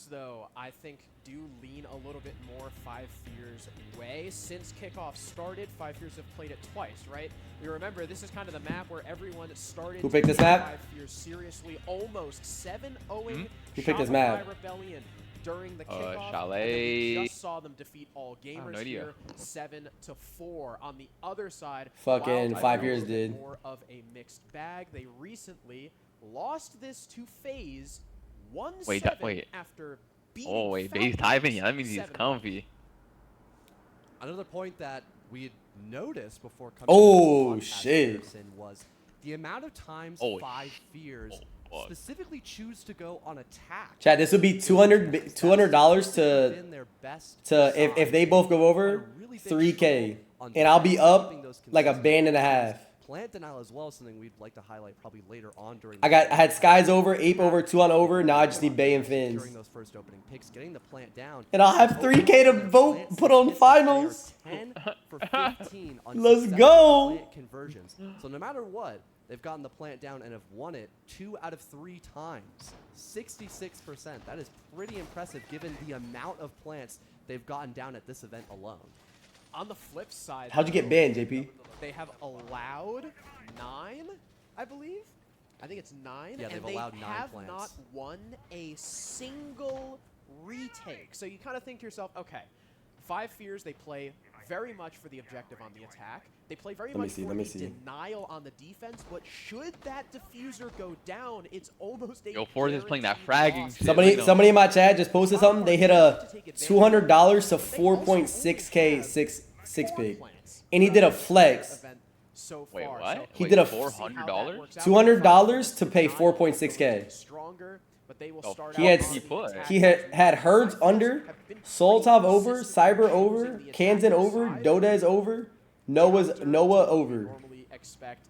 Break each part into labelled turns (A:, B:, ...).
A: though, I think, do lean a little bit more Five Fears way. Since kickoff started, Five Fears have played it twice, right? You remember, this is kind of the map where everyone started
B: Who picked this map?
A: Five Fears seriously, almost 7-0ing
B: Who picked this map?
A: Rebellion during the kickoff.
C: Chalet.
A: And we just saw them defeat all gamers
C: no idea.
A: here, 7-4. On the other side,
B: Fucking
A: Wildcard
B: 5 years
A: was a bit
B: did.
A: more of a mixed bag. They recently lost this to FaZe 1-7 after beating
C: Oh wait, base typing. Yeah, that means he's
A: 7-1.
C: comfy.
D: Another point that we had noticed before coming
B: Oh,
D: to the podcast
B: shit.
D: comparison was the amount of times
C: Oh,
D: Five Fears
C: fuck.
D: specifically choose to go on attack.
B: Chat, this would be $200
D: Been their best
B: if they both go over 3K, and I'll be up like a band and a half.
D: Plant denial as well is something we'd like to highlight probably later on during.
B: I had Skies over, Ape over, 2 on over. Now I just need Bay and Fins.
D: During those first opening picks, getting the plant down.
B: And I'll have 3K to vote, put on finals.
D: 10 for 15 on
B: Let's
D: successful
B: go.
D: plant conversions. So no matter what, they've gotten the plant down and have won it 2 out of 3 times. 66%. That is pretty impressive given the amount of plants they've gotten down at this event alone.
A: On the flip side,
B: How'd you get banned, JP?
A: they have allowed 9, I believe. I think it's 9.
D: Yeah, they've
A: and
D: allowed
A: they
D: 9
A: have
D: plants.
A: not won a single retake. So you kind of think to yourself, okay, Five Fears, they play very much for the objective on the attack. They play very much for the denial on the defense, but should that diffuser go down, it's almost a
C: Yo, Forrest is playing that
A: guaranteed
C: fragging
A: loss.
C: shit.
B: Somebody in my chat just posted something. They hit a $200 to 4.6K six pick, and he did a flex.
A: So
C: Wait,
A: far.
C: what?
A: So
B: He did a
C: $400?
B: $200 to pay 4.6K.
A: Stronger, but they will
C: Oh,
A: start
B: He had
A: out on the
B: he
A: attack.
B: had Herds under, Soltov over, Cyber over, Kansan over, Dodez over, Noah over.
A: Normally expect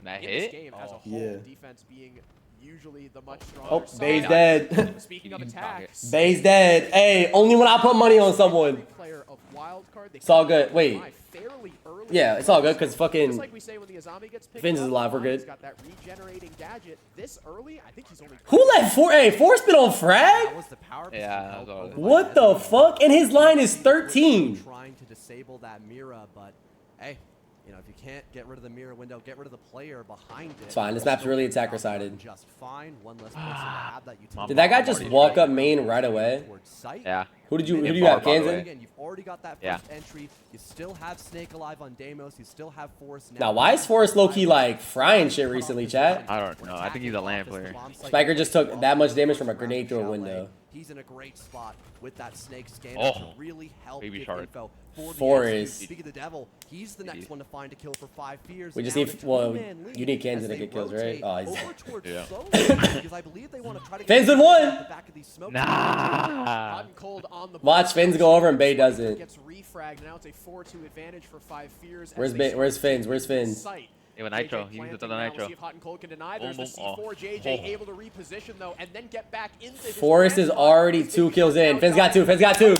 C: That
A: in this
C: hit?
A: game as a
C: Oh.
A: whole,
B: Yeah.
A: defense being usually the much
B: Oh,
A: stronger
B: Bay's
A: side.
B: dead.
A: Speaking of
C: You can knock
A: attacks,
B: Bay's dead. Hey, only when I put money on someone.
A: player of Wildcard, they
B: It's all
A: come
B: good.
A: out
B: Wait.
A: fairly early.
B: Yeah, it's all good because
A: Just
B: fucking
A: like we say when the Azami gets picked
B: Fins is
A: up,
B: alive, we're
A: He's
B: good.
A: got that regenerating gadget this early. I think he's only
B: Who let Force been on
D: That
B: frag?
D: was the power
C: Yeah,
D: pistol held
C: that was
D: over
B: What
D: by
B: the
D: Ezra.
B: fuck? And his line is 13.
D: Trying to disable that Mira, but hey, you know, if you can't get rid of the mirror window, get rid of the player behind it.
B: It's fine. This map's really attacker-sided.
D: Just fine. One less person to have that utility.
B: Did that guy just walk up main right away?
D: towards sight.
C: Yeah.
B: Who do you
C: Hit
B: have,
C: bar, by the way.
B: Kansan?
D: Again, you've already got that
C: Yeah.
D: first entry. You still have Snake alive on Deimos. You still have Force
B: Now, why is Forrest low-key like frying shit recently, chat?
C: I don't know. I think he's a LAN player.
B: Spiker just took that much damage from a grenade through a window.
D: He's in a great spot with that Snake scanner
C: Oh,
D: to really help
C: baby
D: give
C: shark.
D: info for the
B: Forrest.
D: Speaking of the devil, he's the next one to find a kill for 5 Fears.
B: We just
D: Now
B: need-
D: in a
B: well,
D: two-man lead
B: you need Kansan
D: as
B: to
D: they
B: get kills, right?
D: rotate
B: Oh, he's-
D: over towards
C: Yeah.
D: Solo, because I believe they want to try to
B: Fins
D: get
B: in one!
D: the back of these smoke
C: Nah.
A: hot and cold on the
B: Watch Fins go over and Bay
A: Spiker
B: doesn't.
A: Gets refragged. Now it's a 4-2 advantage for Five Fears. as
B: Where's
A: they
B: Bay-
A: start
B: where's
A: to
B: Fins?
A: take
B: Where's Fins?
A: sight.
C: Hey, with
A: JJ
C: Nitro. He needs
A: planting
C: to throw the
A: now. We'll
C: Nitro.
A: see if Hot and Cold can deny. There's
C: Boom,
A: the
C: boom.
A: C4. JJ
C: Oh.
A: able to reposition though, and then get back into his
B: Forrest is
A: land
B: already
A: spot.
B: 2 kills in. Fins got 2. Fins got 2.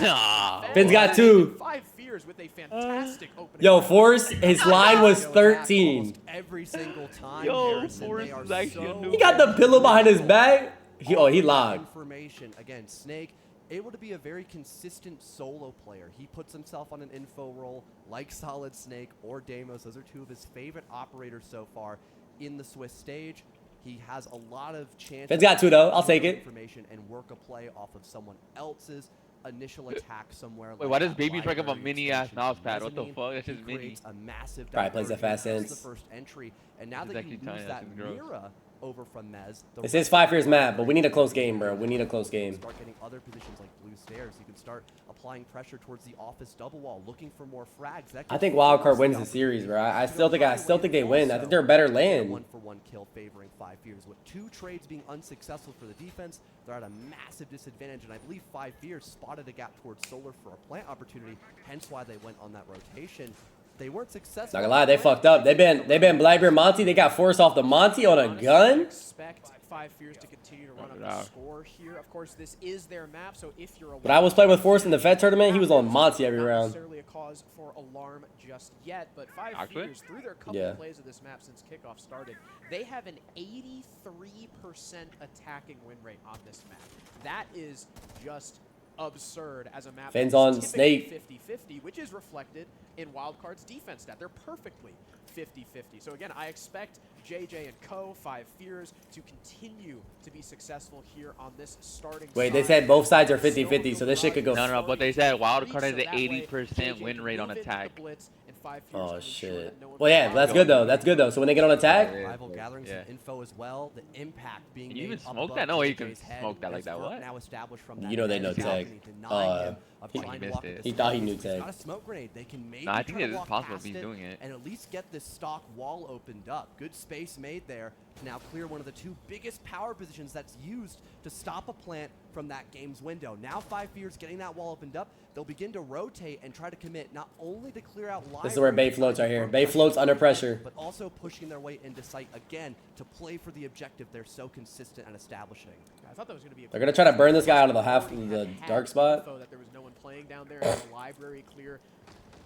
C: Nah.
B: Fins got 2.
A: Five Fears with a fantastic opening.
B: Yo, Forrest, his line was
D: go attack
B: 13.
D: almost every single time.
C: Yo,
D: Harrison.
C: Forrest
D: They are
C: is actually a
D: so
C: noob.
B: He got the pillow behind his back. He logged.
D: Information again. Snake able to be a very consistent solo player. He puts himself on an info role like Solid Snake or Deimos. Those are 2 of his favorite operators so far in the Swiss stage. He has a lot of chances.
B: Fins got 2 though. I'll
D: to
B: take
D: get
B: it.
D: Information and work a play off of someone else's initial attack somewhere.
C: Wait,
D: like
C: why does
D: that
C: Baby break up a
D: library
C: mini-ass
D: extension
C: mouse
D: from
C: pad? What the
D: Mezzanine.
C: fuck? That's
D: He
C: just mini.
D: creates a massive
B: Probably plays that
D: diversion.
B: fast
D: That's
B: sense.
D: the first entry, and now
C: He's
D: that you
C: actually tiny,
D: lose
C: that's
D: that
C: gross.
D: Mira over from Mez, the
B: This
D: rest
B: is 5
D: of
B: Fears
D: the
B: map, but we need a close game, bro. We need a close game.
D: Start getting other positions like blue stairs. You can start applying pressure towards the office double wall, looking for more frags. That
B: I
D: gives
B: think
D: you
B: Wildcard
D: the
B: wins the series, bro. I still think they win. I think they're a better land.
D: 1-for-1 kill favoring 5 Fears. With 2 trades being unsuccessful for the defense, they're at a massive disadvantage, and I believe 5 Fears spotted a gap towards Solar for a plant opportunity, hence why they went on that rotation. They weren't successful.
B: Not gonna lie, they fucked up. They've been Blackbeard Monty. They got forced off the Monty on a gun.
A: Expect Five Fears to continue to run up the
C: Yeah.
A: score here. Of course, this is their map, so if you're
B: But I was playing with Forrest in the Fed tournament. He was on Monty every
A: not
B: round.
A: necessarily a cause for alarm just yet, but Five
C: Actually?
A: Fears, through their couple
B: Yeah.
A: plays of this map since kickoff started, they have an 83% attacking win rate on this map. That is just absurd as a map.
B: Fins
A: that is
B: on
A: typically
B: Snake.
A: 50-50, which is reflected in Wildcard's defense stat. They're perfectly 50-50. So again, I expect JJ and Co. 5 Fears to continue to be successful here on this starting
B: Wait, they
A: side.
B: said both sides are 50-50, so this shit could go.
C: No, but they said Wildcard has
A: So
C: an
A: that way,
C: 80%
A: JJ
C: win
A: can
C: rate on
A: move into the
C: attack.
A: blitz, and 5 Fears
B: Oh
A: can ensure
B: shit.
A: that no one
B: Well, yeah,
A: can
B: that's
A: follow
B: good though.
A: them.
B: That's good though. So when they get on attack,
D: Rival gatherings
C: Yeah.
D: and info as well. The impact being
C: Can you
D: made
C: even
D: up
C: smoke
D: above
C: that? No way you can
D: JJ's head
C: smoke that like
D: as
C: that.
D: Vert
C: What?
D: Now established from
B: You know they know
D: that
B: tech.
D: balcony, denying him of
C: he
D: trying to
C: missed
D: walk
C: it.
D: up
B: He
D: the
B: thought he
D: stairs.
B: knew
D: He's
B: tech.
D: got a smoke grenade. They can maybe
C: No, I think
D: try to
C: it is
D: walk
C: possible if
D: past
C: he's
D: it
C: doing it.
D: and at least get this stock wall opened up. Good space made there to now clear one of the two biggest power positions that's used to stop a plant from that game's window. Now 5 Fears getting that wall opened up. They'll begin to rotate and try to commit not only to clear out live.
B: this is where Bay floats right here. Bay floats under pressure.
D: But also pushing their way into sight again to play for the objective they're so consistent at establishing.
A: I thought that was going to be.
B: They're gonna try to burn this guy out of the half of the dark spot.
A: Info that there was no one playing down there. And the library clear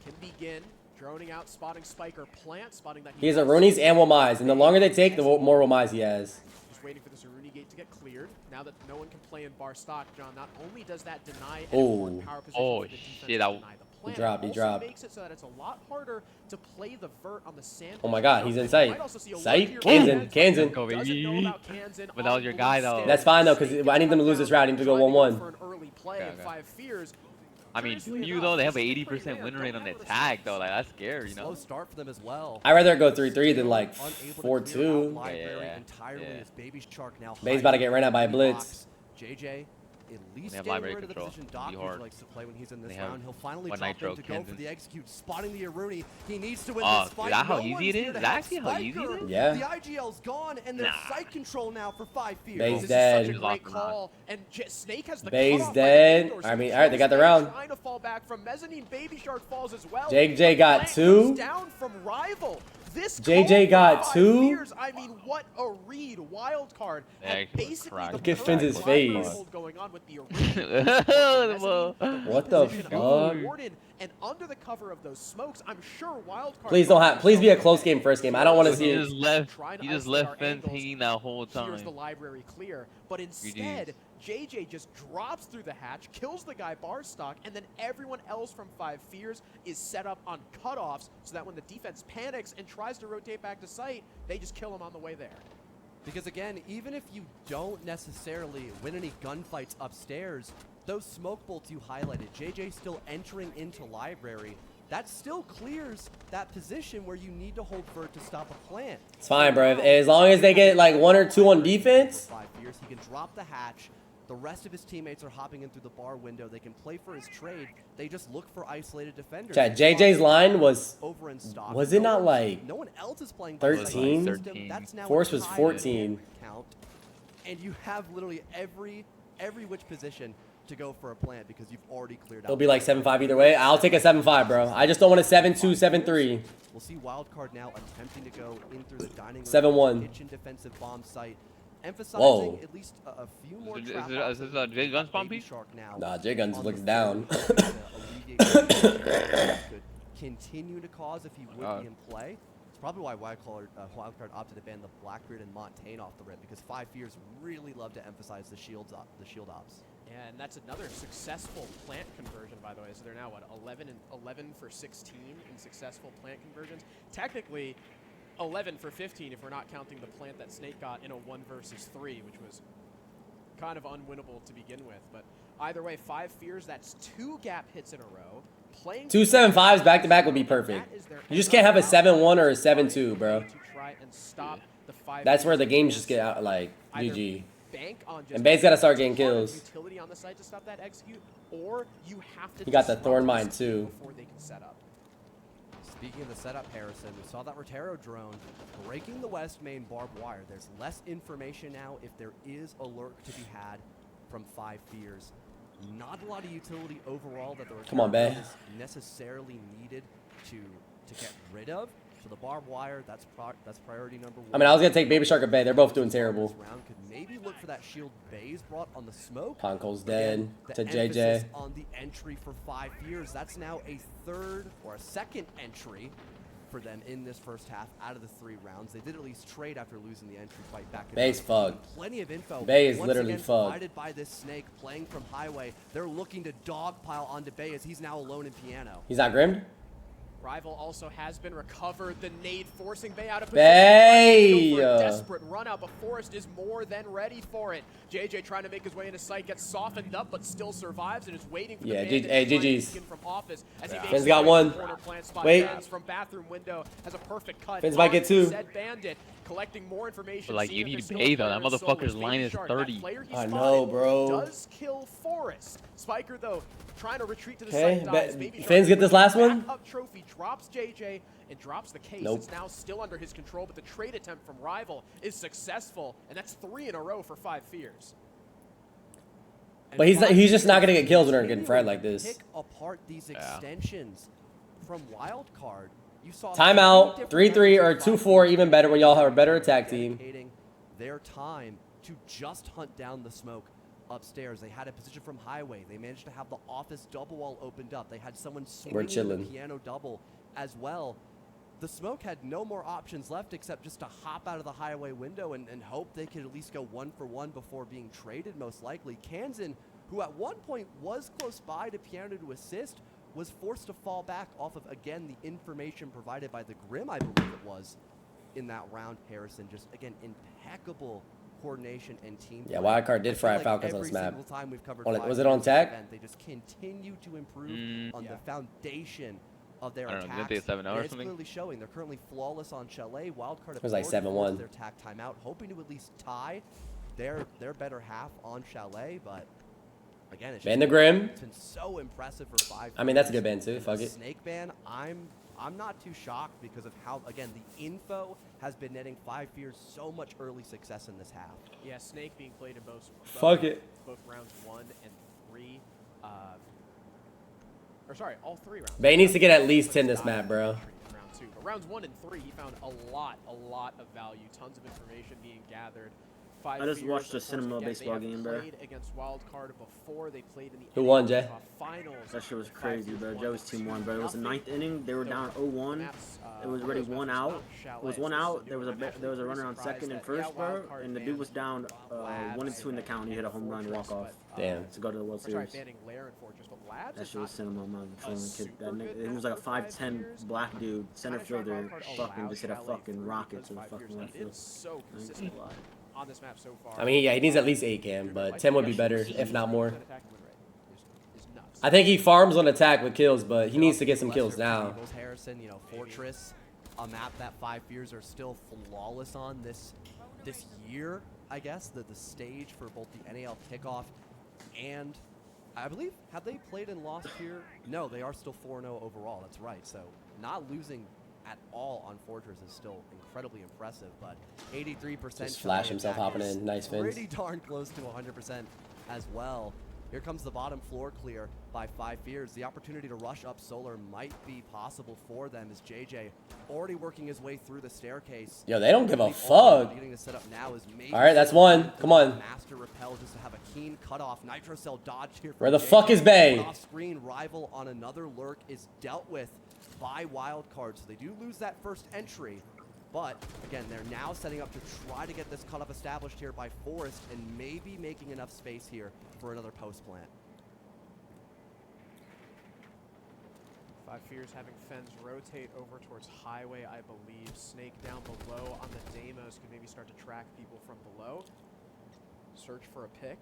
A: can begin droning out, spotting Spiker plant, spotting that.
B: He has Arunis and Wamais, and the longer they take, the more Wamais he has.
A: Just waiting for this Aruni gate to get cleared. Now that no one can play in bar stock, John, not only does that deny an
B: Oh.
A: important power position
C: Oh,
A: with the defense
C: shit,
A: to
C: that-
A: deny the plant,
B: dropped,
A: it
B: he
A: also
B: dropped.
A: makes it so that it's a lot harder to play the vert on the sand.
B: Oh my god, he's in
A: You
B: sight.
A: might also see a
B: Sight?
A: luckier
B: Kansan,
A: man
B: Kansan.
C: Go,
A: doesn't
C: baby.
A: know about Kansan
C: But that was
A: on
C: your
A: blue
C: guy, though.
A: still.
B: That's fine, though, 'cause
A: Snake
B: I need them to
A: gets
B: lose this
A: knocked
B: round. I need to go
A: down, trying
B: 1-1.
A: for an early play
C: Okay,
A: and
C: okay.
A: 5 Fears.
C: I mean,
A: Curiously
C: you
A: enough,
C: though, they have an
A: this is
C: 80%
A: pretty
C: win
A: rare.
C: rate
A: Don't
C: on the
A: have a
C: attack,
A: response.
C: though. Like, that's scary, you
D: Slow
C: know?
D: start for them as well.
B: I'd rather go 3-3 than like
D: Unable to clear out
B: 4-2.
D: library
C: Yeah.
D: entirely
C: Yeah.
D: as Baby Shark now
B: Bay's about to get ran out by a
D: hiding in the
B: blitz.
D: box. JJ at least
C: They have
D: getting
C: library
D: rid of the
C: control.
D: position
C: It'll
D: Doc
C: be
D: usually
C: hard.
D: likes to play when he's in this
C: They have
D: round. He'll finally
C: one
D: drop
C: nitro,
D: in to go for
C: Kansas.
D: the execute, spotting the Aruni. He needs to win
C: Oh,
D: this fight.
C: is that how
D: No
C: easy
D: one's
C: it
D: here
C: is?
D: to
C: Is that
D: help
C: actually how easy it
D: Spiker.
C: is?
B: Yeah.
D: The IGL's gone, and there's
C: Nah.
D: sight control now for 5 Fears.
B: Bay's
A: This
B: dead.
A: is such a great
C: Lock him out.
A: call, and Snake has the
B: Bay's
A: cutoff by the
B: dead.
A: indoors.
B: I mean,
A: He
B: all right, they got the
A: just
B: round.
A: Trying to fall back from mezzanine. Baby Shark falls as well.
B: JJ got
A: Flank
B: two.
A: comes down from rival. This
B: JJ
A: call
B: got
A: for 5
B: two.
A: Fears, I mean, what a read! Wild card.
C: Yeah,
A: And
C: he was
A: basically
C: cracked.
A: the
B: Look at Finn's
A: perfect
B: face.
A: library hold going on with the Aruni.
B: What the
A: Reposition of
B: fuck?
A: Warden, and under the cover of those smokes, I'm sure Wild card.
B: Please don't have. Please be a close game first game. I don't want to see
C: He
B: it.
C: just left.
A: Trying to
C: He just
A: isolate our
C: left Fence
A: angles.
C: hanging that whole
A: Here's the
C: time.
A: library clear, but instead, JJ just drops through the hatch, kills the guy bar stock, and then everyone else from 5 Fears is set up on cutoffs so that when the defense panics and tries to rotate back to sight, they just kill him on the way there.
D: Because again, even if you don't necessarily win any gunfights upstairs, those smoke bolts you highlighted, JJ still entering into library, that still clears that position where you need to hold Vert to stop a plant.
B: It's fine, bro. As long as they get like 1 or 2 on defense.
D: 5 Fears, he can drop the hatch. The rest of his teammates are hopping in through the bar window. They can play for his trade. They just look for isolated defenders.
B: Chat, JJ's line was.
D: over in stock.
B: Was it not
D: one's-
B: like
D: no one else is playing
B: 13?
C: 13.
D: That's now
B: Force
D: a
B: was
D: tied
B: 14.
D: count, and you have literally every which position to go for a plant because you've already cleared out.
B: It'll be like 7-5 either way. I'll take a 7-5, bro. I just don't want a 7-2, 7-3.
D: We'll see Wildcard now attempting to go in through the dining room
B: 7-1.
D: kitchen defensive bomb site, emphasizing
B: Whoa.
D: at least a few more
C: Is
D: trap
C: this a J Gun spawn
D: Baby
C: piece?
D: Shark now
B: Nah, J-Guns
D: on
B: looks
D: the
B: down.
D: field to alleviate the could continue to cause if he would be in play. It's probably why Wildcard opted to ban the Blackbeard and Montaigne off the rip because 5 Fears really love to emphasize the shield ops.
A: Yeah, and that's another successful plant conversion, by the way. So they're now, what, 11 for 16 in successful plant conversions? Technically, 11 for 15 if we're not counting the plant that Snake got in a 1 versus 3, which was kind of unwinnable to begin with. But either way, 5 Fears, that's 2 gap hits in a row. Playing
B: 2 7-5s back to back would be perfect. You just can't have a 7-1 or a 7-2, bro.
A: To try and stop the 5
B: That's where the
A: Fears
B: games just
A: chance
B: get out, like,
A: either
B: GG.
A: bank on just
B: And Bay's gotta start getting
A: a ton of
B: kills.
A: utility on the site to stop that execute, or you have to
B: He got the
A: disrupt
B: Thorn
A: this
B: Mine, too.
A: before they can set up.
D: Speaking of the setup, Harrison, we saw that Rotero drone breaking the west main barbed wire. There's less information now if there is a lurk to be had from 5 Fears. Not a lot of utility overall that the
B: Come on,
D: Rotero
B: Bay.
D: drone is necessarily needed to get rid of. So the barbed wire, that's priority number 1.
B: I mean, I was going to take Baby Shark or Bay. They're both doing terrible.
D: This round could maybe look for that shield Bay's brought on the smoke.
B: Ponko's
D: Again,
B: dead
D: the
B: to JJ.
D: emphasis on the entry for 5 Fears. That's now a third or a second entry for them in this first half out of the 3 rounds. They did at least trade after losing the entry fight back in
B: Bay's
D: the
B: fucked.
D: Plenty of info.
B: Bay is
D: Once
B: literally
D: again,
B: fucked.
D: provided by this Snake playing from Highway. They're looking to dogpile onto Bay as he's now alone in Piano.
B: He's not grimmed?
A: Rival also has been recovered. The nade forcing Bay out of
B: Bay!
A: position. For a desperate run out, but Forrest is more than ready for it. JJ trying to make his way into sight, gets softened up, but still survives and is waiting for the bandit
B: hey,
A: to try and
B: GG's.
A: begin from office as he makes
B: Finn's
A: his
B: got
A: way
B: one.
A: to the corner plant spot.
B: Wait.
A: Fans from bathroom window has a perfect cut.
B: Finn's might get 2.
A: Said bandit, collecting more information.
C: But, like,
A: seeing
C: you
A: if
C: need
A: there's
C: to
A: still a
C: pay, though.
A: player
C: That
A: in solo.
C: motherfucker's line is
A: Shark,
C: 30.
A: that player he
B: I
A: spotted
B: know, bro.
A: Does kill Forrest. Spiker though trying to retreat to the
B: Okay,
A: side dives. Maybe
B: Fins get this last one?
A: Back up trophy drops JJ and drops the case.
B: Nope.
A: It's now still under his control, but the trade attempt from Rival is successful, and that's 3 in a row for 5 fears.
B: But he's just not gonna get kills when they're getting fried like this.
D: Pick apart these extensions from Wildcard. You saw
B: Timeout, 3-3 or 2-4, even better when y'all have a better attack team.
D: dedicating their time to just hunt down the smoke upstairs. They had a position from Highway. They managed to have the office double wall opened up. They had someone swinging the
B: chilling.
D: piano double as well. The smoke had no more options left except just to hop out of the Highway window and hope they could at least go 1 for 1 before being traded, most likely. Kansan, who at one point was close by to Piano to assist, was forced to fall back off of, again, the information provided by the Grim, I believe it was, in that round. Harrison, just, again, impeccable coordination and team
B: Yeah,
D: play.
B: Wildcard did
D: I feel
B: fry
D: like
B: Falcons on
D: every
B: this map.
D: single time we've covered
B: Was
D: Flyers
B: it on
D: in this
B: tech?
D: event, they just continue to improve on the foundation of their
C: I don't know,
D: attacks.
C: didn't they 7-0
D: and
C: or
D: it's
C: something?
D: clearly showing. They're currently flawless on Chalet. Wildcard
B: It was like 7-1.
D: their attack timeout, hoping to at least tie their better half on Chalet, but again, it's
B: Ban the Grim.
D: It's been so impressive for 5.
B: I mean, that's a good ban too.
D: And
B: Fuck
D: the
B: it.
D: Snake ban, I'm not too shocked because of how, again, the info has been netting 5 fears so much early success in this half.
A: Yeah, Snake being played in both both rounds 1 and 3. Or sorry, all 3 rounds.
B: Bay needs to get at least 10 this map, bro.
A: Round 2. But rounds 1 and 3, he found a lot of value. Tons of information being gathered.
E: I just watched the cinema baseball game, bro.
A: They played against Wildcard before. They played in the
B: Who won, Jay?
A: finals.
E: That shit was crazy, bro. Joe's team won, bro. It was the 9th inning. They were down 0-1. It was already 1 out. It was 1 out. There was a runner on second and first, bro. And the dude was down 1-2 in the count. He hit a home run walk off.
B: Damn.
E: To go to the World
A: Sorry,
E: Series.
A: banning Lair and Fortress, but Labs
E: That
A: is
E: shit was
A: not
E: cinema, man. Trolling kid.
A: super
E: That nigga,
A: good
E: he was
A: now
E: like a
A: for 5
E: 5'10"
A: years.
E: black dude, center
A: Kinda tried
E: fielder,
A: Wildcard
E: fucking
A: allows
E: just hit a
A: Chalet
E: fucking
A: through
E: rocket
A: those
E: to the
A: 5
E: fucking
A: years.
E: left
A: It
E: field.
A: is so consistent on this map so far.
B: I mean, yeah, he needs at least 8 cam, but 10 would be better, if not more. I think he farms on attack with kills, but he needs to get some kills now.
D: Eagles, Harrison, Fortress, a map that 5 fears are still flawless on this year, I guess. The stage for both the NAL kickoff and, I believe, have they played and lost here? No, they are still 4-0 overall. That's right. So not losing at all on Fortress is still incredibly impressive, but 83%.
B: Just flash himself hopping in. Nice Fins.
D: Pretty darn close to 100% as well. Here comes the bottom floor clear by 5 fears. The opportunity to rush up Solar might be possible for them as JJ already working his way through the staircase.
B: Yo, they don't give a
D: The only
B: fuck.
D: beginning to set up now is maybe
B: All right, that's one. Come on.
D: Master repel just to have a keen cutoff. Nitro Cell dodge here.
B: Where the fuck is Bay?
D: Off screen Rival on another lurk is dealt with by Wildcard, so they do lose that first entry. But again, they're now setting up to try to get this cutoff established here by Forest and maybe making enough space here for another post plant.
A: 5 fears having Fens rotate over towards Highway, I believe. Snake down below on the Deimos could maybe start to track people from below. Search for a pick.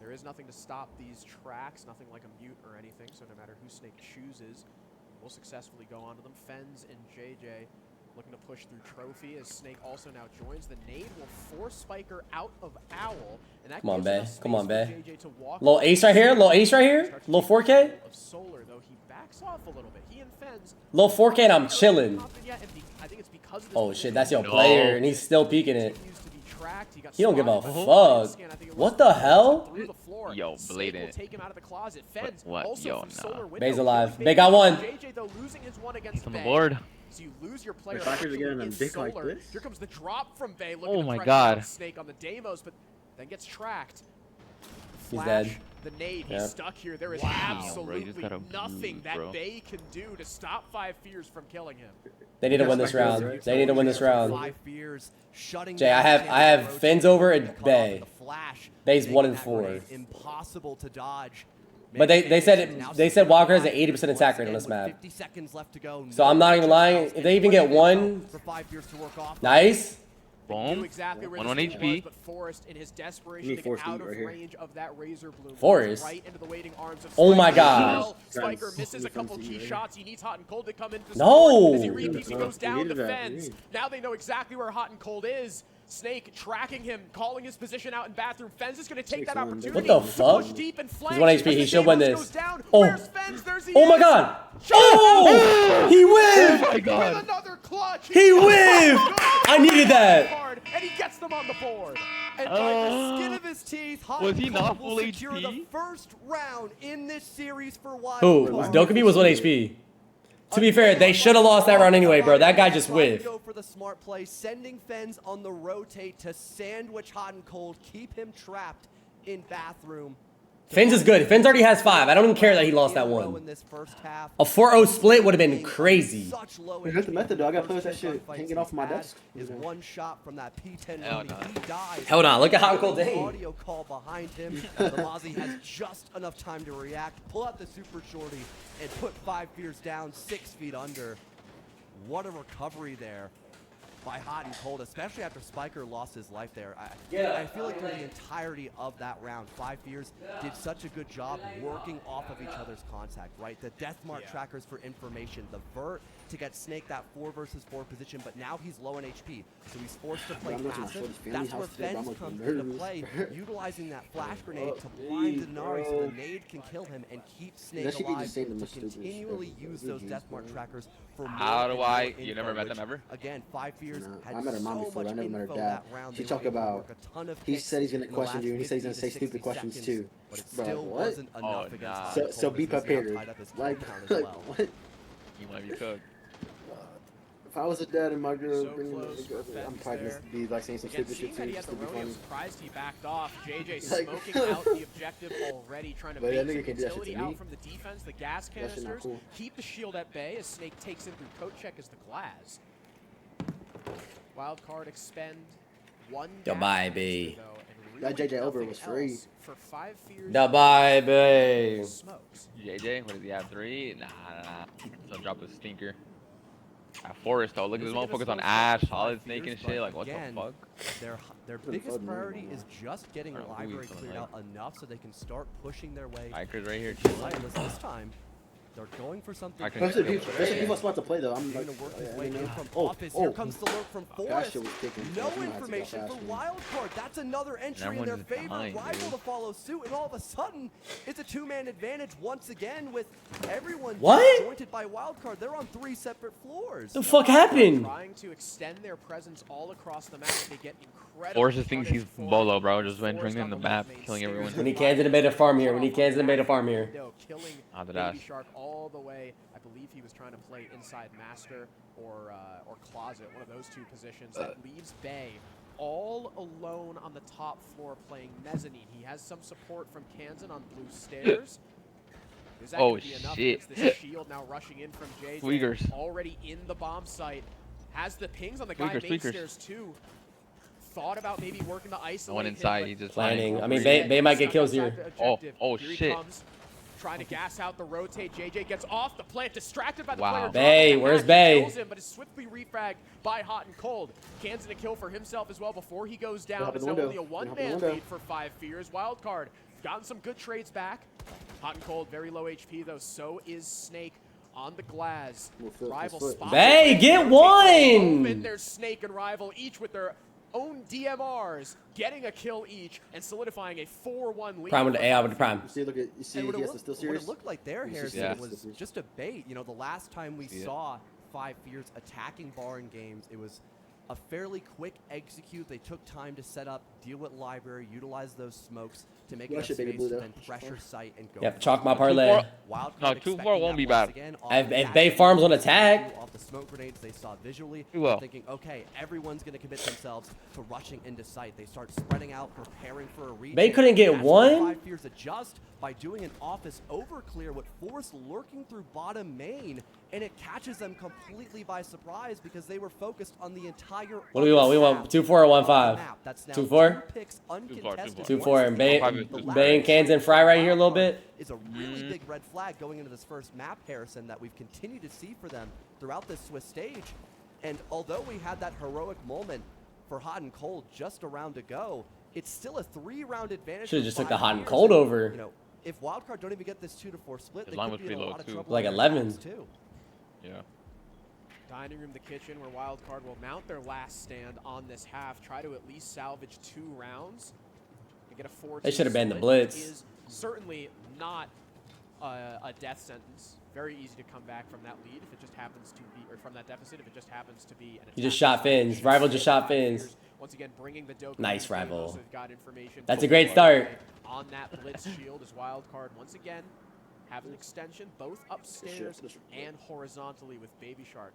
A: There is nothing to stop these tracks, nothing like a mute or anything, so no matter who Snake chooses, will successfully go onto them. Fens and JJ looking to push through Trophy as Snake also now joins. The nade will force Spiker out of Owl. And that
B: Come on,
A: gives
B: Bay.
A: enough
B: Come on,
A: space for
B: Bay.
A: JJ to walk
B: Little ace right here. Little ace right here. Little 4K.
A: of Solar, though he backs off a little bit. He and Fens.
B: Little 4K and I'm chilling.
A: I think it's because of this
B: Oh shit, that's your
C: No.
B: player and he's still peeking it.
A: continues to be tracked.
B: He don't give a
A: spotted by
B: fuck.
A: Scan. I think it
B: What
A: was
B: the hell?
A: through the floor.
C: Yo,
A: Snake will
C: blatant.
A: take him out of the closet. Fens
C: What?
A: also
C: Yo,
A: from
C: nah.
A: Solar window.
B: Bay's alive.
A: Bay
B: Bay got one.
A: JJ though losing his one against
C: He's on the
A: Bay.
C: board.
A: So you lose your player.
E: If I could
A: actually
E: get him
A: in
E: a dick like
A: Solar.
E: this.
A: Here comes the drop from Bay. Looking
C: Oh
A: to
C: my
A: pressure
C: God.
A: Snake on the Deimos, but then gets tracked.
B: He's
A: Flash
B: dead.
A: The nade,
B: Yeah.
A: he's stuck here. There is
C: Bro,
A: absolutely
C: you just got a
A: nothing
C: move,
A: that
C: bro.
A: they can do to stop 5 Fears from killing him.
B: They need to win this round. They need to win this round.
D: 5 Fears shutting
B: Jay, I
D: down
B: have
D: Chalet,
B: Fins over
D: rotating,
B: at
D: cut off in
B: Bay.
D: the flash,
B: Bay's
D: making
B: 1 and
D: that
B: 4.
D: grenade impossible to dodge.
B: But they said Walker has an 80% attack rate on this map.
D: 50 seconds left to go.
B: So I'm not even lying. If they even get one,
D: for 5 Fears to work off.
B: nice.
A: Knew
C: Boom.
A: exactly where
C: 1
A: this
C: HP.
A: was, but Forrest, in his desperation
E: You
A: to
E: need
A: get
E: Forrest
A: out of
E: right here.
A: range of that Razor Bloom,
B: Forrest?
A: right into the waiting arms of
B: Oh my
A: Spiker.
B: God.
A: Well, Spiker misses a couple
E: Defensive
A: key
E: right
A: shots. He needs Hot and Cold to come in to
B: No.
A: support. As he repeats, he
E: Yeah,
A: goes down
E: we
A: the
E: needed that,
A: fence.
E: we need.
A: Now they know exactly where Hot and Cold is. Snake tracking him, calling his position out in bathroom. Fens is going to take
E: Snake's
A: that
E: on.
A: opportunity.
B: What the
A: to
B: fuck?
A: push deep and flank.
B: He's 1 HP.
A: As
B: He
A: the
B: should win
A: Daedalus
B: this.
A: goes down.
B: Oh.
A: Where's Fens? There's he
B: Oh my
A: is.
B: god.
A: Shot.
B: Oh! He whiffed!
C: Oh my god.
A: With another clutch.
B: He whiffed! I needed that.
A: Hard, and he gets them on the board.
D: And by the skin of his teeth, Hot
C: Was
D: and
C: he
D: Cold
C: not
D: will
C: full
D: secure the
C: HP?
D: first round in this series for Wildcard.
B: Who? Dokkaebi was 1 HP. To be fair, they should have lost that round anyway, bro. That guy just
D: Trying to
B: whiffed.
D: Go for the smart play, sending Fens on the rotate to sandwich Hot and Cold, keep him trapped in bathroom.
B: Fins is good. Fins already has 5. I don't even care that he lost that one.
D: In this first half.
B: A 4-0 split would have been crazy.
D: Such low
E: Here's the
D: HP.
E: method, though. I gotta
D: First
E: play with that
D: 10
E: shit
D: fights
E: hanging off
D: he's
E: my
D: had
E: desk.
D: Is one shot from that P10
C: Hell
D: money.
C: no.
D: He dies.
B: Hold on, look at Hot and Cold Dane.
D: Audio call behind him. The Mozzie has just enough time to react, pull out the super shorty, and put 5 Fears down 6 feet under. What a recovery there by Hot and Cold, especially after Spiker lost his life there. I feel like through the entirety of that round, 5 Fears did such a good job working off of each other's contact, right? The death mark trackers for information, the vert to get Snake that 4 versus 4 position, but now he's low in HP, so he's forced to play
E: I'm going to my
D: passive.
E: shortest family
D: That's where
E: house today, but I'm
D: Fens
E: looking
D: comes into
E: nervous.
D: play, utilizing that flash grenade to blind Denari so the nade can kill him and keep Snake
E: That should be
D: alive
E: just saying the
D: to
E: most stupidest
D: continually
E: stuff.
D: use
E: Good
D: those
E: juice,
D: death mark
E: bro.
D: trackers for more
C: How
D: and
C: do
D: more
C: I?
D: info,
C: You never met them
D: which,
C: ever?
D: Again, 5 Fears
E: No,
D: had
E: I met her mom
D: so
E: before,
D: much
E: I never met her
D: info
E: dad.
D: that round.
E: She
D: They
E: talked
D: were able to
E: about-
D: work a ton of
E: He
D: hits
E: said he's gonna
D: in the
E: question
D: last
E: you, and he said he's gonna
D: 50
E: say
D: to
E: stupid
D: 60
E: questions
D: seconds,
E: too.
D: But it
E: Bro,
D: still
E: what?
D: wasn't enough
C: Oh,
D: against
C: nah.
D: Hot
E: So,
D: and
E: so
D: Cold
E: be
D: because he now
E: prepared.
D: tied up his
E: Like,
D: kill count as
E: like
D: well.
E: what?
C: You might be cooked.
E: If I was a dad and my girl
A: So
E: bringing
A: close for
E: I'm
A: Fens
E: probably
A: there.
E: gonna be like saying some
A: Again,
E: stupid
A: seeing
E: shit
A: that
E: too,
A: he had
E: just
A: the
E: to be
A: Rooney, I'm
E: funny.
A: surprised he backed off. JJ
E: Like-
A: smoking out the objective already, trying to
E: But that
A: bait
E: nigga
A: some
E: can do that shit
A: utility
E: to me.
A: out from the defense, the gas
E: That shit not
A: canisters.
E: cool.
A: Keep the shield at bay as Snake takes him through coat check as the glass. Wildcard expend one.
B: Goodbye,
A: gas
B: B.
A: canister, though, and
E: That
A: really
E: JJ over
A: nothing
E: was free.
A: else for 5 Fears.
B: Goodbye, babe.
A: Smokes.
C: JJ, what does he have? 3? Nah. So drop a stinker. Forrest though, look at this motherfuckers on Ash, Solid Snake and shit. Like what the fuck?
D: Their
E: Pretty
D: biggest
E: fun,
D: priority
E: man.
D: is just getting
C: I don't know who
D: library
C: he's
D: cleared
C: gonna
D: out enough so they can start pushing their way.
C: Bikers right here.
D: Lightless this time. They're going for something.
C: I can-
E: That's a
C: Yeah.
E: beautiful spot to play though. I'm
D: He's
E: like,
D: gonna work
E: yeah,
D: his
E: I
D: way
E: didn't
D: in
E: know.
D: from
E: Oh,
D: office.
E: oh.
D: Here comes the lurk from
E: That
D: Forrest.
E: shit was kicking.
D: No
E: I'm gonna have to go
D: information
E: fast,
D: for
E: man.
D: Wildcard. That's another entry in their
C: everyone's
D: favor.
C: behind,
D: Rival
C: dude.
D: to follow suit, and all of a sudden, it's a 2-man advantage once again with everyone
B: What?
D: jointed by Wildcard. They're on 3 separate floors.
B: The fuck happened?
A: Trying to extend their presence all across the map. They get incredible.
C: Forrest just thinks he's
A: punish
C: Bolo,
A: for
C: bro. Just
A: Forrest
C: entering in
A: on
C: the
A: left
C: map,
A: main
C: killing
A: stairs.
C: everyone.
B: We need Kansas to bait a farm here. We need Kansas to bait a farm here.
A: Window, killing
C: Ah, the
A: Baby
C: dash.
A: Shark all the way. I believe he was trying to play inside master or closet, one of those two positions. That leaves Bay all alone on the top floor playing mezzanine. He has some support from Kansan on blue stairs. Is that
C: Oh,
A: gonna be enough
C: shit.
A: against this shield now rushing in from JJ?
C: Squeakers.
A: Already in the bomb site. Has the pings on the guy
C: Squeakers,
A: main
C: squeakers.
A: stairs too. Thought about maybe working to isolate
C: No one
A: him,
C: inside,
A: but
C: he just
B: Planning.
C: planning.
B: I mean, Bay might get kills
A: Stuck
B: here.
A: outside the objective.
C: Oh,
A: Here he
C: shit.
A: comes, trying to gas out the rotate. JJ gets off the plant, distracted by the
C: Wow.
A: player.
B: Bay,
A: dropping the
B: where's
A: hack.
B: Bay?
A: He kills him, but is swiftly refragged by Hot and Cold. Kansan a kill for himself as well before he goes down.
E: Up in
A: It's
E: the
A: now only
E: window.
A: a
E: Up in the
A: one-man
E: window.
A: lead for 5 Fears. Wildcard gotten some good trades back. Hot and Cold, very low HP though. So is Snake on the glass.
E: We'll flip
A: Rival
E: this foot.
A: spot.
B: Bay, get
A: Rotate
B: one!
A: open. There's Snake and Rival, each with their own DMRs, getting a kill each and solidifying a 4-1 lead.
B: Prime with
A: for
B: the AI with
A: 5
B: the prime.
E: You see, look at, you see,
D: And what,
E: yes, it's still
D: what
E: serious.
D: it looked like there,
E: You see
D: Harrison,
C: Yeah.
D: was just a bait. You know, the last time we
C: See it.
D: saw 5 Fears attacking bar in games, it was a fairly quick execute. They took time to set up, deal with library, utilize those smokes to make enough space to then pressure site and go.
B: Yep, chalk my parlay.
C: No, 2-4 won't be bad.
B: If Bay farms on attack.
D: Off the smoke grenades they saw visually,
C: will.
D: thinking, okay, everyone's going to commit themselves to rushing into site. They start spreading out, preparing for a retake.
B: Bay couldn't get
D: That's
B: one?
D: where 5 Fears adjust by doing an office overclear with Force lurking through bottom main, and it catches them completely by surprise because they were focused on the entire.
B: What do we want? We want 2-4 or 1-5? 2-4? 2-4. And Bay and Kansan fry right here a little bit.
D: Is a really big red flag going into this first map, Harrison, that we've continued to see for them throughout this Swiss stage. And although we had that heroic moment for hot and cold just a round to go, it's still a 3-round advantage.
B: Should have just took the hot and cold over.
D: You know, if Wildcard don't even get this 2-4 split, they
C: line
D: could
C: was
D: be in a
C: pretty
D: lot of
C: low,
D: trouble.
B: Like 11.
D: Too.
C: Yeah.
A: Dining room, the kitchen, where Wildcard will mount their last stand on this half, try to at least salvage 2 rounds. And get a 4-2
B: They should have banned the
A: split.
B: blitz.
A: Is certainly not a death sentence. Very easy to come back from that lead if it just happens to be, or from that deficit if it just happens to be.
B: He just shot fins. Rival just shot fins.
A: Once again, bringing the dope.
B: Nice, Rival.
A: Got information.
B: That's a great start.
A: On that blitz shield is Wildcard once again have an extension both upstairs and horizontally with Baby Shark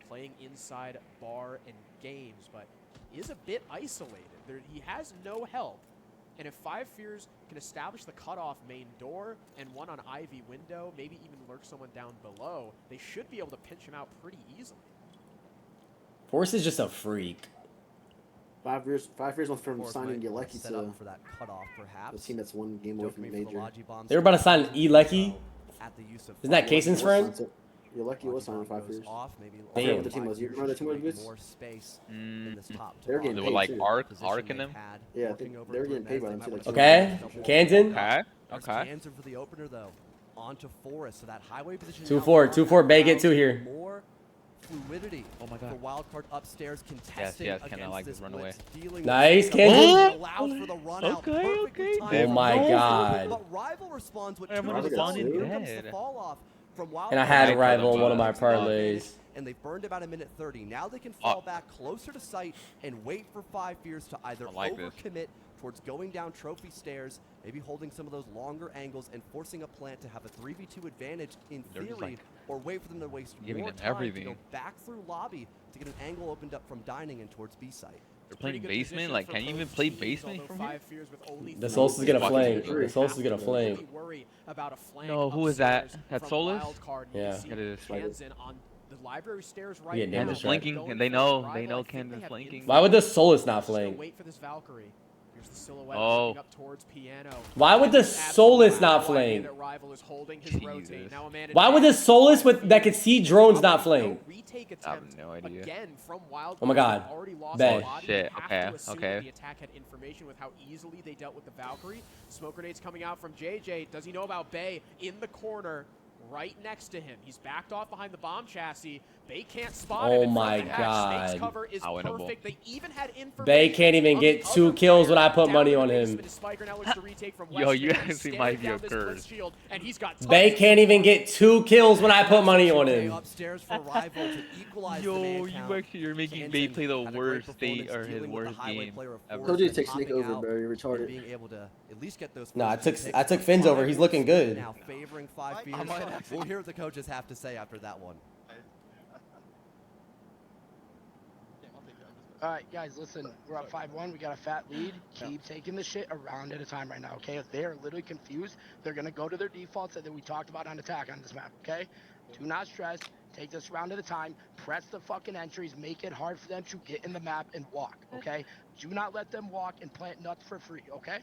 A: playing inside bar and games, but is a bit isolated. He has no help. And if 5 Fears can establish the cutoff main door and one on Ivy window, maybe even lurk someone down below, they should be able to pinch him out pretty easily.
B: Force is just a freak.
E: 5 Fears went from signing Jynxzi
D: set
E: to
D: up for that cutoff, perhaps.
E: a team that's 1 game away from the major.
B: They were about to sign Lecky. Isn't that Kaysen's friend?
E: Jynxzi was signed 5 Fears.
B: Damn.
E: What the team was? You remember the team was?
C: They were like arc in them.
E: Yeah, I think they were getting paid by them too. Like
B: Okay, Kansan.
C: Okay.
D: Answer for the opener though. Onto Forest, so that highway position.
B: 2-4. Bay get 2 here.
D: More fluidity.
C: Oh my God.
D: For Wildcard upstairs contesting
C: Yes, Ken, I
D: against
C: like
D: this
C: this runaway.
D: blitz,
B: Nice,
D: Kansan.
B: Kansan.
C: Okay.
B: Oh my God.
D: But Rival responds with
C: I'm
D: 2
C: gonna
D: response.
E: respond
D: Here comes
C: dead.
D: the fall off from Wildcard.
B: And I had a
C: Nice,
B: Rival in one of my
C: brother.
B: parlays.
D: And they've burned about a minute 30. Now they can fall back closer to site and wait for 5 Fears to either
C: like this.
D: overcommit towards going down trophy stairs, maybe holding some of those longer angles and forcing a plant to have a 3v2 advantage in
C: They're just,
D: theory,
C: like,
D: or wait for them to waste
C: giving
D: more
C: them
D: time
C: everything.
D: to go back through lobby to get an angle opened up from dining and towards B site.
C: They're playing basement. Like, can you even play basement from here?
B: The Solus is gonna flank. The Solus is gonna flank.
C: No, who is that? That Solus?
B: Yeah.
C: It is.
A: The library stairs right
B: Yeah,
A: now.
B: damn
C: They're
B: sure.
C: flanking, and they know Ken's flanking.
B: Why would the Solus not flank?
A: Wait for this Valkyrie. Here's the silhouette
C: Oh.
A: moving up towards piano.
B: Why would the Solus not flank?
A: That Rival is holding his rotate.
C: Jesus.
A: Now a man
B: Why would the Solus that could see drones not flank?
A: Retake
C: I have
A: attempt
C: no idea.
A: again from Wildcard.
B: Oh my God.
A: Already lost
B: Bet.
A: a lot.
C: Shit,
A: You have
C: okay,
A: to assume
C: okay.
A: that the attack had information with how easily they dealt with the Valkyrie. Smoke grenades coming out from JJ. Does he know about Bay in the corner? Right next to him. He's backed off behind the bomb chassis. Bay can't spot him.
B: Oh
A: in front
B: my
A: of the hatch.
B: God.
A: Snake's cover is
C: How winnable.
A: perfect. They even had information.
B: Bay can't even
A: of
B: get
A: the
B: 2
A: other
B: kills when I
A: player.
B: put money
A: Down
B: on
A: in the
B: him.
A: basement, Spiker now looks to retake from
C: Yo,
A: West
C: you
A: End.
C: actually
A: Standing
C: might be
A: down
C: a
A: this blitz
C: curse.
A: shield, and he's got
B: Bay
A: tons
B: can't
A: of
B: even get 2 kills when I put money on him.
D: Upstairs for Rival to equalize the
C: Yo,
D: man
C: you
D: count.
C: actually you're making
D: Kansan
C: Bay play the
D: had a great
C: worst
D: performance
C: state or his
D: dealing with the
C: worst
D: highway
C: game
D: player of
C: ever.
D: Force
E: Told you to
D: and
E: take Snake
D: popping
E: over,
D: out
E: bro. You're
D: and
E: retarded.
D: being able to at least get those
B: No,
D: first
B: I took Fins over. He's looking good.
D: Now favoring 5 Fears. We'll hear what the coaches have to say after that one.
F: All right, guys, listen. We're up 5-1. We got a fat lead. Keep taking the shit a round at a time right now, okay? If they are literally confused, they're going to go to their defaults that we talked about on attack on this map, okay? Do not stress. Take this round at a time. Press the fucking entries. Make it hard for them to get in the map and walk, okay? Do not let them walk and plant nuts for free, okay?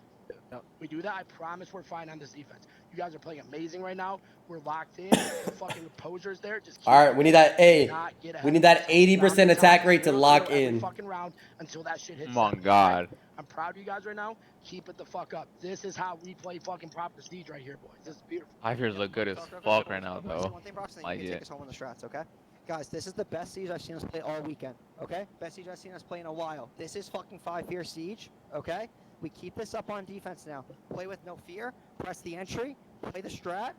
F: We do that, I promise we're fine on this defense. You guys are playing amazing right now. We're locked in. The fucking posers there. Just keep
B: All right, we need that. Hey,
F: not get ahead
B: we need
F: of
B: that
F: us.
B: 80%
F: Round
B: attack
F: time,
B: rate to
F: 0-0
B: lock
F: every
B: in.
F: fucking round until that shit hits.
C: Oh my
F: 7,
C: God.
F: okay? I'm proud of you guys right now. Keep it the fuck up. This is how we play fucking proper siege right here, boys. This is beautiful.
C: 5 Fears look good as fuck right now, though.
G: One thing, Brox, and
C: Like
G: you can
C: it.
G: take us home on the strats, okay? Guys, this is the best siege I've seen us play all weekend, okay? Best siege I've seen us play in a while. This is fucking 5 Fears siege, okay? We keep this up on defense now. Play with no fear. Press the entry. Play the strat.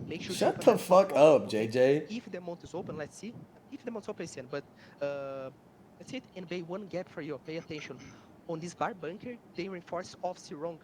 H: Make sure
B: Shut the fuck up, JJ.
H: If the mount is open, let's see. If the mount is open, it's in. But
G: That's it. And Bay, one gap for you. Pay attention. On this bar bunker, they reinforce offs wrong.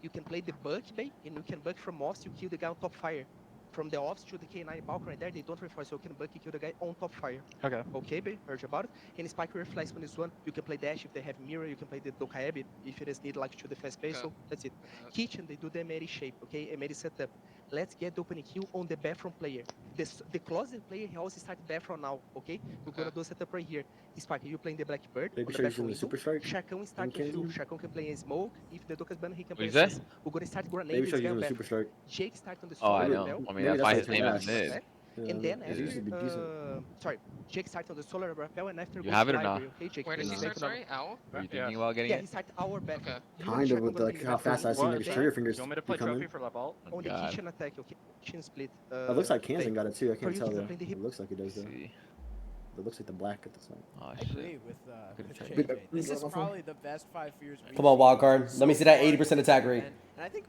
G: You can play the buck, Bay, and you can buck from offs to kill the guy on top fire. From the offs to the K9 balcony right there, they don't reinforce. You can buck and kill the guy on top fire.
H: Okay.
G: Okay, Bay, heard about it. And Spike reflex on this one. You can play dash if they have mirror. You can play the Dokaebi if it is need like to the fast pace. So that's it. Kitchen, they do the Mary shape, okay? Mary setup. Let's get the opening kill on the bathroom player. The closet player, he also starts bathroom now, okay? We're gonna do a setup right here. Spike, you playing the Blackbird?
E: Baby Shark using the Super Strike.
G: Sharkão start
E: Okay.
G: through. Sharkão can play in smoke. If the Doka's ban, he can play
C: What is that?
G: assist. We're gonna start grenade.
E: Baby Shark using the Super Strike.
G: Jake start on the
C: Oh, I
G: solar
C: know.
G: rappel.
C: I mean,
E: Maybe
C: that's why
E: that's
C: his name
E: like
C: is
E: that.
C: Nid.
G: And then
E: it used to be decent.
G: sorry, Jake starts on the solar rappel and after
C: You
G: goes
C: have it
G: to
C: or not?
G: library, okay, Jake?
I: Where did
G: He's
I: he start,
G: taking on-
I: sorry? Owl?
C: Are you thinking about getting
G: Yeah,
C: it?
G: he started our back.
I: Okay.
E: Kind of with like how fast I seen like his trigger fingers
H: You want me to play
E: becoming.
H: trophy for level?
G: On the
C: God.
G: kitchen attack, okay, kitchen split.
E: It looks like Kansan
G: Bay.
E: got it too. I
G: For
E: can't
G: you
E: tell
G: to
E: though.
G: play the hip-
E: It looks like he does though.
C: See.
E: It looks like the black at the side.
C: Oh
A: I
C: shit.
A: agree with
E: check.
A: JJ. This is probably the best 5 fears. we've
B: Come on,
A: seen
B: Wildcard.
A: so
B: Let me see that
A: far
B: 80% attack rate.
A: And I think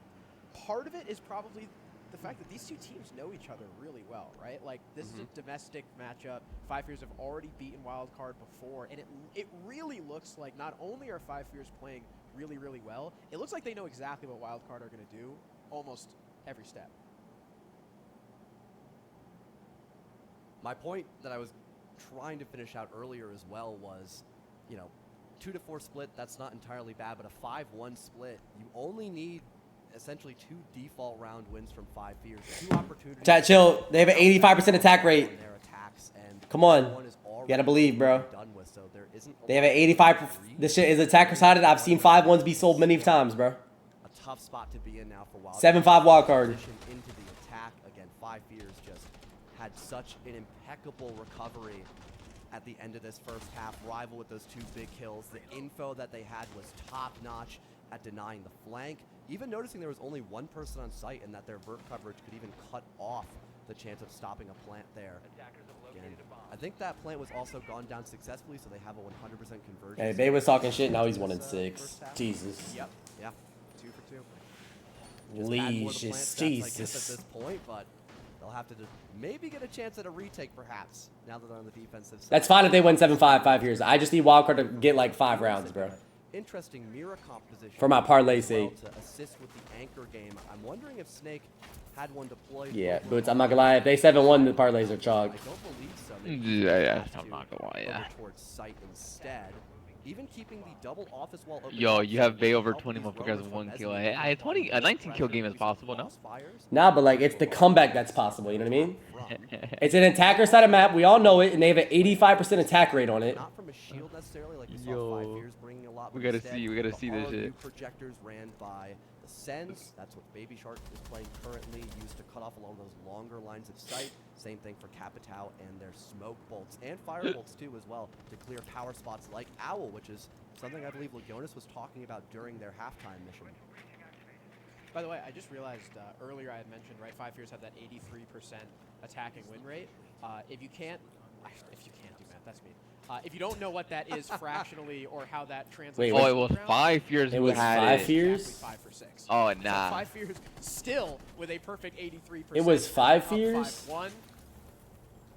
A: part of it is probably the fact that these two teams know each other really well, right? Like, this is a domestic matchup. 5 fears have already beaten Wildcard before, and it really looks like not only are 5 fears playing really, really well, it looks like they know exactly what Wildcard are going to do almost every step.
D: My point that I was trying to finish out earlier as well was, 2 to 4 split, that's not entirely bad, but a 5-1 split, you only need essentially 2 default round wins from 5 fears. 2 opportunities.
B: Chat, chill. They have an 85% attack rate.
D: on their attacks, and
B: Come on.
D: one is already
B: gotta believe, bro.
D: done with, so there isn't a
B: They have an
D: lot of
B: 85.
D: three.
B: This shit is attacker sided. I've seen 5-1s be sold many times, bro.
D: A tough spot to be in now for Wild.
B: 7-5 wild card.
D: Position into the attack again. 5 fears just had such an impeccable recovery at the end of this first half. Rival with those 2 big kills. The info that they had was top notch at denying the flank. Even noticing there was only 1 person on site and that their vert coverage could even cut off the chance of stopping a plant there. Again, I think that plant was also gone down successfully, so they have a 100% conversion.
B: Hey, Bay was talking shit. Now he's 1-6. Jesus.
D: Yep. Yeah.
A: 2 for 2.
D: Just add more to
B: Leash.
D: plant stats, I guess,
B: Jesus.
D: at this point, but they'll have to maybe get a chance at a retake, perhaps, now that they're on the defensive side.
B: That's fine if they win 7-5 5 years. I just need Wildcard to get like 5 rounds, bro.
D: Interesting mirror composition
B: For my parlay
D: as well
B: sake.
D: to assist with the anchor game. I'm wondering if Snake had one deployed.
B: Yeah,
D: over
B: Boots, I'm
D: on
B: not gonna lie. If they 7-1, the parlays are chalk.
D: I don't believe so.
C: Yeah, I'm not gonna lie, yeah.
D: Over towards site instead. Even keeping the double office wall open.
C: Yo, you have Bay over
D: help
C: 20
D: these
C: motherfuckers
D: roamers
C: with
D: from
C: 1 kill.
D: Messi.
C: I had 20, a 19 kill game is possible, no?
B: Nah, but like, it's the comeback that's possible. You know what I mean? It's an attacker sided map. We all know it, and they have an 85% attack rate on it.
D: Not from a shield necessarily, like we saw
C: Yo.
D: 5 years bringing a lot.
C: We
D: but
C: gotta
D: instead,
C: see this
D: the
C: shit.
D: new projectors ran by the Sense. That's what Baby Shark is playing currently, used to cut off along those longer lines of sight. Same thing for Capitao and their smoke bolts and fire bolts too as well to clear power spots like Owl, which is something I believe Legionis was talking about during their halftime mission.
A: By the way, I just realized earlier I had mentioned, right, 5 fears have that 83% attacking win rate. If you can't do math, that's me. If you don't know what that is fractionally or how that translates.
B: Wait,
C: Oh, it was
A: around,
C: 5 years
B: It
C: who
B: was
C: had
B: 5
C: it.
B: fears?
A: Exactly 5 for 6.
C: Oh,
A: So
C: nah.
A: 5 fears still with a perfect 83%.
B: It was 5
A: up
B: fears?
A: 5-1.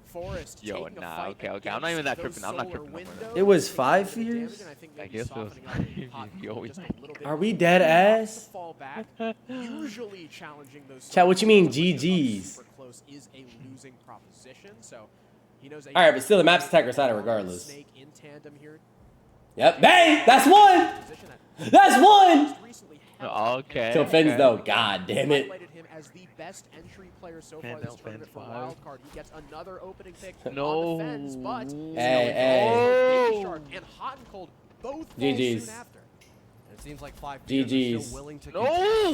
A: Forest
C: Yo,
A: taking a
C: nah,
A: fight
C: okay. I'm not even that
A: against
C: tripping. I'm not
A: those
C: tripping.
A: solar
C: No more.
B: It was
A: windows,
B: 5
A: taking the damage,
B: fears?
A: and I think
C: I
A: maybe
C: guess it was
A: softening up
C: 5
A: hot
C: fears. Yo,
A: just a little bit
B: Are we
A: more.
B: dead
A: He wants
B: ass?
A: to fall back, usually challenging those
B: Chat, what you mean,
A: solar windows
B: GGs?
A: super close is a losing proposition, so he knows that.
B: All right, but still, the map's attacker sided regardless.
A: Snake in tandem here.
B: Yep. Bang! That's 1!
A: Position that
B: That's 1!
A: just recently had
C: Okay.
B: Till Fins,
C: okay.
B: though. God damn it.
A: highlighted him as the best entry player so far
C: Fan
A: this
C: out,
A: tournament for
C: fan five.
A: Wildcard. He gets another opening pick
C: No.
A: on the fence, but
B: Hey.
A: Baby Shark and Hot and Cold both fall
B: GGs.
A: soon after.
D: And it seems like 5 fears are
B: GGs.
D: still willing to
C: No.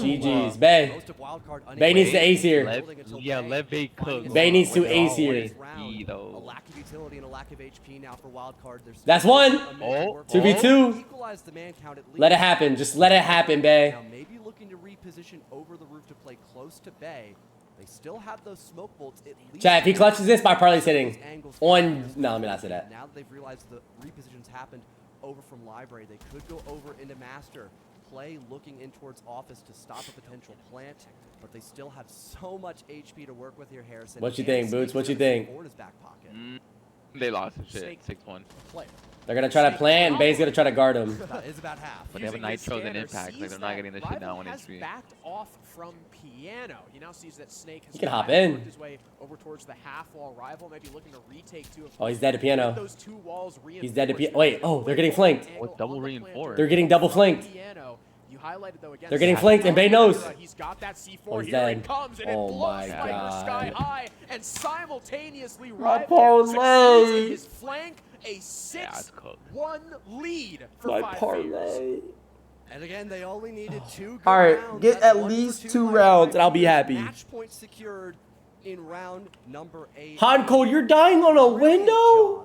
B: GG's. Bay.
D: Most of Wildcard
B: Bay needs to
D: unable
B: ace here.
C: Let Bay cook.
B: Bay needs to
C: We're
B: ace
C: all
B: here.
C: with
D: Round.
C: E,
D: A
C: though.
D: lack of utility and a lack of HP now for Wildcard. There's
B: That's
D: still
B: one.
D: a minute to
C: Oh.
D: work
B: 2v2.
D: on. Equalize the man count at least.
B: Let it happen. Just let it happen, Bay.
D: Now maybe looking to reposition over the roof to play close to Bay. They still have those smoke bolts. At least
B: Chat, if he clutches this, my parlay's hitting.
D: these angles
B: On.
D: for
B: No, let me not say that.
D: Now that they've realized the repositions happened over from library, they could go over into master. Play looking in towards office to stop a potential plant, but they still have so much HP to work with here, Harrison.
B: What you
D: And
B: think, Boots?
D: Snake's
B: What you
D: got a
B: think?
D: C4 in his back pocket.
C: They lost the shit. 6-1.
B: They're gonna try to plan. Bay's gonna try to guard him.
D: It's about half.
C: But they have a nitros and impact. Like they're not getting this shit down when
A: has
C: it's
A: backed off from piano. He now sees that Snake has
B: He can hop
A: worked
B: in.
A: his way over towards the half wall rival, maybe looking to retake two.
B: Oh, he's dead to piano.
A: Those two walls
B: He's dead to piano. Wait, oh, they're getting flanked.
C: What double reinforced?
B: They're getting double flanked.
A: Piano. You highlighted though again.
B: They're getting flanked, and Bay knows.
A: He's got that C4.
B: Oh, he's
A: Here
B: dead.
A: it comes, and it
B: Oh
A: blows
B: my
A: Spiker
B: God.
A: sky high, and simultaneously
B: My
A: rival succeeds
B: parlay.
A: in his flank. A
C: it's
A: 6-1 lead for
B: My
A: 5
B: parlay.
A: Fingers.
D: And again, they only needed 2 good
B: All right,
D: rounds.
B: get
D: That's
B: at
D: 1 for
B: least
D: 2
B: 2
D: by
B: rounds, and I'll be
D: 5
B: happy.
D: Match point secured in round number 8.
B: Hanko, you're dying on a
D: Brilliant
B: window?
D: job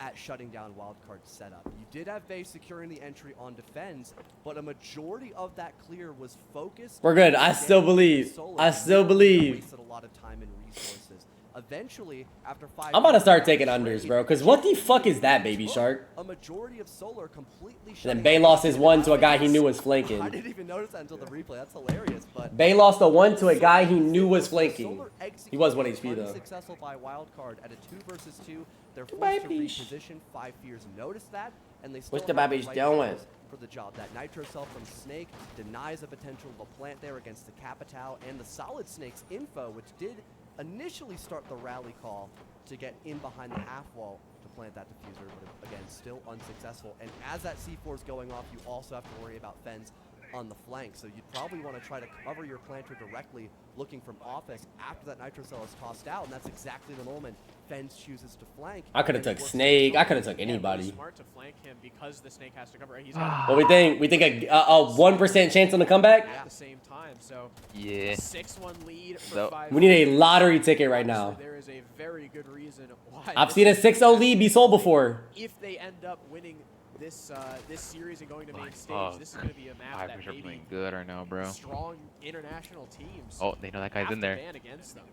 D: at shutting down Wildcard setup. You did have Vay securing the entry on defense, but a majority of that clear was focused.
B: We're good.
D: on
B: I still
D: getting
B: believe.
D: solo.
B: I still believe.
D: Wasted a lot of time and resources. Eventually, after 5
B: I'm about to
D: years,
B: start taking unders, bro. Because what the fuck is that, Baby Shark?
D: a majority of Solar completely
B: And then
D: shutting
B: Bay
D: down
B: lost his
D: the
B: 1 to a guy he
D: offense.
B: knew was
D: I
B: flanking.
D: didn't even notice that until the replay. That's hilarious, but
B: Bay lost a 1 to a guy he knew was flanking.
D: Solar
B: He was 1
D: executed
B: HP though.
D: Unsuccessful by Wildcard at a 2 versus 2. They're
B: Goodbye,
D: forced to
B: Beesh.
D: reposition. 5 Fears noticed that, and they still
B: What's the
D: have
B: Babish
D: right
B: doing?
D: players for the job. That Nitro Cell from Snake denies the potential of a plant there against the Capitao, and the Solid Snake's info, which did initially start the rally call to get in behind the half wall to plant that diffuser, but again, still unsuccessful. And as that C4 is going off, you also have to worry about Fens on the flank. So you'd probably want to try to cover your planter directly, looking from offense after that Nitro Cell is tossed out, and that's exactly the moment Fens chooses to flank.
B: I could have
D: And
B: took
D: it works
B: Snake. I
D: out.
B: could have took
A: Yeah,
B: anybody.
A: smart to flank him because the Snake has to cover. He's
B: What we think? We think a 1% chance on the comeback?
A: at the same time. So
C: Yeah.
A: 6-1 lead for
C: So-
A: 5.
B: We need a lottery ticket right now.
A: There is a very good reason why.
B: I've seen a 6-0 lead be sold before.
A: If they end up winning this this series and going to main stage,
C: fuck.
A: this is going to be a map that
C: Vipers are
A: maybe
C: playing good right now, bro.
A: strong international teams.
C: Oh, they know that guy's
A: have
C: in
A: to
C: there.
A: ban against them.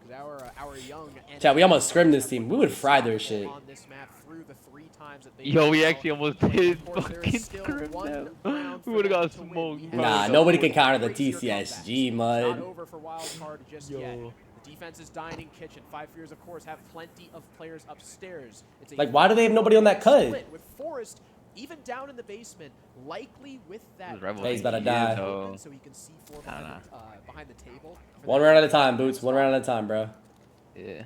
A: 'Cause our young
B: Chat, we almost scrimmed this team. We would fry their shit.
A: on this map through the 3 times that they
C: Yo, we
A: fell.
C: actually almost
A: But
C: did
A: of course, there is
C: fucking
A: still
C: scrim
A: one
C: them.
A: round
C: We
A: for
C: would've
A: them
C: got
A: to win.
C: smoked,
A: We
C: bro.
A: have
B: Nah,
A: no
B: nobody can
A: way
B: counter the
A: to break your
B: TCSG,
A: comebacks.
B: mud.
A: Not over for Wildcard just
C: Yo.
A: yet. The defense is dining kitchen. 5 Fears, of course, have plenty of players upstairs. It's a
B: Like, why do they have nobody on that cut?
A: split with Forrest even down in the basement, likely with that.
C: This Rebel
B: Bay's about to
C: thing,
B: die.
C: though.
A: So he can see 4
C: I don't
A: behind the table. for
B: One
A: that
B: round at a time, Boots. One round at a time, bro.
C: Yeah.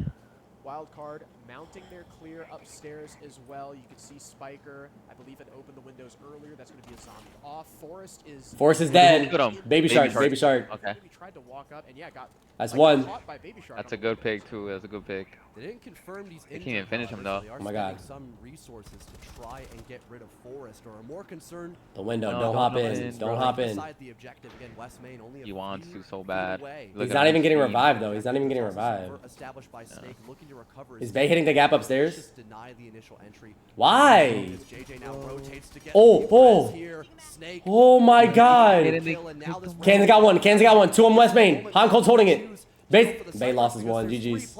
A: Wildcard mounting their clear upstairs as well. You can see Spiker, I believe, had opened the windows earlier. That's going to be a zombie off. Forrest is
B: dead.
C: Look at him.
B: Baby Shark, Baby Shark.
C: Okay.
A: He tried to walk up and yeah, got
B: That's
A: like,
B: one.
A: caught by Baby Shark
C: That's
A: on
C: a
A: the
C: good
A: window.
C: pick, too. That's a good pick.
D: They didn't confirm these
C: They can't even finish him,
D: however,
C: though.
D: they are
B: Oh my
D: spending
B: God.
D: some resources to try and get rid of Forrest, or are more concerned
B: The window.
C: No,
B: Don't
C: don't
B: hop
C: hop
B: in.
C: in,
B: Don't
C: bro.
B: hop in.
D: beside the objective again. West Main only a
C: He wants
D: few
C: to so
D: feet
C: bad.
D: away.
C: Look
B: He's
C: at
B: not
C: him
B: even getting
C: speed.
B: revived, though. He's not even getting
D: Also
B: revived.
D: somewhere established by Snake, looking to recover his
B: Is Bay hitting the gap
D: team.
B: upstairs?
D: Just deny the initial entry.
B: Why?
D: As JJ now rotates to get
B: Oh,
D: the
B: oh.
D: press here. Snake
B: Oh my God.
D: and now this
B: Kansas got one. Kansas got one. 2 on West Main. Hanko's holding it. Bay lost his one. GG's.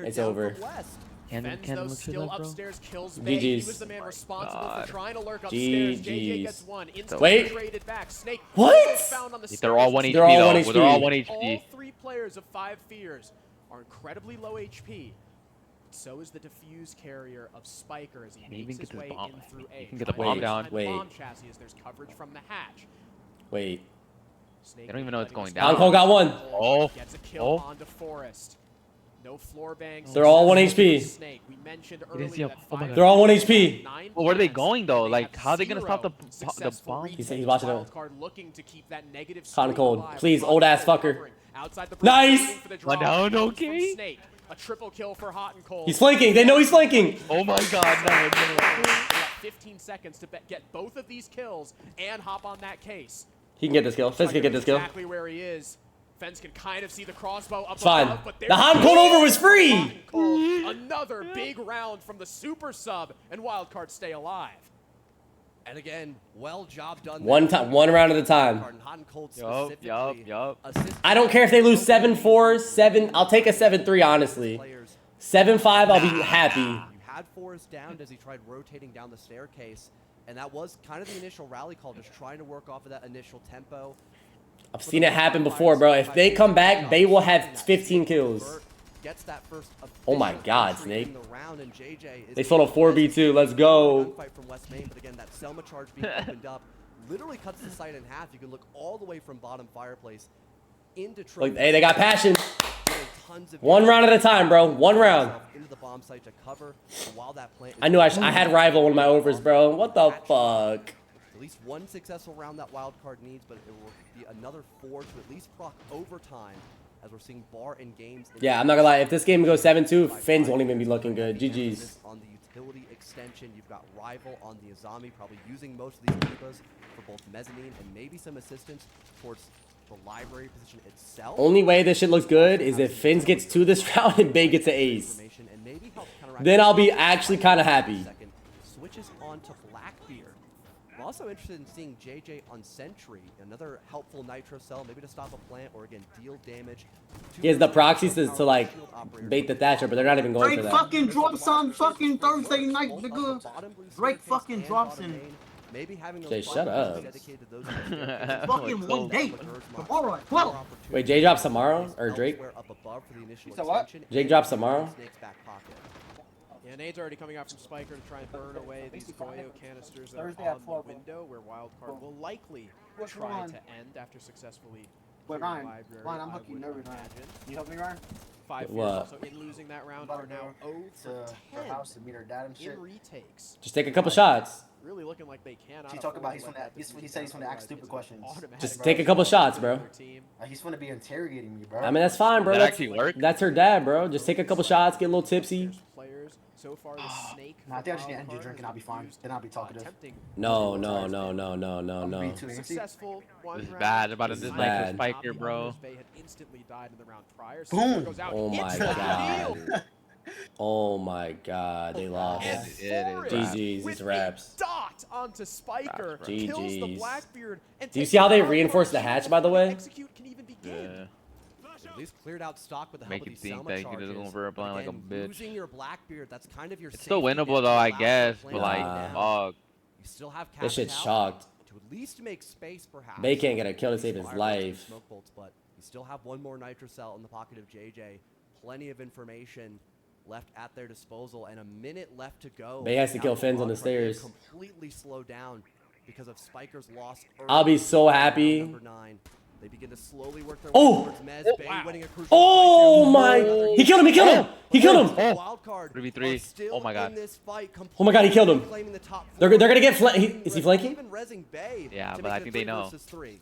B: It's over.
A: Fens, though, still
C: bro.
A: upstairs, kills Bay. He
B: GG's.
A: was the man responsible
C: God.
A: for trying to lurk upstairs. JJ
B: GG's.
A: gets one. Instantly
B: Wait.
A: traded back. Snake
B: What?
A: found on the
C: They're all 1
A: stairs.
C: HP,
B: They're all
C: though.
B: 1 HP.
C: They're all 1
A: All
C: HP.
A: 3 players of 5 Fears are incredibly low HP. So is the diffuse carrier of Spiker as he
C: Can he
A: makes
C: even
A: his
C: get this
A: way
C: bomb?
A: in through A.
C: He can get the
A: Trying to
C: bomb down.
A: find
B: Wait.
A: Bomb chassis as there's coverage from the hatch.
B: Wait.
A: Snake
C: They don't even know it's
A: letting
C: going
A: us-
C: down.
B: Hanko got one.
C: Oh.
A: Gets a kill
C: Oh.
A: onto Forest. No floor bangs.
B: They're all 1 HP.
A: Snake. We mentioned
C: didn't
A: earlier
C: see a-
A: that
C: oh my
A: 5
C: God.
B: They're all 1 HP.
C: Well, where are they
A: plants,
C: going, though?
A: and they
C: Like,
A: have
C: how are they gonna stop the
A: 0
C: the
A: successful
C: bomb?
A: retakes.
B: He's watching it.
A: Wildcard looking to keep that negative
B: Con
A: streak
B: cold.
A: alive.
B: Please,
A: Hot
B: old ass
A: Cold
B: fucker.
A: covering. Outside the
B: Nice.
A: waiting for the
C: One
A: draw.
C: down,
A: Comes from
C: okay.
A: Snake. A triple kill for Hot and Cold.
B: He's flanking. They know he's flanking.
C: Oh my God, no, no.
A: They got 15 seconds to get both of these kills and hop on that case.
B: He can get this kill. Fence can get this kill.
A: Exactly where he is. Fence can kind of see the crossbow up
B: It's fine.
A: above, but
B: The
A: there's
B: Han Cold over was free.
A: Hot and Cold. Another big round from the super sub, and Wildcard stay alive.
D: And again, well job done.
B: One
D: there.
B: time, one round at a time.
D: Hot and Cold
C: Yup,
D: specifically
C: yup.
D: assisted
B: I don't care if they lose 7-4, 7. I'll take a 7-3, honestly.
D: players.
B: 7-5, I'll be happy.
D: You had Forrest downed as he tried rotating down the staircase, and that was kind of the initial rally call, just trying to work off of that initial tempo.
B: I've seen it happen before, bro. If they come back, they will have 15 kills.
D: gets that first.
B: Oh my
D: efficient
B: God,
D: entry
B: Snake.
D: in the round, and JJ is
B: They sold a 4v2. Let's go.
D: gunfight from West Main, but again, that Selma charge being opened up literally cuts the site in half. You can look all the way from bottom fireplace into Trophy.
B: Look, hey, they got passion.
D: Doing tons of
B: One round at a time, bro. One round.
D: into the bomb site to cover. So while that plant is
B: I knew I had rival one of my overs, bro. What the fuck?
D: at least one successful round that wild card needs, but it will be another 4 to at least proc overtime as we're seeing bar and games.
B: Yeah, I'm not gonna lie. If this game goes 7-2, Finns won't even be looking good. GG's.
D: On the utility extension, you've got rival on the Azami, probably using most of these Divas for both mezzanine and maybe some assistance towards the library position itself.
B: Only way this shit looks good is if Finns gets 2 this round and Bay gets an ace. Then I'll be actually kind of happy.
D: Switches on to Blackbeard. I'm also interested in seeing JJ on Sentry, another helpful nitro cell, maybe to stop a plant or again deal damage.
B: He has the proxies to like bait the Thatcher, but they're not even going
E: Drake
B: for that.
E: fucking drops on fucking Thursday night, nigga. Drake fucking drops in.
D: Maybe having
B: Jay, shut up.
E: Fucking one day. Tomorrow at 12.
B: Wait, Jay drops tomorrow? Or Drake? Jake drops tomorrow?
A: Yeah, nades already coming out from Spiker to try and burn away these Goyo canisters that are on the window, where Wildcard will likely try to end after successfully.
E: Wait, Ryan, I'm fucking nervous, Ryan. You help me, Ryan?
A: 5
B: What?
A: also in losing that round are now 0 for 10
E: house to meet her dad and shit.
A: in retakes.
B: Just take a couple shots.
A: Really looking like they cannot.
E: He talked about
A: afford to let that
E: he said he's gonna ask stupid questions.
B: Just take a couple shots, bro.
E: He's gonna be interrogating me, bro.
B: I mean, that's fine, bro.
C: That
B: That's,
C: actually work?
B: that's her dad, bro. Just take a couple shots, get a little tipsy.
A: Players so far the snake.
E: Nah, I think I just need to end your drink and I'll be fine. Then I'll be talkative.
B: No.
A: Successful one
C: This is
A: round.
C: bad. About to
B: This is
C: dislike
B: bad.
C: the Spiker, bro.
A: Bay had instantly died in the round prior.
E: Boom.
A: Goes out,
B: Oh my
A: hits the
B: God.
A: deal.
B: Oh my God, they lost.
C: It is
B: GG's,
A: With
B: these raps.
A: a dot onto Spiker,
C: Raps,
B: bro.
A: kills the
B: GG's.
A: Blackbeard. And
B: Do you
A: takes
B: see how they
A: the
B: reinforced the hatch, by the way?
A: Execute can even begin.
C: Yeah.
D: At least cleared out stock with the help
C: Make
D: of
C: you
D: these
C: think
D: Selma
C: that he
D: charges.
C: doesn't go for a blind like a
D: Again,
C: bitch.
D: Losing your Blackbeard, that's kind of your
C: It's still
D: safety net
C: winnable though,
D: to
C: I
D: allow
C: guess.
D: the
C: But
D: plant
C: like,
D: down.
C: fuck.
D: You still have
B: This shit's
D: capital
B: shocked.
D: to at least make space, perhaps.
B: Bay can't get a kill to save his
D: Fireworks and
B: life.
D: Smoke bolts, but you still have one more nitro cell in the pocket of JJ. Plenty of information left at their disposal, and a minute left to go.
B: Bay has to
D: Now
B: kill
D: the
B: Finns on the
D: Wildcard being
B: stairs.
D: Completely slowed down because of Spiker's loss.
B: I'll be so happy.
D: Number 9. They begin to slowly work their
B: Oh!
D: way towards Mez. Bay winning a crucial
B: Oh
D: fight
B: my!
D: there.
B: He killed him! He killed him! He killed him!
D: Wildcard
C: 3v3.
D: are still
C: Oh my God.
D: in this fight,
B: Oh my God, he killed him.
D: completely claiming the top
B: They're
D: four.
B: gonna get is he flanking?
D: Even rezzing Bay
C: Yeah,
D: to
C: but
D: make
C: I
D: it a
C: think they
D: 3
C: know.
D: versus 3.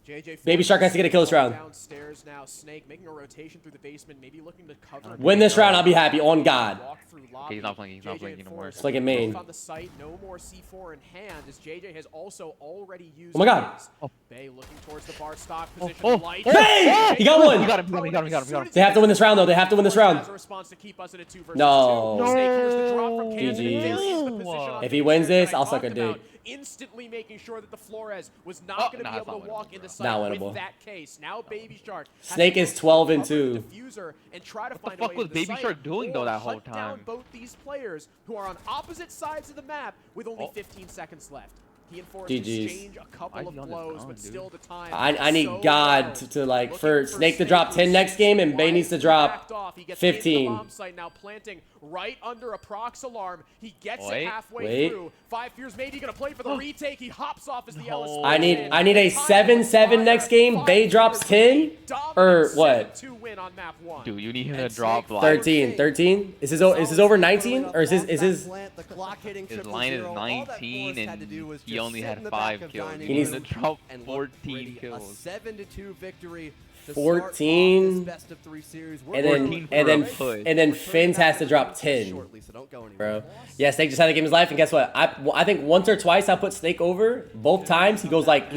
A: JJ
B: Baby Shark has to get a kill this round.
A: Downstairs now, Snake making a rotation through the basement, maybe looking to cover.
B: Win this round, I'll be happy. On God.
A: Walk through lobby.
C: Okay, he's not flanking. He's not
A: JJ
C: flanking no more.
A: enforced.
B: Flanking main.
A: Both on the site, no more C4 in hand, as JJ has also already used.
B: Oh my God.
A: his. Bay looking towards the bar stock position.
C: oh,
A: Light.
B: Bay! He got one.
C: He got him.
B: They have to win this round, though. They have to win this round.
A: As a response to keep us in a 2 versus
B: No.
A: 2. Snake hears the drop from Camden and
B: GG's.
A: varies the position on
B: If he
A: the
B: wins
A: stairs
B: this,
A: that I
B: I'll suck a
A: talked about,
B: dick.
A: Instantly making sure that the Flores was
C: Oh,
A: not going to
C: nah,
A: be
C: it's
A: able
C: not
A: to walk
C: winnable,
A: into
C: bro.
A: sight
B: Not
A: with
B: winnable.
A: that case. Now Baby Shark has
B: Snake
A: to
B: is 12 and
A: cover the
B: 2.
A: diffuser and try to
C: What the
A: find
C: fuck
A: a way
C: was
A: into the
C: Baby
A: site
C: Shark doing, though,
A: or
C: that whole
A: hunt down
C: time?
A: both these players who are on opposite sides of the map with only
C: Oh.
A: 15 seconds left. He enforced
B: GG's.
A: exchange a couple
C: Why is
A: of
C: he on his
A: blows,
C: gun,
A: but
C: dude?
A: still the time.
B: I need
A: so
B: God
A: low.
B: to like
A: Looking
B: for
A: for
B: Snake to drop 10 next game, and Bay needs to drop
A: backed off. He gets into the
B: 15.
A: bomb site now, planting right under a prox alarm. He gets
C: Wait.
A: it halfway
B: Wait.
A: through. 5 Fears maybe gonna play for the retake. He hops off as the LS.
B: I need a 7-7 next game. Bay drops 10 or what?
A: 7-2 win on map 1.
C: Dude, you need him to drop like
B: 13. Is his over 19 or is his
C: his line is 19 and he only had 5 kills. He needs to drop 14
D: A
C: kills.
D: 7-2 victory. to
B: 14,
D: start off this best of 3 series. We're
B: and then
C: 14 for
B: and then
C: a push.
B: and then Finns has to drop 10,
D: shortly, so don't go
B: bro.
D: anywhere.
B: Yeah, Snake just had to game his life, and guess what? I think once or twice I put Snake over. Both times he goes like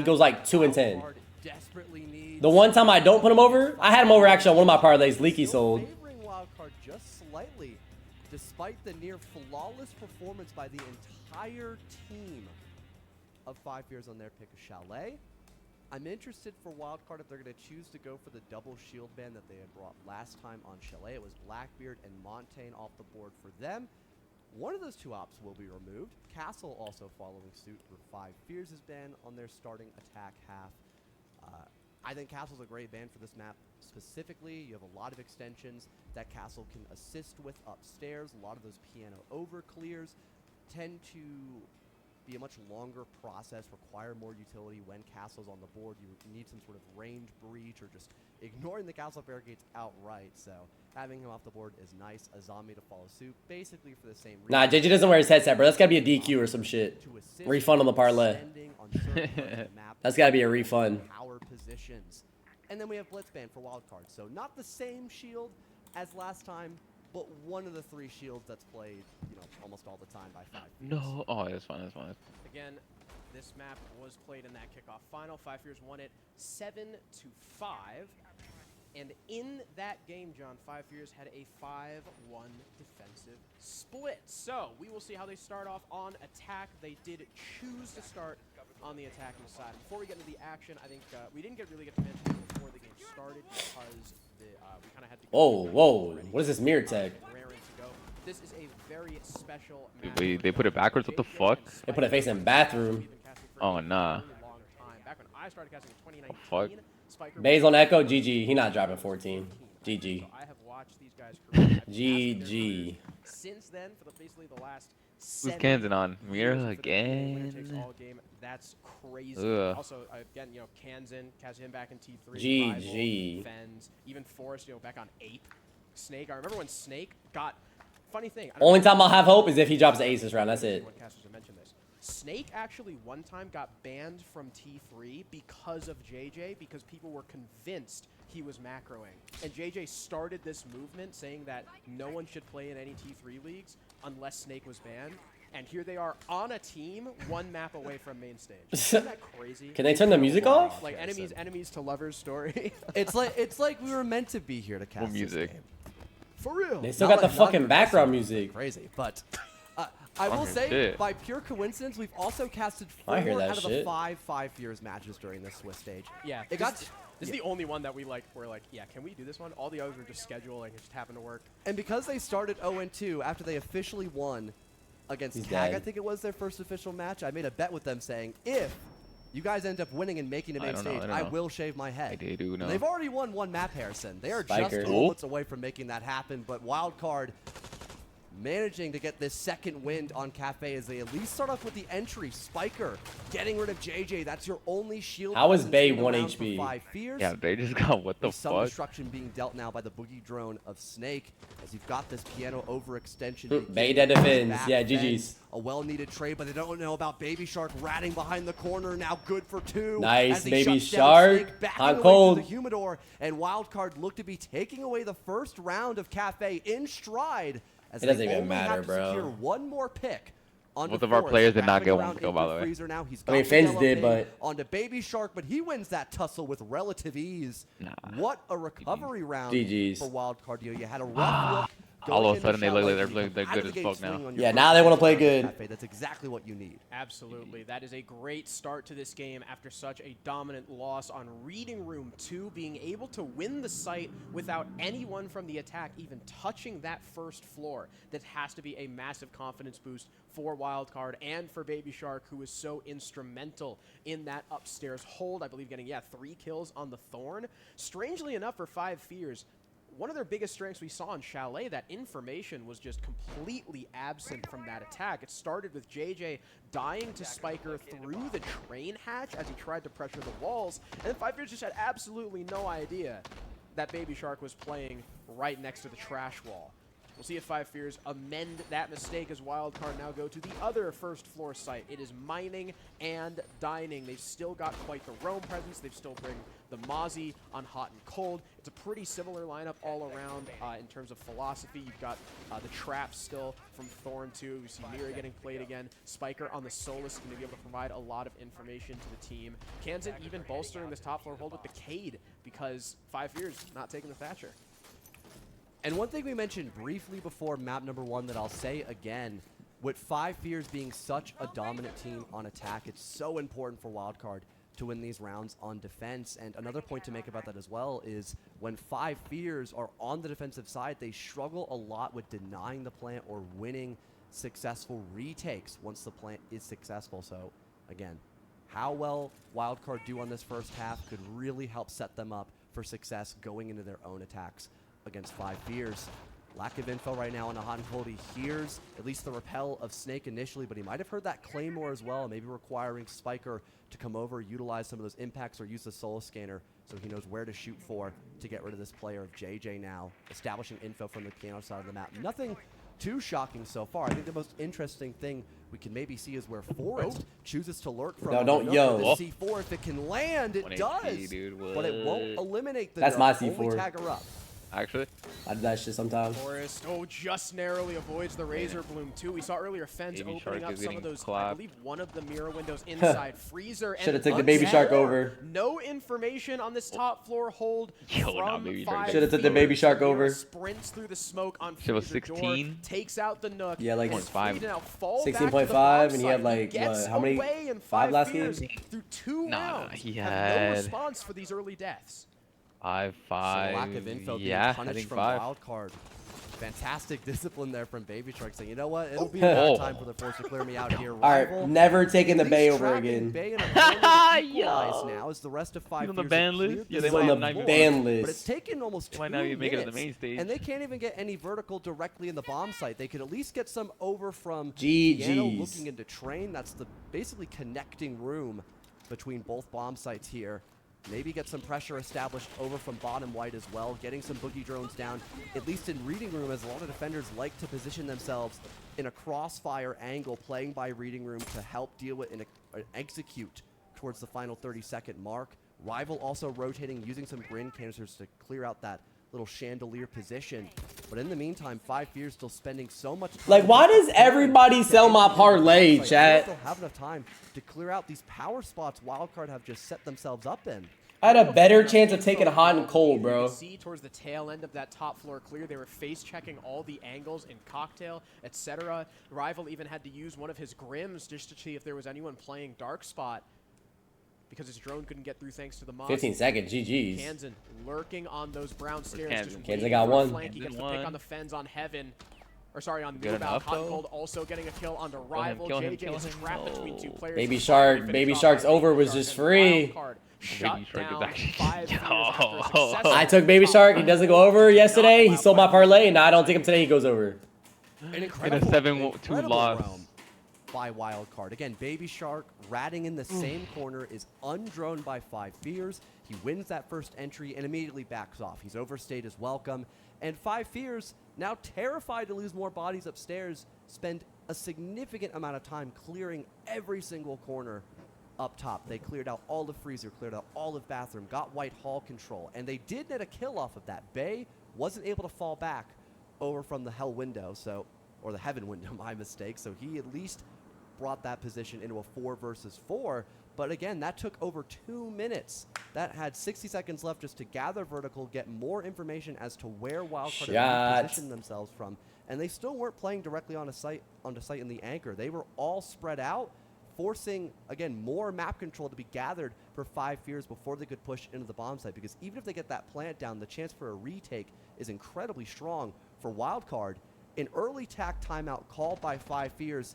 B: 2 and 10.
D: Desperately needs
B: The one time I don't put him over, I had him over actually on one of my parlays. Leaky sold.
D: favoring Wildcard just slightly, despite the near flawless performance by the entire team of 5 Fears on their pick of Chalet. I'm interested for Wildcard if they're going to choose to go for the double shield ban that they had brought last time on Chalet. It was Blackbeard and Montaigne off the board for them. One of those 2 ops will be removed. Castle also following suit for 5 Fears' ban on their starting attack half. I think Castle's a great ban for this map specifically. You have a lot of extensions that Castle can assist with upstairs. A lot of those piano over clears tend to be a much longer process, require more utility when Castle's on the board. You need some sort of range breach or just ignoring the Castle barricades outright. So having him off the board is nice. A zombie to follow suit, basically for the same reason.
B: Nah, JJ doesn't wear his headset, bro. That's gotta be a DQ or some shit. Refund on the parlay. That's gotta be a refund.
D: Power positions. And then we have Blitzband for Wildcard. So not the same shield as last time, but one of the 3 shields that's played, you know, almost all the time by 5.
C: No. Oh, that's fine. That's fine.
A: Again, this map was played in that kickoff final. 5 Fears won it 7-5. And in that game, John, 5 Fears had a 5-1 defensive split. So we will see how they start off on attack. They did choose to start on the attacking side. Before we get into the action, I think we didn't really get to mention it before the game started because we kind of had to go.
B: Whoa. What is this mirror tech?
A: This is a very special
C: Dude, wait, they put it backwards? What the fuck?
B: They put it facing bathroom.
C: Oh, nah.
A: Back when I started casting in 2019.
C: Fuck.
B: Bays on Echo, GG. He not dropping 14. GG.
A: So I have watched these guys.
B: GG.
A: Since then, for basically the last.
C: Who's Kansan on? Mirror again?
A: That's crazy.
C: Ugh.
A: Also, again, you know, Kansan, catch him back in T3.
B: GG.
A: Fens, even Forrest, you know, back on Ape. Snake. I remember when Snake got. Funny thing.
B: Only time I'll have hope is if he drops the ace this round. That's it.
A: Snake actually one time got banned from T3 because of JJ, because people were convinced he was macroing. And JJ started this movement saying that no one should play in any T3 leagues unless Snake was banned. And here they are on a team, 1 map away from main stage. Isn't that crazy?
B: Can they turn the music off?
A: Like enemies to lovers story.
D: it's like we were meant to be here to cast
C: music.
D: This game. For real.
B: They still got the fucking background music.
D: Crazy, but I will say, by pure coincidence, we've also casted 4 out of the 5 5 Fears matches during this Swiss stage.
A: Yeah, this is the only one that we were like, yeah, can we do this one? All the others were just scheduling, it just happened to work.
D: And because they started 0-2 after they officially won against Tag,
B: dead.
D: I think it was their first official match, I made a bet with them saying, if you guys end up winning and making the main stage, I will shave my head.
C: I do know.
D: They've already won 1 map, Harrison. They are
B: Spiker.
D: just moments away from making that happen, but Wildcard managing to get this second wind on Cafe as they at least start off with the entry. Spiker getting rid of JJ. That's your only shield.
B: How is Bay
D: presence in the
B: 1
D: round for
B: HP?
D: 5 Fears.
C: Yeah, they just got what the
D: Some
C: fuck?
D: destruction being dealt now by the boogie drone of Snake as you've got this piano overextension.
B: Bay dead defends. Yeah, GG's.
D: A well-needed trade, but they don't know about Baby Shark ratting behind the corner. Now good for 2.
B: Nice,
D: as he
B: Baby
D: shuts down
B: Shark.
D: Snake, backing
B: Hot
D: away
B: cold.
D: to the Humidor, and Wildcard look to be taking away the first round of Cafe in stride. As
B: It doesn't
D: they
B: even
D: only
B: matter,
D: have to
B: bro.
D: secure 1 more pick.
C: Both of our players did not get one kill, by the way.
D: Now. He's
B: I mean,
D: got the
B: Fins
D: yellow
B: did,
D: ping
B: but
D: onto Baby Shark, but he wins that tussle with relative ease.
C: Nah.
D: What a recovery round
B: GG's.
D: for Wildcard. You had a rough look.
C: All of a
D: going
C: sudden, they
D: into
C: look like
D: Chalet,
C: they're
D: out
C: good
D: of
C: as
D: the
C: fuck
D: gate swinging
C: now.
D: on your
B: Yeah,
D: first
B: now they wanna
D: shot
B: play
D: at
B: good.
D: Cafe. That's exactly what you need.
A: Absolutely. That is a great start to this game after such a dominant loss on Reading Room 2, being able to win the site without anyone from the attack even touching that first floor. That has to be a massive confidence boost for Wildcard and for Baby Shark, who was so instrumental in that upstairs hold. I believe getting, 3 kills on the Thorn. Strangely enough, for 5 Fears, one of their biggest strengths we saw in Chalet, that information was just completely absent from that attack. It started with JJ dying to Spiker through the train hatch as he tried to pressure the walls, and then 5 Fears just had absolutely no idea that Baby Shark was playing right next to the trash wall. We'll see if 5 Fears amend that mistake as Wildcard now go to the other first floor site. It is mining and dining. They've still got quite the roam presence. They've still bring the Mozzie on hot and cold. It's a pretty similar lineup all around in terms of philosophy. You've got the traps still from Thorn 2. You see Mira getting played again. Spiker on the Solus going to be able to provide a lot of information to the team. Kansan even bolstering this top floor hold with the Cade because 5 Fears not taking the Thatcher.
D: And one thing we mentioned briefly before map number 1 that I'll say again, with 5 Fears being such a dominant team on attack, it's so important for Wildcard to win these rounds on defense. And another point to make about that as well is when 5 Fears are on the defensive side, they struggle a lot with denying the plant or winning successful retakes once the plant is successful. So again, How well Wildcard do on this first half could really help set them up for success going into their own attacks against 5 Fears. Lack of info right now on the hot and cold. He hears at least the repel of Snake initially, but he might have heard that Claymore as well, maybe requiring Spiker to come over, utilize some of those impacts, or use the Soul Scanner so he knows where to shoot for to get rid of this player of JJ now, establishing info from the piano side of the map. Nothing too shocking so far. I think the most interesting thing we can maybe see is where Forest chooses to lurk from.
B: No, don't yo.
D: The C4, if it can land, it does.
C: Dude,
D: but it won't eliminate the
B: That's
D: nuke,
B: my C4.
D: only tag her up.
C: Actually,
B: I do that shit sometimes.
A: Forest, just narrowly avoids the Razor Bloom too. We saw earlier Fens
C: Baby
A: opening
C: Shark
A: up
C: is
A: some
C: getting
A: of those, I
C: clapped.
A: believe one of the mirror windows inside Freezer.
B: Should have took the Baby Shark over.
A: No information on this top floor hold from
C: Baby
A: 5
C: Shark.
B: Should have took the Baby Shark
A: Mira
B: over.
A: Sprints through the smoke on
C: Shit was
A: Freezer door,
C: 16.
A: takes out the Nook.
B: Yeah, like
A: and is free to now fall back to the
B: 16.5,
A: bomb
B: and he had
A: site.
B: like,
A: Gets
B: what, how many?
A: away in
B: 5 last
A: Fears
B: game?
A: through 2
C: Nah,
A: rounds.
C: he
A: Have no
C: had-
A: response for these early deaths.
C: 5-5.
D: So lack of info being
C: Yeah, I
D: punished
C: think
D: from
C: 5.
D: Wildcard. Fantastic discipline there from Baby Shark saying, you know what, it'll be
B: Oh.
D: about time for the Force to clear me out here.
B: All right, never taking the
D: at
B: Bay
D: least
B: over
D: trapping
B: again.
D: Bay in a corner to equalize
C: Yo.
D: now as the rest of 5
C: He's on the
D: Fears
C: ban
D: have
C: list?
D: cleared
C: Yeah,
D: the
C: they might
B: on
C: have
B: the
C: not
B: ban
D: But it's
B: list.
D: taken almost 2
C: Might not even make it to the
D: minutes,
C: main stage.
D: and they can't even get any vertical directly in the bomb site. They could at least get some over from
B: GGs.
D: Piano looking into Train. That's the basically connecting room between both bomb sites here. Maybe get some pressure established over from bottom white as well, getting some boogie drones down, at least in reading room, as a lot of defenders like to position themselves in a crossfire angle, playing by reading room to help deal with and execute towards the final 30-second mark. Rival also rotating, using some Grin canisters to clear out that little chandelier position. But in the meantime, 5 Fears still spending so much time.
B: Like, why does everybody sell my parlay,
D: They
B: chat?
D: still have enough time to clear out these power spots Wildcard have just set themselves up in.
B: I had a better chance of taking hot and cold,
A: You
B: bro.
A: can see towards the tail end of that top floor clear, they were face checking all the angles in Cocktail, etc. Rival even had to use one of his Grims just to see if there was anyone playing Dark Spot because his drone couldn't get through thanks to the mob.
B: 15 seconds, GG's.
A: Kansan lurking on those brown stairs.
C: Kansan?
A: Just
B: Kansan
A: waiting
B: got
A: for a
B: one.
A: flank. He gets the
C: Kansan
A: pick
C: won.
A: on the Fens on Heaven. Or sorry, on
C: Good
A: Move Out.
C: enough,
A: Hot and
C: though.
A: Cold also getting a kill on the Rival.
C: kill him,
A: JJ is
C: kill him.
A: trapped between 2
C: No.
A: players.
B: Baby
A: He's
B: Shark-
A: finally
B: Baby
A: finished
B: Shark's
A: off
B: over
A: Baby
B: was
A: Shark
B: just
A: and
B: free.
A: Wildcard shut
C: Baby Shark is
A: down
C: actually-
A: 5 Fears after a
C: Yo.
A: successful
B: I took Baby Shark. He doesn't go over yesterday. He sold my parlay. Now I don't take him today. He goes over.
D: An incredible,
C: 7-2
D: incredible
C: loss.
D: roam by Wildcard. Again, Baby Shark ratting in the same corner is undroned by 5 Fears. He wins that first entry and immediately backs off. He's overstayed his welcome. And 5 Fears, now terrified to lose more bodies upstairs, spend a significant amount of time clearing every single corner up top. They cleared out all of Freezer, cleared out all of Bathroom, got White Hall control, and they did net a kill off of that. Bay wasn't able to fall back over from the Hell window, or the Heaven window, my mistake, so he at least brought that position into a 4 versus 4. But again, that took over 2 minutes. That had 60 seconds left just to gather vertical, get more information as to where Wildcard had positioned themselves from. And they still weren't playing directly on a site in the anchor. They were all spread out, forcing, again, more map control to be gathered for 5 Fears before they could push into the bomb site. Because even if they get that plant down, the chance for a retake is incredibly strong for Wildcard. An early tack timeout called by 5 Fears,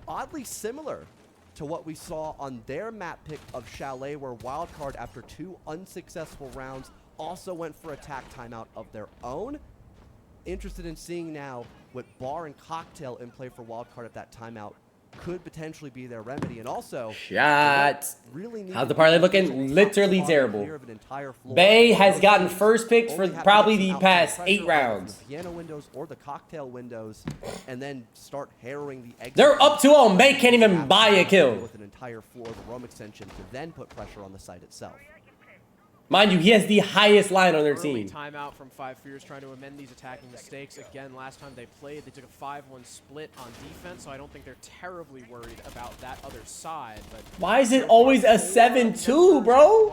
D: oddly similar to what we saw on their map pick of Chalet, where Wildcard, after 2 unsuccessful rounds, also went for a tack timeout of their own. Interested in seeing now what Bar and Cocktail in play for Wildcard at that timeout could potentially be their remedy. And also,
B: Shot.
D: really need
B: How's
D: to
B: the parlay
D: be
B: looking?
D: top
B: Literally
D: spot
B: terrible.
D: clear of an entire floor.
B: Bay has
D: Those
B: gotten
D: teams
B: first pick for
D: only have to
B: probably
D: get
B: the
D: some
B: past
D: outside
B: 8
D: pressure either
B: rounds.
D: from the piano windows or the Cocktail windows, and then start harrowing the exit.
B: They're up 2-0. Bay can't even buy a kill.
D: With an entire floor of the roam extension to then put pressure on the site itself.
B: Mind you, he has the highest line on their
A: Early
B: team.
A: timeout from 5 Fears trying to amend these attacking mistakes. Again, last time they played, they took a 5-1 split on defense, so I don't think they're terribly worried about that other side. But
B: Why is it always a 7-2, bro?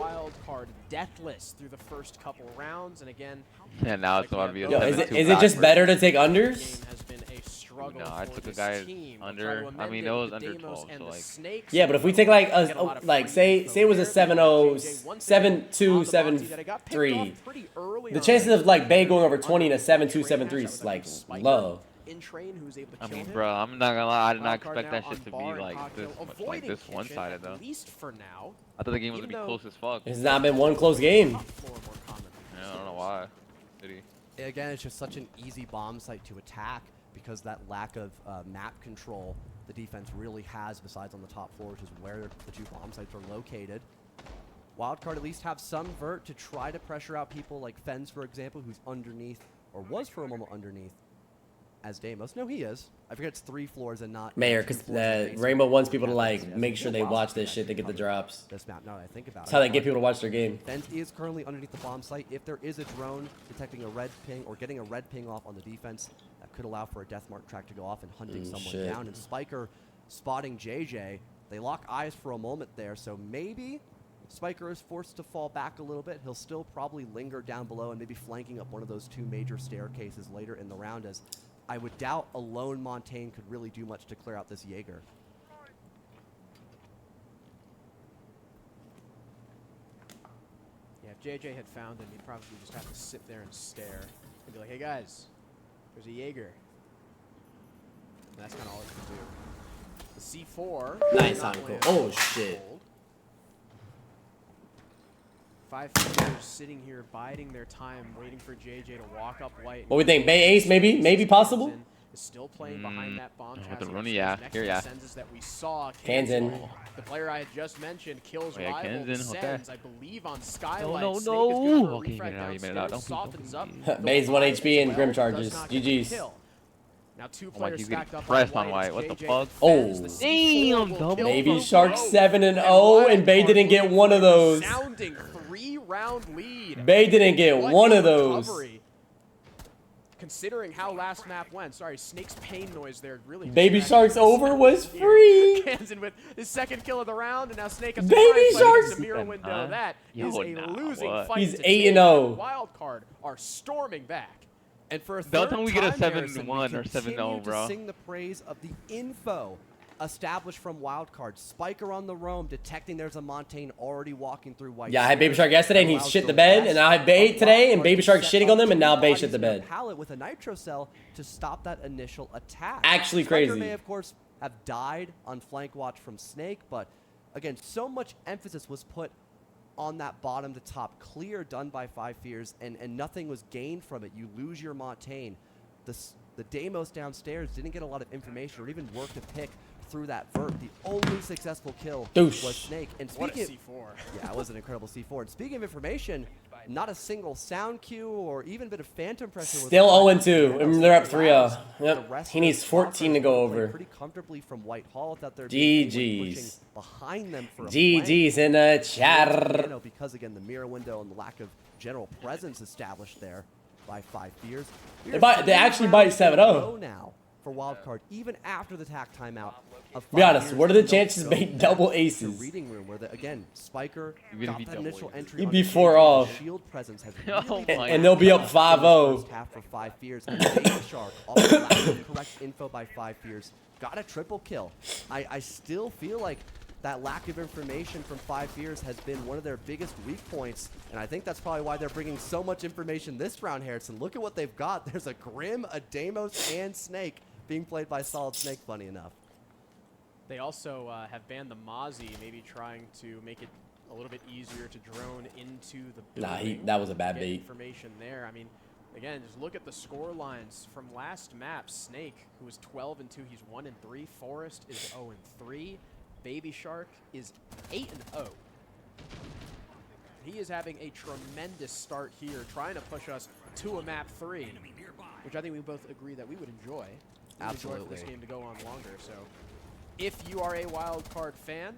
A: Wildcard deathless through the first couple rounds, and again,
C: Yeah, now it's about to be a
B: Yo,
C: 7-2
B: is it just
C: backwards.
B: better to take
A: game
B: unders?
A: has been a struggle
C: No, I
A: for
C: took a
A: this
C: guy
A: team. They'll
C: under-
A: try to
C: I
A: amend
C: mean,
A: it
C: it was
A: with the
C: under
A: Deimos
C: 12,
A: and
C: so
A: the
C: like-
A: Snakes.
B: Yeah, but if we take like
A: Get lot of
B: like
A: free
B: say
A: info
B: it was a
A: there.
B: 7-0,
A: JJ once
B: 7-2,
A: again on the bounty that it got picked
B: 7-3.
A: off pretty early
B: The
A: on
B: chances
A: that
B: of like Bay going over
A: on
B: 20 in a
A: the
B: 7-2,
A: train match,
B: 7-3
A: that was
B: is
A: a
B: like
A: big spike.
B: low.
A: in train who's able to
C: I
A: kill
C: mean,
A: him.
C: bro, I'm not gonna lie. I did not
A: Wildcard
C: expect
A: now
C: that
A: on
C: shit to be
A: bar and
C: like
A: cocktail,
C: this, like
A: avoiding
C: this
A: kitchen,
C: one-sided though.
A: At least for now.
C: I thought the game was
A: Even
C: gonna be
A: though-
C: close as fuck.
B: It's not been one close game.
A: Top floor more common.
C: Yeah, I don't know why. Did he?
D: Again, it's just such an easy bomb site to attack because that lack of map control the defense really has besides on the top floor, which is where the 2 bomb sites are located. Wildcard at least have some vert to try to pressure out people like Fens, for example, who's underneath, or was for a moment underneath, as Deimos. No, he is. I forget it's 3 floors and not...
B: Mayor,
D: 2
B: because
D: floors in the basement.
B: Rainbow wants people to
D: Yeah,
B: like
D: yes,
B: make
D: yes.
B: sure they watch this shit to get the drops.
D: This map, now that I think about
B: That's
D: it.
B: how they get people to watch their game.
D: Fens is currently underneath the bomb site. If there is a drone detecting a red ping or getting a red ping off on the defense, that could allow for a death mark track to go off and hunting someone
B: shit.
D: down. And Spiker spotting JJ. They lock eyes for a moment there, so maybe Spiker is forced to fall back a little bit. He'll still probably linger down below and maybe flanking up one of those 2 major staircases later in the round, as I would doubt a lone Montaigne could really do much to clear out this Jaeger.
A: Yeah, if JJ had found him, he'd probably just have to sit there and stare and be like, hey guys, there's a Jaeger. And that's kind of all he can do. The C4.
B: Nice
A: not
B: on
A: land
B: goal. Oh,
A: on
B: shit.
A: gold. 5 fingers sitting here biding their time, waiting for JJ to walk up white.
B: What we think? Bay ace, maybe? Maybe possible?
A: Is still playing behind that bomb
C: with
A: chassis.
C: the Rooney, yeah.
A: Next
C: Here,
A: to
C: yeah.
A: Senses that we saw.
B: Kanzen.
A: The player I had just mentioned kills
C: Oh, yeah,
A: rival
C: Kanzen, okay.
A: Sens, I believe, on Skylight.
C: No,
A: Snake
C: no.
A: is good for a
C: Okay, you
A: refrag
C: made it out, you made it
A: downstairs,
C: out. Don't
A: softens up.
C: please.
A: The
B: Bay's 1
A: white
B: HP and
A: as
B: Grim
A: well,
B: charges.
A: does not get the
B: GG's.
A: kill. Now 2
C: Oh my,
A: players
C: he's
A: stacked
C: getting
A: up
C: pressed
A: on
C: on
A: white.
C: white.
A: It's
C: What the
A: JJ
C: fuck?
A: Fens.
B: Oh.
A: The C4
C: Damn,
A: will
C: double.
A: kill
B: Baby
A: them
B: Shark
A: both.
B: 7-0, and Bay didn't get one of those.
A: Sounding 3-round lead.
B: Bay didn't get
A: What
B: one
A: a
B: of those.
A: recovery. Considering how last map went, sorry, Snake's pain noise there really.
B: Baby
A: distracted
B: Shark's
A: me.
B: over was
A: Here,
B: free.
A: Kanzen with his 2nd kill of the round, and now Snake has to
B: Baby
A: try and play
B: Shark's-
A: against the mirror window.
C: Nah.
A: That
C: Yo,
A: is a
C: nah,
A: losing
C: what?
A: fight.
B: He's
A: to
B: 8-0.
A: take. Wildcard are storming back.
D: And for a
C: Don't
D: third
C: tell me we get a
D: time,
C: 7-1
D: Harrison, we
C: or 7-0,
D: continue
C: bro.
D: to sing the praise of the info established from Wildcard. Spiker on the roam, detecting there's a Montaigne already walking through white.
B: Yeah, I had Baby
D: square.
B: Shark yesterday, and he
D: Allows
B: shit the
D: the
B: bed,
D: rest
B: and I had Bay
D: of
B: today, and
D: Wildcard
B: Baby
D: to
B: Shark
D: set
B: shitting
D: up
B: on them, and now
D: 2
B: Bay
D: bodies
B: shit the
D: in their
B: bed.
D: pallet with a nitro cell to stop that initial attack.
B: Actually
D: Spiker
B: crazy.
D: may, of course, have died on flank watch from Snake, but again, so much emphasis was put on that bottom to top clear done by 5 Fears, and nothing was gained from it. You lose your Montaigne. The Deimos downstairs didn't get a lot of information or even work to pick through that vert. The only successful kill
B: Douche.
D: was Snake. And
A: What a
D: speaking
A: C4.
D: yeah, it was an incredible C4. And speaking of information, not a single sound cue or even bit of phantom pressure. was
B: Still
D: applied.
B: 0-2, and they're up 3-0. Yep.
D: The rest
B: He
D: of
B: needs
D: the
B: 14 to go
D: offense played
B: over.
D: Pretty comfortably from Whitehall. Thought they're pushing
B: GG's.
D: behind them for a
B: GG's in the chat.
D: because again the mirror window and the lack of general presence established there by 5 Fears.
B: They actually bite 7-0.
D: now for Wildcard, even after the attack timeout. Of
B: Be
D: 5
B: honest,
D: Fears,
B: what are the
D: they'll
B: chances
D: go
B: Bay
D: back
B: double
D: to
B: aces?
D: reading room where again Spiker
C: You're gonna
D: got
C: be
D: that
C: double
D: initial
C: aces.
D: entry.
B: He'd
D: on
B: be
D: the
B: 4-0.
D: table. Shield presence has
C: Oh
D: really
C: my
B: And they'll be up
D: in the
B: 5-0.
D: first half for 5 Fears. And Baby Shark, all the lack of correct info by 5 Fears, got a triple kill. I still feel like that lack of information from 5 Fears has been one of their biggest weak points, and I think that's probably why they're bringing so much information this round, Harrison. Look at what they've got. There's a Grim, a Deimos, and Snake being played by Solid Snake, funny enough.
A: They also have banned the Mozzie, maybe trying to make it a little bit easier to drone into the building.
B: Nah, that was a bad
A: get
B: bait.
A: Information there. I mean, again, just look at the score lines from last map. Snake, who was 12-2, he's 1-3. Forest is 0-3. Baby Shark is 8-0. He is having a tremendous start here, trying to push us to a map 3, which I think we both agree that we would enjoy. We would enjoy for this
D: Absolutely.
A: game to go on longer. So, if you are a Wildcard fan,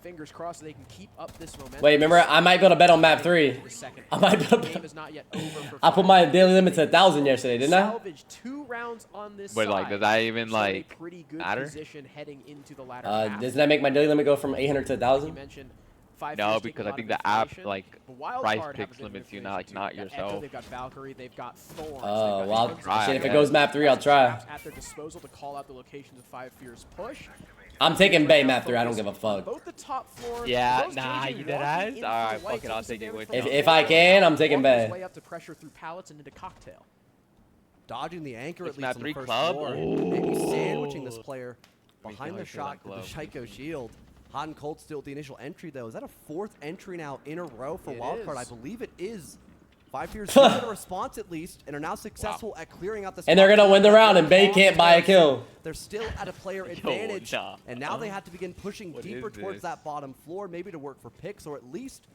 A: fingers crossed that they can keep up this momentum.
B: Wait, remember, I might be able to bet on map 3.
A: The second
B: I might be able
A: the
B: to
A: game is not yet over for
B: I put my daily limit to 1,000 yesterday, didn't I?
A: Salvage 2 rounds on this
C: But, like,
A: side.
C: does that even,
A: Still a
C: like,
A: pretty good
C: matter?
A: position heading into the latter half.
B: Doesn't that make my daily limit go from 800 to
A: You
B: 1,000?
A: mentioned 5
C: No,
A: years
C: because
A: taking a
C: I
A: lot
C: think
A: of
C: the app,
A: information,
C: like,
A: but Wildcard
C: price
A: have a
C: picks
A: bit of
C: limits you,
A: information
C: not
A: too.
C: not
A: They've got
C: yourself.
A: Echo, they've got Valkyrie, they've got Thorns.
B: Oh,
A: they've got
B: well,
A: Invincible.
C: try,
B: shit, if it
C: I
B: goes
C: guess.
B: map 3, I'll
A: Some
B: try.
A: traps at their disposal to call out the locations of 5 Fears push.
B: I'm taking Bay map 3, I don't give a fuck.
A: Both the top floor.
C: Yeah,
A: those
C: nah,
A: JJ
C: you dead
A: walking
C: ass?
A: into the
C: Alright,
A: white
C: fuck it, I'll
A: opposite
C: take it
A: damage
C: with
A: from
C: you.
A: the
B: If I can, I'm taking
A: walking his
B: Bay.
A: way up to pressure through pallets into the cocktail.
D: dodging the anchor at
C: Looks
D: least on the
C: 3
D: first
C: club.
D: floor. Maybe sandwiching this player behind the shot with the Psycho Shield. Hot and cold still at the initial entry, though. Is that a 4th entry now in a row for Wildcard? I believe it is. 5 years a response at least, and are now successful at clearing out the.
B: And they're gonna win the round, and Bay can't buy a kill.
D: They're still at a player advantage, and now they have to begin pushing deeper towards that bottom floor, maybe to work for picks, or at least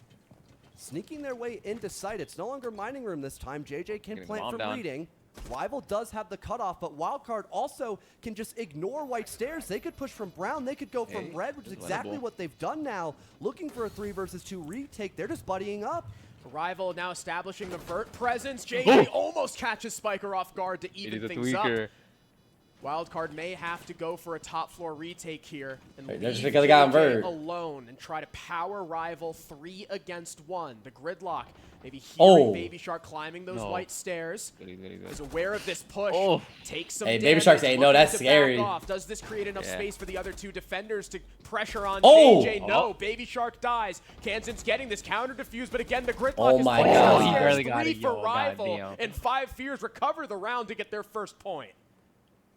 D: sneaking their way into sight. It's no longer mining room this time. JJ can plant from reading. Rival does have the cutoff, but Wildcard also can just ignore white stairs. They could push from brown. They could go from red, which is exactly what they've done now. Looking for a 3 versus 2 retake. They're just buddying up.
A: Rival now establishing the vert presence. JJ almost catches Spiker off guard to even things up. Wildcard may have to go for a top floor retake here and leave JJ alone and try to power Rival 3 against 1. The gridlock, maybe hearing Baby Shark climbing those white stairs. Is aware of this push. Takes some damage.
B: Baby Shark's saying, no, that's scary.
A: Does this create enough space for the other 2 defenders to pressure on JJ? No, Baby Shark dies. Kansan's getting this counter defuse, but again, the gridlock is
B: my God.
A: He barely got it, for Rival, and 5 Fears recover the round to get their first point.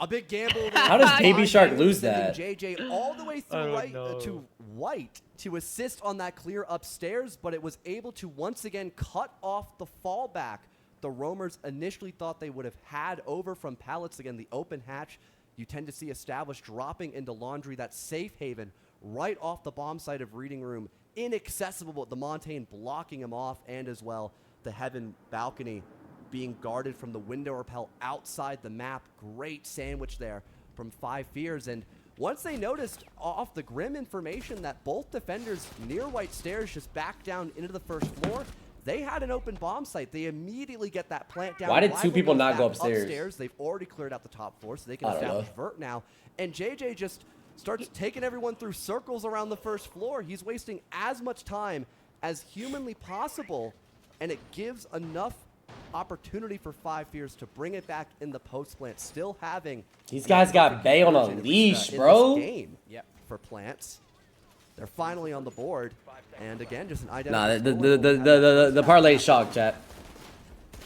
D: A big gamble.
B: How does Baby Shark lose that?
D: JJ all the way through to white to assist on that clear upstairs, but it was able to once again cut off the fallback the roamers initially thought they would have had over from pallets. Again, the open hatch you tend to see established dropping into laundry, that safe haven right off the bomb site of reading room. Inaccessible, but the Montaigne blocking him off, and as well the heaven balcony being guarded from the window rappel outside the map. Great sandwich there from 5 Fears. And once they noticed off the Grim information that both defenders near white stairs just back down into the first floor, they had an open bomb site. They immediately get that plant down.
B: Why did 2 people not go upstairs?
D: They've already cleared out the top floor, so they can establish vert now. And JJ just starts taking everyone through circles around the first floor. He's wasting as much time as humanly possible, and it gives enough opportunity for 5 Fears to bring it back in the post plant, still having
B: these guys got Bay on a leash, bro.
D: Game for plants. They're finally on the board, and again, just an identity.
B: Nah, the parlay shock, chat.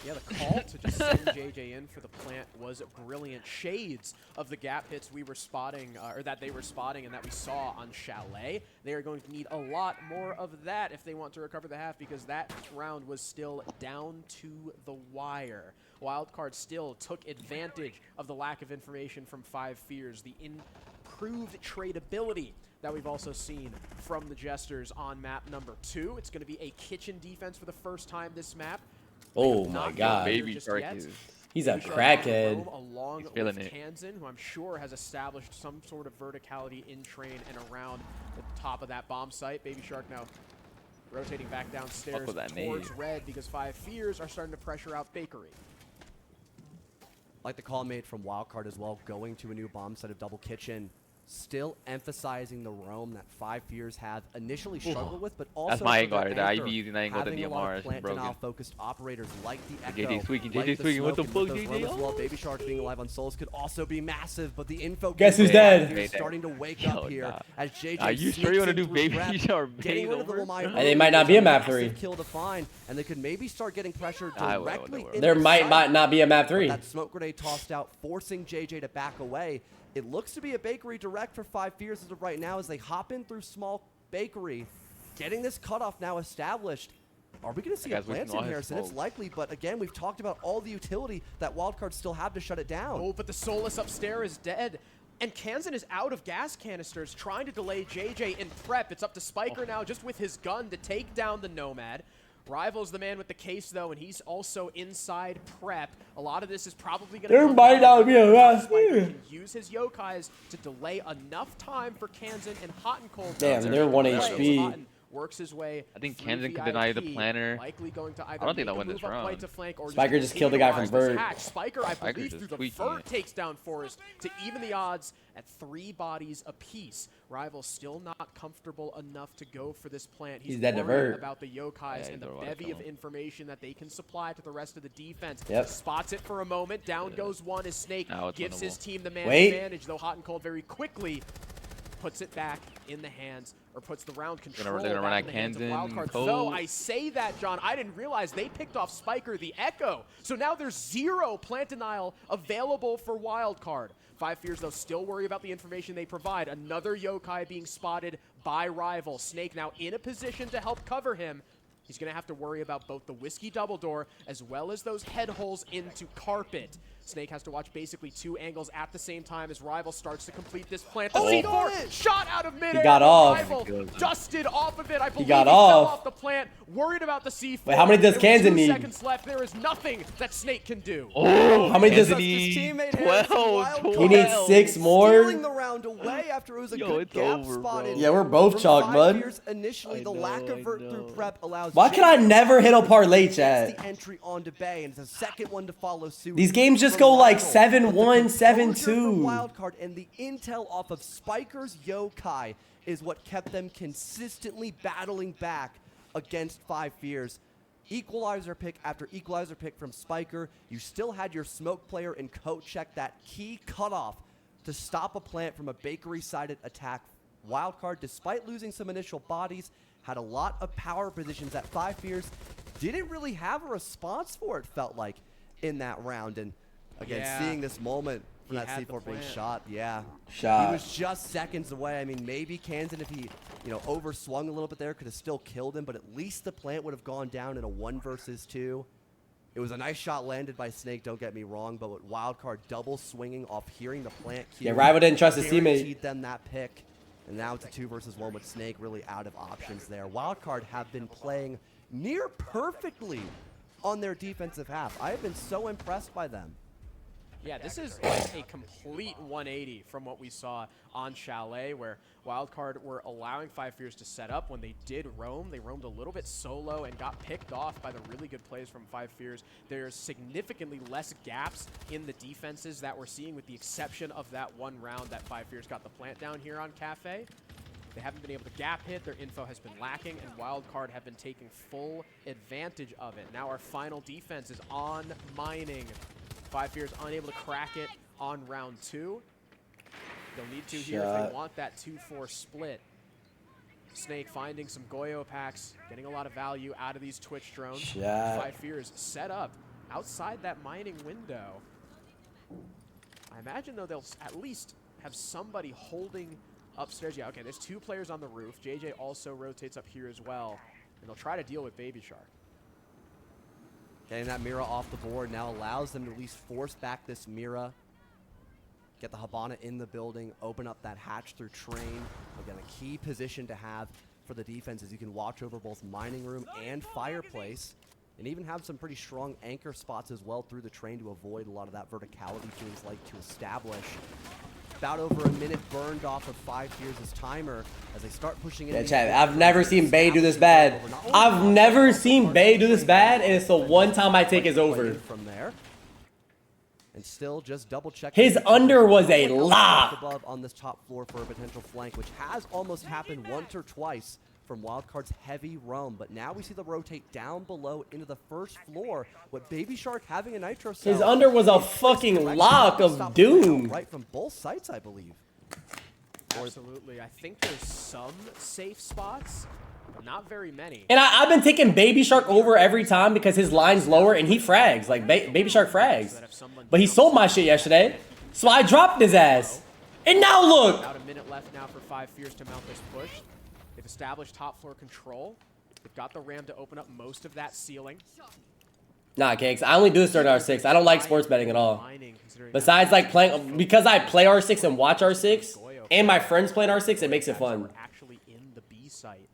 A: Yeah, the call to just send JJ in for the plant was brilliant. Shades of the gap hits we were spotting, or that they were spotting and that we saw on Chalet. They are going to need a lot more of that if they want to recover the half, because that round was still down to the wire. Wildcard still took advantage of the lack of information from 5 Fears, the improved tradability that we've also seen from the Jesters on map number 2. It's going to be a kitchen defense for the first time this map.
B: Oh my God.
C: Baby Shark
B: He's a crackhead.
A: Along with Kansan, who I'm sure has established some sort of verticality in train and around the top of that bomb site. Baby Shark now rotating back downstairs towards red, because 5 Fears are starting to pressure out Bakery.
D: Like the call made from Wildcard as well, going to a new bomb site of Double Kitchen. Still emphasizing the roam that 5 Fears have initially struggled with, but also
C: that's my angle. I be using that angle. The
D: DMR
C: is broken.
D: Focused operators like the Echo,
C: JJ tweaking.
D: What the fuck, JJ? Well, Baby Shark being alive on Souls could also be massive, but the info.
B: Guess who's dead?
D: He's starting to wake up here as JJ.
C: Are you sure you want to do Baby Shark?
B: And they might not be a map 3.
D: Kill to find, and they could maybe start getting pressure directly.
B: There might not be a map 3.
D: That smoke grenade tossed out, forcing JJ to back away. It looks to be a Bakery direct for 5 Fears as of right now, as they hop in through small Bakery, getting this cutoff now established. Are we going to see a plant in Harrison? It's likely, but again, we've talked about all the utility that Wildcard still have to shut it down.
A: Oh, but the Solus upstairs is dead. And Kansan is out of gas canisters, trying to delay JJ in prep. It's up to Spiker now, just with his gun, to take down the Nomad. Rival's the man with the case, though, and he's also inside prep. A lot of this is probably going to
B: There might not be a last
A: can use his yokais to delay enough time for Kansan and Hot and Cold.
B: Damn, they're 1 HP.
A: Works his way.
C: I think Kansan could deny the planner.
A: Likely going to either
C: I don't think they'll win this round.
B: Spiker just killed the guy from Vert.
A: Spiker, I believe, through the Vert takes down Forest to even the odds at 3 bodies apiece. Rival still not comfortable enough to go for this plant. He's
B: dead to Vert.
A: About the yokais and the bevy of information that they can supply to the rest of the defense.
B: Yep.
A: Spots it for a moment. Down goes one as Snake gives his team the man
B: Wait.
A: advantage, though Hot and Cold very quickly puts it back in the hands or puts the round control
C: They're gonna run
A: back
C: at
A: in the hands of
C: Kansan,
A: Wildcard.
C: Cole.
A: Though I say that, John, I didn't realize they picked off Spiker the Echo. So now there's 0 plant denial available for Wildcard. Five Fears, though, still worry about the information they provide. Another Yokai being spotted by Rival. Snake now in a position to help cover him. He's going to have to worry about both the Whiskey Double Door as well as those head holes into Carpet. Snake has to watch basically 2 angles at the same time as Rival starts to complete this plant. The C4 shot out of midair.
B: He got off.
A: Rival dusted off of it. I believe
B: got
A: he fell
B: off.
A: off the plant. Worried about the C4.
B: Wait, how many does
A: There were
B: Kansan
A: 2
B: need?
A: seconds left. There is nothing that Snake can do.
C: Oh,
B: How many does
C: Kansan
B: he
C: need?
D: Teammate Harrison
C: 12.
D: Wildcard
B: He needs 6 more.
D: stealing the round away after it was a
C: Yo,
D: good
C: it's
D: gap
C: over,
D: spotted.
C: bro.
B: Yeah, we're both
D: from
B: chalk,
D: 5
B: bud.
D: Fears initially,
C: I
D: the
C: know,
D: lack of
C: I
D: vert
C: know.
D: through prep allows.
B: Why can I never hit a parlay,
D: Gets
B: chat?
D: the entry onto Bay, and it's a second one to follow suit.
B: These games just
D: from
B: go like
D: Rival.
B: 7-1,
D: But the composure
B: 7-2.
D: from Wildcard and the intel off of Spiker's Yokai is what kept them consistently battling back against 5 Fears. Equalizer pick after equalizer pick from Spiker. You still had your smoke player and coat check that key cutoff to stop a plant from a bakery-sided attack. Wildcard, despite losing some initial bodies, had a lot of power positions that 5 Fears didn't really have a response for, it felt like, in that round. And again,
A: Yeah.
D: seeing this moment from
A: He
D: that
A: had the
D: C4 being
A: plant.
D: shot, yeah.
B: Shot.
D: He was just seconds away. I mean, maybe Kansan, if he, overswung a little bit there, could have still killed him, but at least the plant would have gone down in a 1 versus 2. It was a nice shot landed by Snake, don't get me wrong, but with Wildcard double swinging off hearing the plant cue.
B: Yeah, Rival didn't trust his teammate.
D: Guaranteed them that pick. And now it's a 2 versus 1 with Snake really out of options there. Wildcard have been playing near perfectly on their defensive half. I have been so impressed by them.
A: Yeah, this is like a complete 180 from what we saw on Chalet, where Wildcard were allowing 5 Fears to set up. When they did roam, they roamed a little bit solo and got picked off by the really good plays from 5 Fears. There's significantly less gaps in the defenses that we're seeing, with the exception of that one round that 5 Fears got the plant down here on Cafe. They haven't been able to gap hit, their info has been lacking, and Wildcard have been taking full advantage of it. Now our final defense is on mining. 5 Fears unable to crack it on round 2. They'll need to here if they want that 2-4 split. Snake finding some Goyo packs, getting a lot of value out of these Twitch drones.
B: Shot.
A: 5 Fears set up outside that mining window. I imagine, though, they'll at least have somebody holding upstairs. Yeah, okay, there's 2 players on the roof. JJ also rotates up here as well, and they'll try to deal with Baby Shark.
D: Getting that Mira off the board now allows them to at least force back this Mira. Get the Habana in the building, open up that hatch through train. Again, a key position to have for the defense is you can watch over both mining room and fireplace, and even have some pretty strong anchor spots as well through the train to avoid a lot of that verticality teams like to establish. About over a minute burned off of 5 Fears' timer as they start pushing in.
B: Yeah, chat, I've never seen Bay do this bad. I've never seen Bay do this bad, and it's the one time I take is over.
D: From there. And still just double check.
B: His under was a lock.
D: Above on this top floor for a potential flank, which has almost happened once or twice from Wildcard's heavy roam. But now we see the rotate down below into the first floor with Baby Shark having a nitro cell.
B: His under was a fucking lock of doom.
D: Right from both sites, I believe.
A: Absolutely. I think there's some safe spots, but not very many.
B: And I've been taking Baby Shark over every time because his line's lower and he frags. Like, Baby Shark frags. But he sold my shit yesterday, so I dropped his ass. And now look!
A: About a minute left now for 5 Fears to mount this push. They've established top floor control. They've got the RAM to open up most of that ceiling.
B: Nah, Cakes, I only do this during R6. I don't like sports betting at all. Besides, like, playing, because I play R6 and watch R6, and my friends playing R6, it makes it fun.
A: Actually in the B site.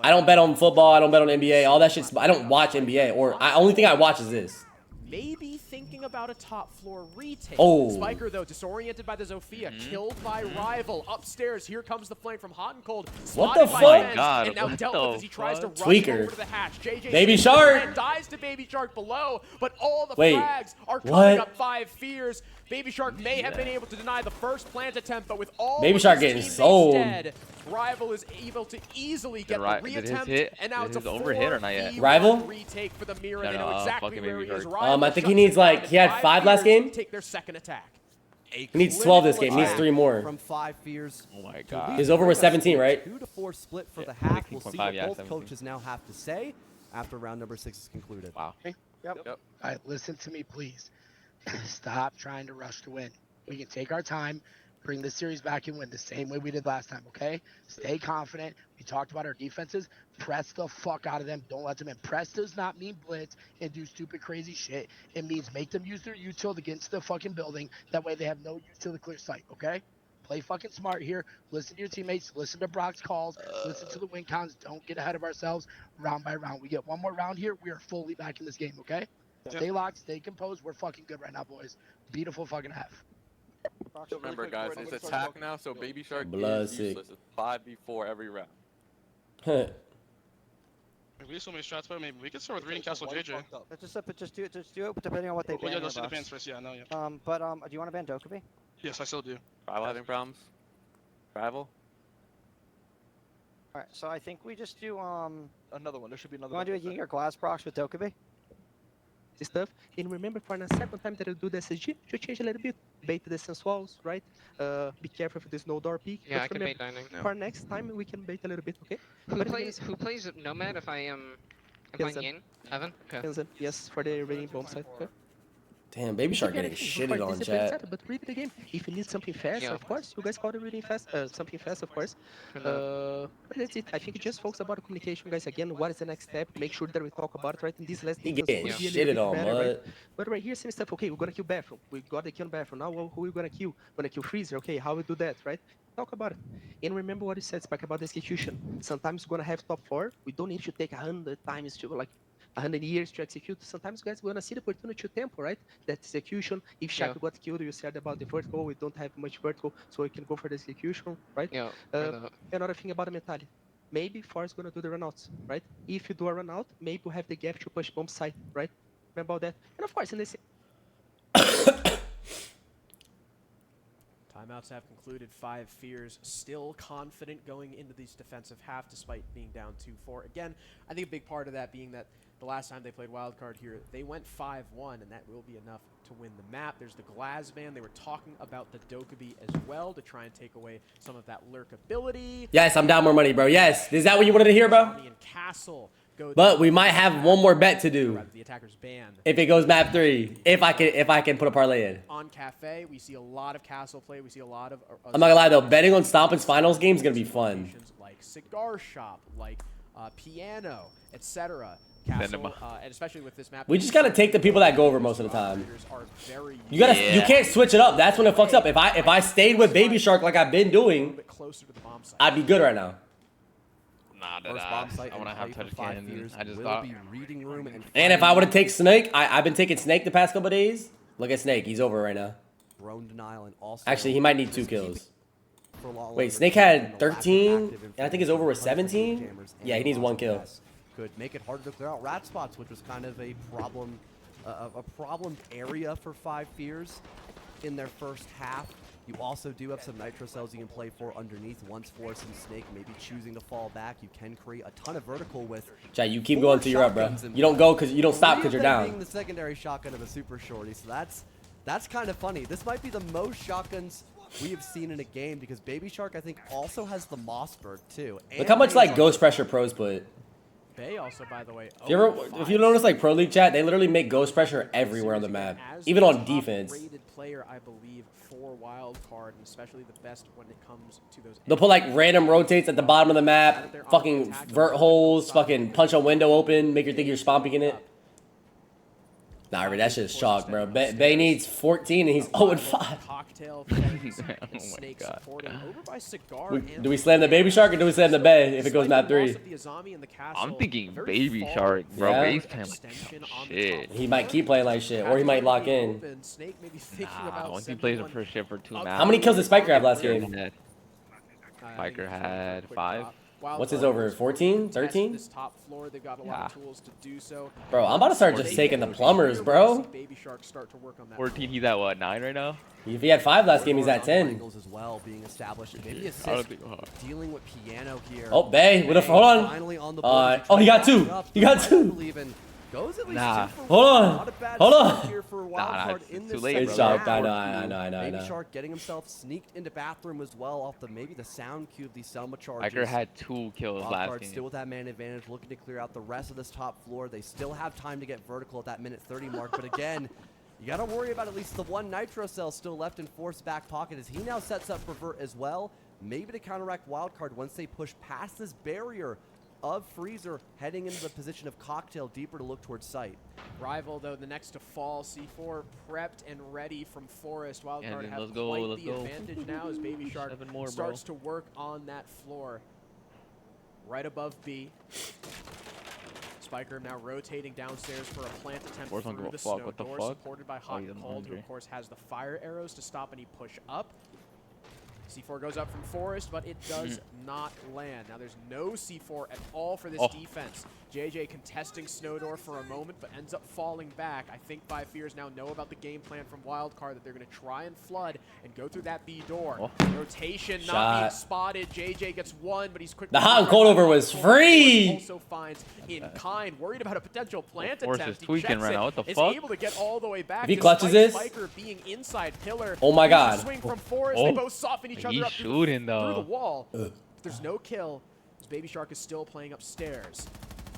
B: I don't bet on football, I don't bet on NBA, all that shit's, I don't watch NBA, or only thing I watch is this.
A: Maybe thinking about a top floor retake.
B: Oh.
A: Spiker, though, disoriented by the Zofia, killed by Rival. Upstairs, here comes the flank from Hot and Cold.
B: What the
A: Spotted by
B: fuck?
A: Benz,
C: God,
A: and now
C: what
A: dealt
C: the
A: with as he tries to rush
B: Tweaker.
A: over to the hatch. JJ
B: Baby
A: sees
B: Shark.
A: the man, dies to Baby Shark below, but all the
B: Wait,
A: frags are coming
B: what?
A: up 5 Fears. Baby Shark may have been able to deny the first plant attempt, but with all
B: Baby
A: of
B: Shark
A: his
B: getting
A: teammates
B: sold.
A: dead, Rival is able to easily get the
C: Did his
A: reattempt,
C: hit-
A: and now
C: did
A: it's a
C: his overhit or not yet?
A: 4v1
B: Rival?
A: retake for the Mirror.
C: No,
A: They know
C: no,
A: exactly
C: fucking
A: where
C: Baby
A: he is.
C: Shark.
A: Rival
B: I think he
A: shuts
B: needs,
A: it
B: like,
A: down,
B: he had
A: and
B: 5 last
A: Fears
B: game?
A: Take their second attack.
D: A
B: He needs 12 this game. He needs
D: clinical
B: 3 more.
D: from 5 Fears.
C: Oh my
D: to
C: god.
D: lead
B: He's over with
D: us
B: 17,
D: to a
B: right?
D: 2 to 4 split for
C: Yeah,
D: the half. We'll see
C: 16.5,
D: what
C: yeah,
D: both
C: 17.
D: coaches now have to say after round number 6 is concluded.
C: Wow.
F: Yep. All right, listen to me, please. Stop trying to rush to win. We can take our time, bring this series back and win the same way we did last time, okay? Stay confident. We talked about our defenses. Press the fuck out of them. Don't let them in. Press does not mean blitz and do stupid, crazy shit. It means make them use their util against the fucking building. That way they have no util to clear sight, okay? Play fucking smart here. Listen to your teammates. Listen to Brock's calls. Listen to the win counts. Don't get ahead of ourselves round by round. We get one more round here. We are fully back in this game, okay? Stay locked. Stay composed. We're fucking good right now, boys. Beautiful fucking half.
H: Remember, guys, it's attack now, so Baby Shark
B: Blood
H: is useless. It's 5v4 every round.
I: We have so many strats, but maybe we can start with reading Castle JJ.
G: Just do it depending on what they ban.
I: Yeah, let's do the bans first. Yeah, no, yeah.
G: Do you want to ban Dokkaebi?
I: Yes, I still do.
H: Rival having problems? Rival?
G: Alright, so I think we just do
J: Another one. There should be another
G: you want to do a Yinger glass procs with Dokkaebi?
K: Stuff. And remember, for the second time that you do the SSG, you change a little bit. Bait the sense walls, right? Be careful for this no door peek.
L: Yeah, I can bait dining.
K: For next time, we can bait a little bit, okay?
L: Who plays Nomad if I am Yin? Evan? Okay.
K: Yes, for the rain bomb side. Okay.
B: Damn, Baby Shark getting shitted on, chat.
K: But read the game. If you need something fast,
L: Yeah.
K: of course, you guys call it reading fast. Something fast, of course. But that's it. I think just focus about communication, guys. Again, what is the next step? Make sure that we talk about it, right? In this last
B: He
K: game,
B: getting shitted on,
K: right?
B: but
K: But right here, same stuff. Okay, we're gonna kill Bathroom. We got the kill Bathroom. Now, who we gonna kill? Gonna kill Freezer. Okay, how we do that, right? Talk about it. And remember what you said, Spike, about the execution. Sometimes we're gonna have top 4. We don't need to take 100 times to, like, 100 years to execute. Sometimes guys we're gonna see the opportunity to tempo, right? That execution. If Shaq got killed, you said about the vertical. We don't have much vertical, so we can go for the execution, right?
L: Yeah.
K: Another thing about the mentality. Maybe Force gonna do the runouts, right? If you do a runout, maybe we have the gap to push bomb side, right? Remember about that. And of course, in this
A: Timeouts have concluded. 5 Fears still confident going into these defensive half despite being down 2-4. Again, I think a big part of that being that the last time they played Wildcard here, they went 5-1, and that will be enough to win the map. There's the Glass ban. They were talking about the Dokkaebi as well to try and take away some of that lurk ability.
B: yes, I'm down more money, bro. Yes, is that what you wanted to hear, bro?
A: Zombie and Castle go
B: But we might have one more bet to do
A: the attacker's ban.
B: if it goes map 3. If I can put a parlay in.
A: On Cafe, we see a lot of Castle play. We see a lot of.
B: I'm not gonna lie though, betting on Stompin's finals game is gonna be fun.
A: Like Cigar Shop, like Piano, etc. Castle, and especially with this map,
B: We just gotta take the people that go over most of the time. You can't switch it up. That's when it fucks up. If I stayed with Baby Shark like I've been doing, I'd be good right now.
C: Nah, I want to have touch cannon. I just thought.
B: And if I would have taken Snake, I've been taking Snake the past couple days. Look at Snake, he's over right now. Actually, he might need 2 kills. Wait, Snake had 13, and I think his over was 17? Yeah, he needs 1 kill.
D: Could make it harder to clear out rat spots, which was kind of a problem area for 5 Fears in their first half. You also do have some nitro cells you can play for underneath. Once Force and Snake maybe choosing to fall back, you can create a ton of vertical with.
B: Chat, you keep going till you're up, bro. You don't go because you don't stop because you're down.
D: Being the secondary shotgun of a super shorty, so that's kind of funny. This might be the most shotguns we have seen in a game because Baby Shark I think also has the Mossberg too.
B: Look how much like Ghost Pressure pros put.
A: Bay also, by the way.
B: If you notice, like Pro League chat, they literally make Ghost Pressure everywhere on the map, even on defense.
A: Rated player, I believe, for Wildcard, and especially the best when it comes to those.
B: They'll put like random rotates at the bottom of the map, fucking vert holes, fucking punch a window open, make you think you're spawn peeking it. Nah, that shit's shock, bro. Bay needs 14 and he's 0-5. Do we slam the Baby Shark or do we slam the Bay if it goes map 3?
C: I'm thinking Baby Shark, bro.
B: Yeah.
C: Bay's playing like shit.
B: He might keep playing like shit, or he might lock in.
C: Nah, once he plays the first shit for 2 maps.
B: How many kills did Spiker have last game?
C: Spiker had 5.
B: What's his over? 14? 13?
A: This top floor, they've got a lot of tools to do so.
B: Bro, I'm about to start just taking the plumbers, bro.
A: Baby Shark start to work on that.
C: 14, he's at what, 9 right now?
B: If he had 5 last game, he's at 10.
D: As well being established. Maybe assist dealing with Piano here.
B: Oh, Bay, hold on.
D: On the
B: oh, he got 2. He got 2.
D: Goes at least
C: Nah.
D: 2 for
B: Hold
D: 1.
B: on.
D: Not a bad
B: Hold
D: start
B: on.
D: here for
C: Nah,
D: Wildcard
C: it's
D: in
C: too
D: this
C: late,
D: second
B: Good
C: bro.
B: job.
D: round.
B: I know.
D: Baby Shark getting himself sneaked into bathroom as well off the maybe the sound cue of the Selma charges.
C: Spiker had 2 kills last
D: Wildcard
C: game.
D: still with that man advantage, looking to clear out the rest of this top floor. They still have time to get vertical at that minute 30 mark, but again, you got to worry about at least the one Nitro cell still left in Force's back pocket as he now sets up for Vert as well, maybe to counteract Wildcard once they push past this barrier of Freezer, heading into the position of Cocktail deeper to look towards site.
A: Rival, though, the next to fall. C4 prepped and ready from Forest. Wildcard
C: then
A: have
C: let's go,
A: quite
C: let's
A: the
C: go.
A: advantage now as Baby Shark
C: 7 more,
A: starts
C: bro.
A: to work on that floor. Right above B. Spiker now rotating downstairs for a plant attempt
C: Force don't
A: through
C: give
A: the
C: a fuck.
A: snow
C: What the
A: door,
C: fuck?
A: supported by Hot
C: he's
A: and
C: in
A: Cold, who
C: laundry.
A: of course has the fire arrows to stop any push up. C4 goes up from Forest, but it does not land. Now there's no C4 at all for this defense. JJ contesting Snowdoor for a moment, but ends up falling back. I think Five Fears now know about the game plan from Wildcard that they're going to try and flood and go through that B door. Rotation not being spotted. JJ gets one, but he's quickly.
B: The hot and cold over was free.
A: Also finds in kind, worried about a potential plant
C: Force
A: attempt.
C: is tweaking right now. What the
A: is
C: fuck?
A: able to get all the way back.
B: If he clutches this,
A: Spiker being inside pillar.
B: oh my God.
A: Swing from Forest. They both soften each other
C: He's
A: up
C: shooting,
A: through the
C: though.
A: wall. There's no kill. As Baby Shark is still playing upstairs.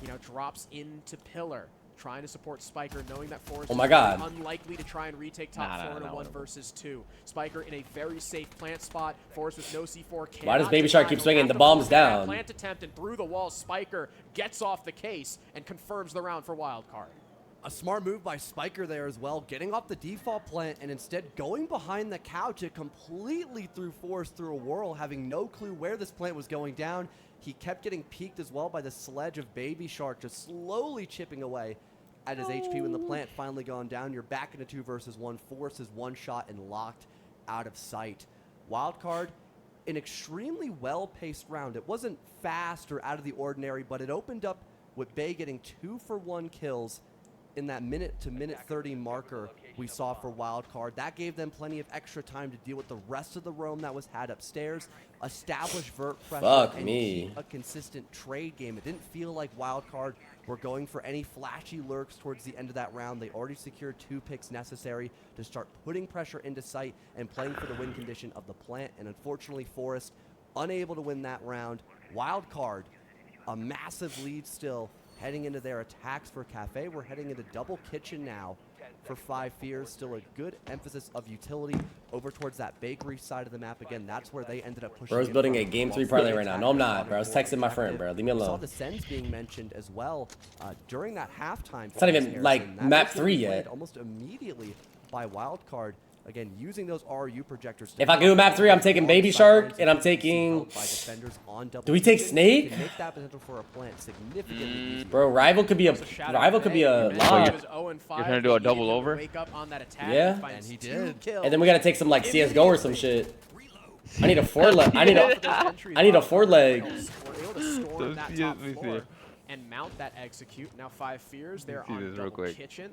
A: He now drops into pillar, trying to support Spiker, knowing that Forest
B: Oh my
A: is
B: God.
A: unlikely to try and retake top floor in a 1 versus 2. Spiker in a very safe plant spot. Forest with no C4.
B: Why does Baby Shark keep swinging? The bomb's down.
A: Plant attempt and through the wall, Spiker gets off the case and confirms the round for Wildcard.
D: A smart move by Spiker there as well, getting off the default plant and instead going behind the couch. It completely threw Forest through a whirl, having no clue where this plant was going down. He kept getting peeked as well by the sledge of Baby Shark, just slowly chipping away at his HP. When the plant finally gone down, you're back into 2 versus 1. Forest is one shot and locked out of sight. Wildcard, an extremely well-paced round. It wasn't fast or out of the ordinary, but it opened up with Bay getting 2 for 1 kills in that minute to minute 30 marker we saw for Wildcard. That gave them plenty of extra time to deal with the rest of the roam that was had upstairs, establish vert pressure, and keep a consistent trade game. It didn't feel like Wildcard were going for any flashy lurks towards the end of that round. They already secured 2 picks necessary to start putting pressure into sight and playing for the win condition of the plant. And unfortunately, Forest unable to win that round. Wildcard, a massive lead still, heading into their attacks for Cafe. We're heading into double kitchen now for Five Fears. Still a good emphasis of utility over towards that bakery side of the map. Again, that's where they ended up pushing.
B: Bro's building a game 3 parlay right now. No, I'm not, bro. I was texting my friend, bro. Leave me
D: We saw
B: alone.
D: the Sens being mentioned as well during that halftime.
B: It's not even like map 3 yet.
D: Almost immediately by Wildcard. Again, using those RU projectors.
B: If I can do map 3, I'm taking Baby Shark and I'm taking. Do we take Snake? Bro, rival could be a lot.
C: You're gonna do a double over?
B: Yeah.
A: And he did.
B: And then we gotta take some like CS:GO or some shit. I need a 4 leg. I need a 4 leg.
A: And mount that execute. Now Five Fears, they're on double kitchen.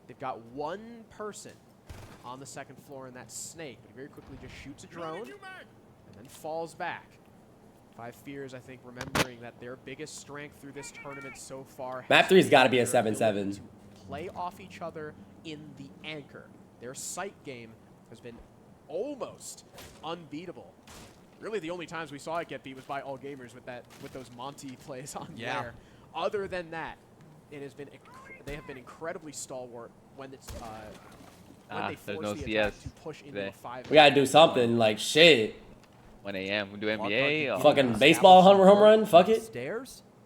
A: They've got 1 person on the 2nd floor, and that's Snake. But he very quickly just shoots a drone and then falls back. Five Fears, I think, remembering that their biggest strength through this tournament so far.
B: Map 3's got to be a 7-7.
A: Play off each other in the anchor. Their sight game has been almost unbeatable. Really, the only times we saw it get beat was by All Gamers with those Monty plays on there. Other than that, it has been they have been incredibly stalwart when it's when they force the attack to push into a 5.
B: We gotta do something like shit.
C: 1 a.m. We do NBA.
B: Fucking baseball home run. Fuck it.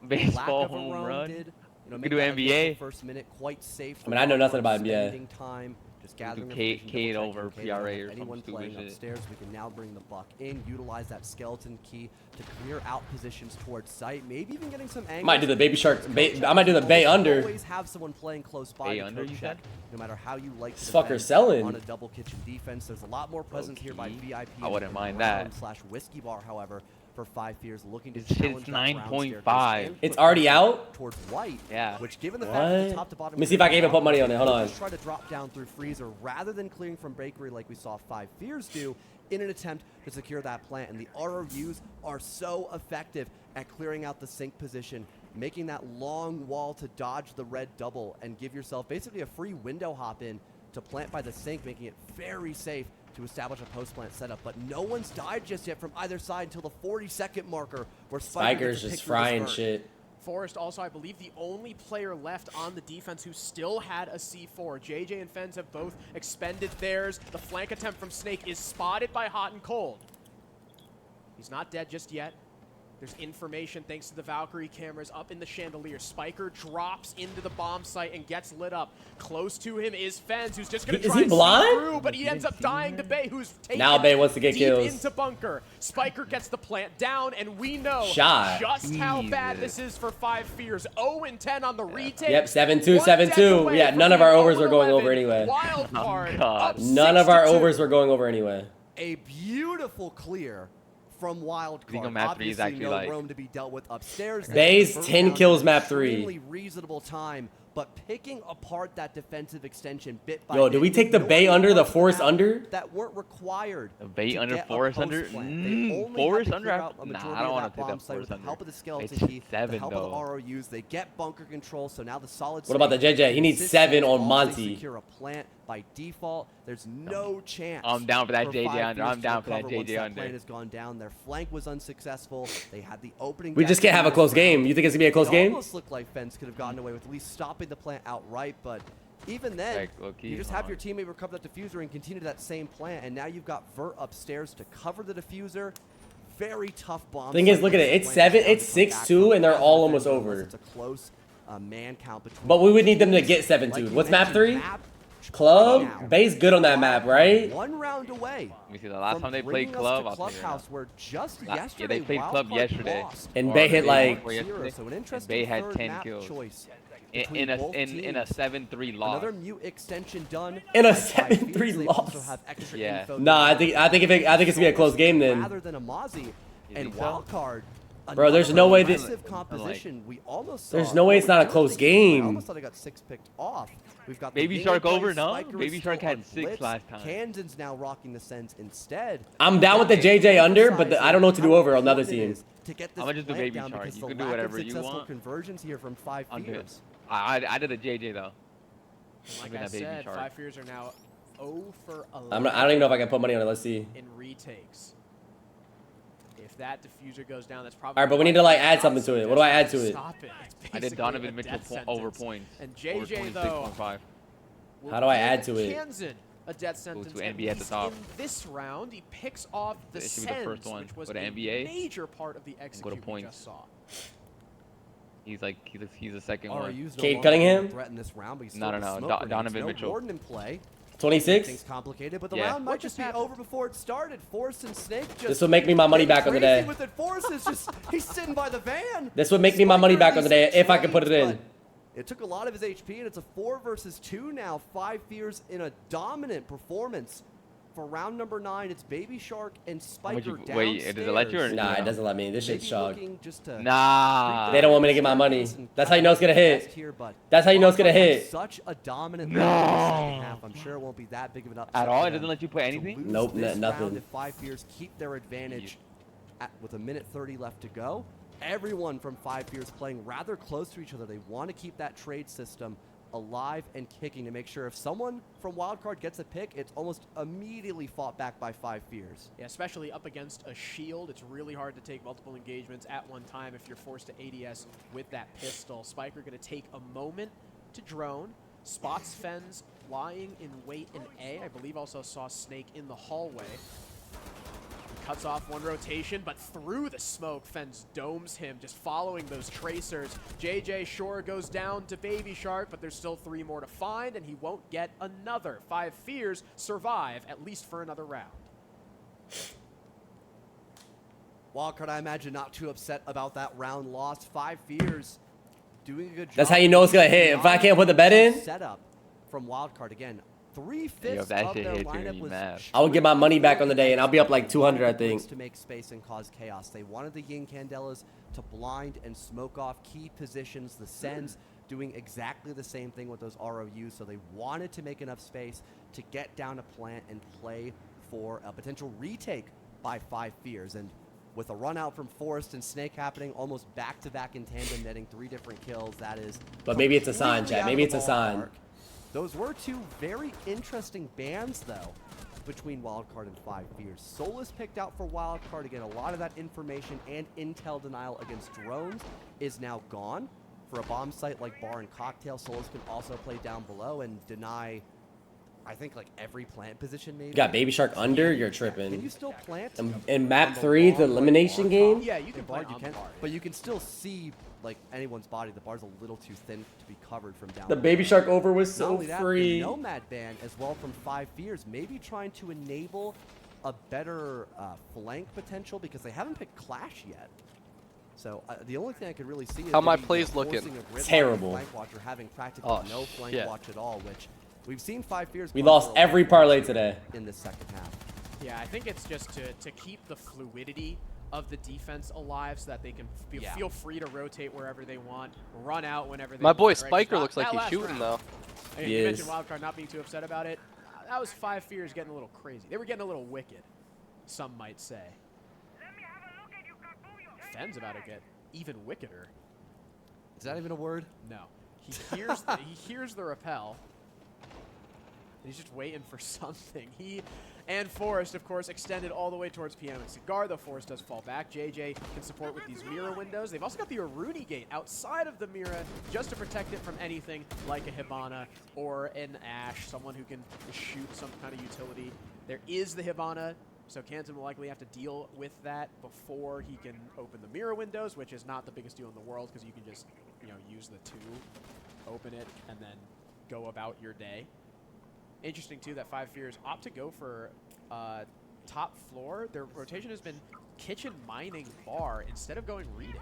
C: Baseball home run. We do NBA.
D: First minute, quite safe.
B: I mean, I know nothing about NBA.
D: Time, just
C: do
D: gathering
C: Kate over PRA or
D: anyone
C: something
D: playing
C: stupid shit.
D: upstairs. We can now bring the buck in, utilize that skeleton key to clear out positions towards sight. Maybe even getting some angles.
B: Might do the Baby Shark. I might do the Bay under.
D: Always have someone playing close by.
C: Bay under, you said?
D: No matter how you like
B: This
D: to
B: fucker's selling.
D: on a double kitchen defense. There's a lot more presence here by VIP.
C: I wouldn't mind that.
D: / whiskey bar, however, for Five Fears looking to
C: This shit's
D: challenge that round
C: 9.5.
D: staircase and
B: It's
D: put
B: already
D: pressure
B: out?
D: towards white.
C: Yeah.
D: Which, given the fact that the
B: What?
D: top to bottom.
B: Let me see if I can even put money on it. Hold on.
D: Just try to drop down through freezer rather than clearing from bakery like we saw Five Fears do in an attempt to secure that plant. And the ROUs are so effective at clearing out the sink position making that long wall to dodge the red double and give yourself basically a free window hop in to plant by the sink, making it very safe to establish a post-plant setup. But no one's died just yet from either side until the 40-second marker where
B: Spiker's just frying shit.
A: Forrest also, I believe, the only player left on the defense who still had a C4. JJ and Fens have both expended theirs. The flank attempt from Snake is spotted by Hot and Cold. He's not dead just yet. There's information thanks to the Valkyrie cameras up in the chandelier. Spiker drops into the bomb site and gets lit up. Close to him is Fens, who's just going to try and see through, but he ends up dying to Bay, who's taken
B: now Bay wants to get
A: deep
B: kills.
A: into bunker. Spiker gets the plant down, and we know just how bad this is for 5 Fears. 0-10 on the retake.
B: Yep, 7-2, 7-2. Yeah, none of our overs were going over anyway.
A: Wildcard.
B: None of our overs were going over anyway.
D: A beautiful clear from Wildcard.
C: Map 3 is actually
D: no room to be dealt with upstairs.
B: Bay's 10 kills map 3.
D: Extremely reasonable time, but picking apart that defensive extension bit by
B: bit. Do we take the Bay under, the Forest under?
D: That weren't required.
C: The Bay under, Forest under? Forest under? Nah, I don't want to take that Forest under.
D: Help of the skeleton
C: it's
D: key,
C: 7
D: the help
C: though.
D: of the ROUs, they get bunker control, so now the solid.
B: What about the JJ? He needs 7 on Monty.
D: Secure a plant by default. There's no chance.
C: I'm down for that JJ under. I'm down for that JJ under.
D: Plan has gone down. Their flank was unsuccessful. They had the opening.
B: We just can't have a close game. You think it's gonna be a close game?
D: It almost looked like Fens could have gotten away with at least stopping the plant outright, but even then, you just have your teammate recover that diffuser and continue to that same plant, and now you've got Vert upstairs to cover the diffuser. Very tough bomb.
B: Thing is, look at it. It's 6-2, and they're all almost over.
D: It's a close man count between.
B: But we would need them to get 7-2. What's map 3? Club? Bay's good on that map, right?
D: 1 round away.
C: Let me see, the last time they played Club, I'll tell you
D: Clubhouse, where just yesterday,
C: yeah, they played Club yesterday.
B: And Bay hit like...
C: Bay had 10 kills. In a 7-3 loss.
D: Another mute extension done.
B: In a 7-3 loss.
C: Yeah.
B: Nah, I think it's gonna be a close game then.
D: Rather than a Mozzie and Wildcard.
B: Bro, there's no way this.
D: There's
B: no way it's not a close game.
D: I almost thought I got 6 picked off. We've got
C: Baby Shark over, no? Baby Shark had 6 last time.
D: Kansan's now rocking the Sens instead.
B: I'm down with the JJ under, but I don't know what to do over on the other team.
C: I'm gonna just do Baby Shark. You can do whatever you want.
D: Conversions here from 5 Fears.
C: I did a JJ though.
A: Like I said, 5 Fears are now 0 for 11.
B: I don't even know if I can put money on it. Let's see.
A: In retakes. If that diffuser goes down, that's probably.
B: All right, but we need to like add something to it. What do I add to it?
C: I did Donovan Mitchell over points.
A: And JJ though.
B: How do I add to it?
A: Kansan, a death sentence.
C: To NBA at the top.
A: In this round, he picks off the Sens, which was a major part of the execution we just saw.
C: He's like he's the second one.
B: Cade Cunningham?
C: No. Donovan Mitchell.
B: 26?
D: Things complicated, but the round might just be over before it started. Forrest and Snake just.
B: This would make me my money back on the day.
D: With it. Forrest is just he's sitting by the van.
B: This would make me my money back on the day if I could put it in.
D: It took a lot of his HP, and it's a 4 versus 2 now. 5 Fears in a dominant performance. For round number 9, it's Baby Shark and Spiker downstairs.
C: Wait, does it let you or
B: nah, it doesn't let me. This shit's shocked.
C: Nah.
B: They don't want me to get my money. That's how you know it's gonna hit. That's how you know it's gonna hit.
D: Such a dominant half. I'm sure it won't be that big of an upset.
C: At all? It doesn't let you play anything?
B: Nope, nothing.
D: If 5 Fears keep their advantage with a minute 30 left to go, everyone from 5 Fears playing rather close to each other. They want to keep that trade system alive and kicking to make sure if someone from Wildcard gets a pick, it's almost immediately fought back by 5 Fears.
A: Yeah, especially up against a shield. It's really hard to take multiple engagements at one time if you're forced to ADS with that pistol. Spiker going to take a moment to drone. Spots Fens lying in wait in A. I believe also saw Snake in the hallway. Cuts off one rotation, but through the smoke, Fens domes him, just following those tracers. JJ Shore goes down to Baby Shark, but there's still 3 more to find, and he won't get another. 5 Fears survive, at least for another round.
D: Wildcard, I imagine, not too upset about that round loss. 5 Fears doing a good job.
B: That's how you know it's going to hit. If I can't put the bet in.
D: Setup from Wildcard again. 3/5 of their lineup was.
B: I would get my money back on the day, and I'll be up like 200, I think.
D: To make space and cause chaos. They wanted the Yin Candelas to blind and smoke off key positions. The Sens doing exactly the same thing with those ROUs, so they wanted to make enough space to get down a plant and play for a potential retake by 5 Fears. And with a run out from Forest and Snake happening almost back-to-back in tandem, netting 3 different kills. That is.
B: But maybe it's a sign, chat. Maybe it's a sign.
D: Those were 2 very interesting bans, though, between Wildcard and 5 Fears. Solus picked out for Wildcard. Again, a lot of that information and intel denial against drones is now gone. For a bomb site like Bar and Cocktail, Solus can also play down below and deny, I think, like every plant position maybe.
B: You got Baby Shark under, you're tripping.
D: Can you still plant?
B: In map 3, the elimination game?
A: Yeah, you can plant on the bar.
D: But you can still see like anyone's body. The bar's a little too thin to be covered from down
B: The
D: below.
B: Baby Shark over was
D: Not
B: so
D: only that,
B: free.
D: the Nomad ban as well from 5 Fears, maybe trying to enable a better flank potential because they haven't picked Clash yet. So the only thing I could really see is
H: How my
D: maybe,
H: plays looking?
D: forcing a grid line
B: Terrible.
D: Flank watch or having practically no flank
H: shit.
D: watch at all, which we've seen 5 Fears.
B: We
D: go
B: lost
D: for a
B: every
D: lot
B: parlay today.
D: in this second half.
A: Yeah, I think it's just to keep the fluidity of the defense alive so that they can feel free to rotate wherever they want, run out whenever they
H: My
A: want.
H: boy
A: right?
H: Spiker looks like
A: That
H: he's
A: last
H: shooting
A: round,
H: though.
A: Again,
B: He
A: you
B: is.
A: mentioned Wildcard not being too upset about it. That was 5 Fears getting a little crazy. They were getting a little wicked, some might say. Fenn's about to get even wickeder.
D: Is that even a word?
A: No. He hears the rappel. And he's just waiting for something. He and Forest, of course, extended all the way towards PM and Cigar, though Forest does fall back. JJ can support with these mirror windows. They've also got the Aruni gate outside of the mirror just to protect it from anything like a Hibana or an Ashe, someone who can shoot some kind of utility. There is the Hibana, so Kansan will likely have to deal with that before he can open the mirror windows, which is not the biggest deal in the world because you can just, use the 2, open it, and then go about your day. Interesting, too, that 5 Fears opt to go for top floor. Their rotation has been kitchen mining bar instead of going reading.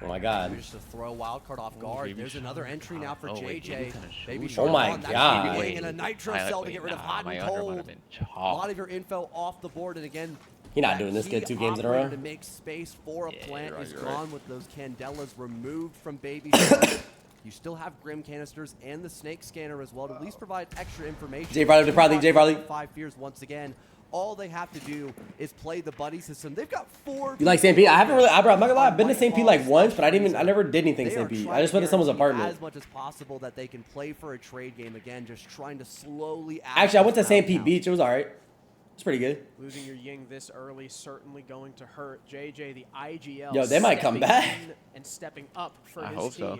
B: Oh my god.
D: Just to throw Wildcard off guard. There's another entry now for JJ.
B: Baby Shark. Oh my god.
D: In a nitro cell to get rid of hot and cold. A lot of your info off the board, and again,
B: He's not doing this good 2 games in a row.
D: To make space for a plant is gone with those Candelas removed from Baby Shark. You still have Grim canisters and the Snake scanner as well to at least provide extra information.
B: J Farley.
D: 5 Fears once again. All they have to do is play the buddy system. They've got 4.
B: You like St. P? I haven't really. I'm not gonna lie. I've been to St. P like once, but I never did anything St. P. I just went to someone's apartment.
D: As much as possible that they can play for a trade game again, just trying to slowly.
B: Actually, I went to St. Pete Beach. It was alright. It's pretty good.
A: Losing your Ying this early certainly going to hurt. JJ, the IGL.
B: Yo, they might come back.
A: And stepping up for
C: I
A: his
C: hope
A: team.
C: so.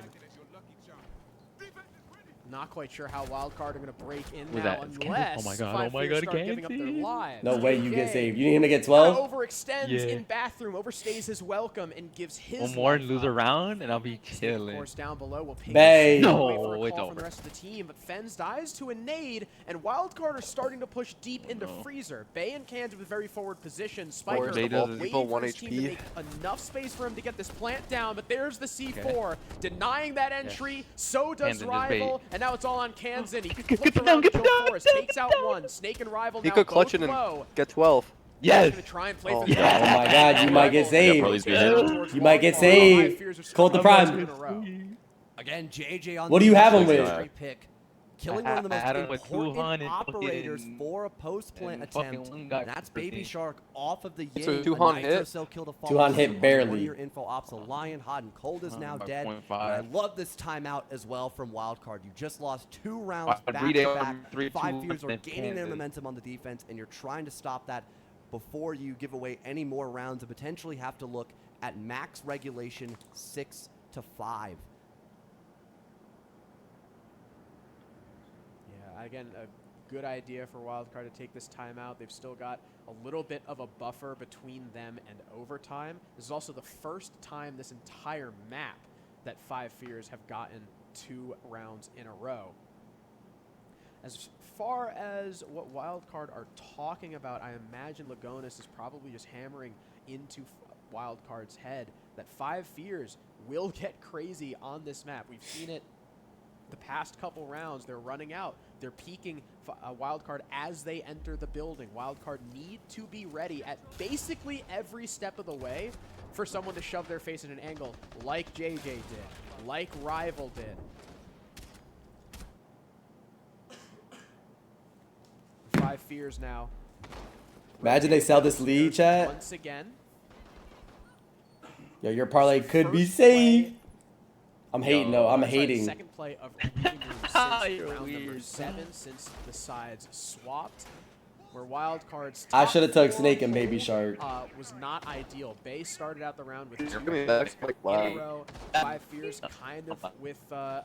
A: Not quite sure how Wildcard are going to break in
C: Who's
A: now
C: that?
A: unless
C: Oh my
A: 5
C: god,
A: Fears start giving up their
C: Jynxzi.
A: lives.
B: No way you get
A: JJ
B: saved. You need him to get 12?
A: overextends in bathroom, overstays his welcome, and gives his
C: One more and
A: life
C: lose
A: up.
C: a round, and I'll be
A: Of
C: chilling.
A: course, down below, we'll ping
B: Bay.
C: No,
A: wait for a
C: it's
A: call from
C: over.
A: the rest of the team, but Fens dies to a nade, and Wildcard are starting to push deep into Freezer. Bay and Cans with very forward position. Spiker
H: Bay does his
A: waiting
H: equal
A: for his team to
H: 1
A: make enough space for him to get this plant down, but there's the C4, denying that entry. So does
C: Kansan just
A: Rival,
C: bait.
A: and now it's all on Kansan. He flips around to kill Forest, takes out one. Snake and Rival
H: He
A: now
H: could
A: both
H: clutch it
A: low.
H: and get 12.
C: Yes.
A: Gonna try and play
H: Oh.
A: for the
B: Oh my god, you might get saved. You might get saved. Cold the prime.
D: Again, JJ on
B: What do you have him with?
D: straight pick. Killing one of the most
C: Adam with
D: important
C: 200
D: operators
C: fucking-
D: for a post-plant
C: and fucking
D: attempt.
C: one guy
D: That's
C: per
D: Baby
C: team.
D: Shark off of the
H: So
D: Ying.
H: 200
D: A nitro
H: hit?
D: cell kill to follow.
B: 200 hit barely.
D: One of your info ops, a Lion, Hot and Cold is now
C: by
D: dead.
C: 0.5.
D: And I love this timeout as well from Wildcard. You just lost 2 rounds
C: I'd
D: back
C: read
D: to
C: it
D: back.
C: on 3-2
D: 5 Fears are
C: and
D: gaining their
C: Kansas.
D: momentum on the defense, and you're trying to stop that before you give away any more rounds and potentially have to look at max regulation 6 to 5.
A: Yeah, again, a good idea for Wildcard to take this timeout. They've still got a little bit of a buffer between them and overtime. This is also the first time this entire map that 5 Fears have gotten 2 rounds in a row. As far as what Wildcard are talking about, I imagine Lagonis is probably just hammering into Wildcard's head that 5 Fears will get crazy on this map. We've seen it the past couple rounds. They're running out. They're peeking Wildcard as they enter the building. Wildcard need to be ready at basically every step of the way for someone to shove their face in an angle like JJ did, like Rival did. 5 Fears now.
B: Imagine they sell this lead, chat.
A: Once again.
B: Yo, your parlay could be
A: First
B: saved.
A: play-
B: I'm hating though. I'm
A: Sorry,
B: hating.
A: Second play of reading room since
C: You're
A: round number
C: weird.
A: 7, since the sides swapped. Where Wildcard's
B: I
A: top
B: should have took
A: four
B: Snake and Baby Shark.
A: was not ideal. Bay started out the round with
H: You're
A: 2
H: gonna be
A: picks
H: back, like,
A: in a
H: wow.
A: row. 5 Fears kind of with a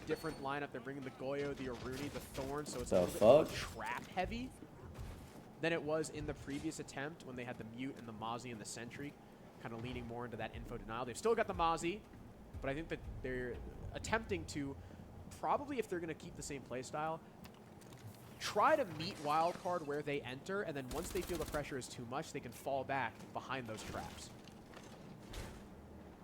A: different lineup. They're bringing the Goyo, the Aruni, the Thorn, so it's
B: The
A: a little bit more
B: fuck?
A: trap heavy than it was in the previous attempt when they had the Mute and the Mozzie and the Sentry, kind of leaning more into that info denial. They've still got the Mozzie, but I think that they're attempting to, probably if they're going to keep the same playstyle, try to meet Wildcard where they enter, and then once they feel the pressure is too much, they can fall back behind those traps.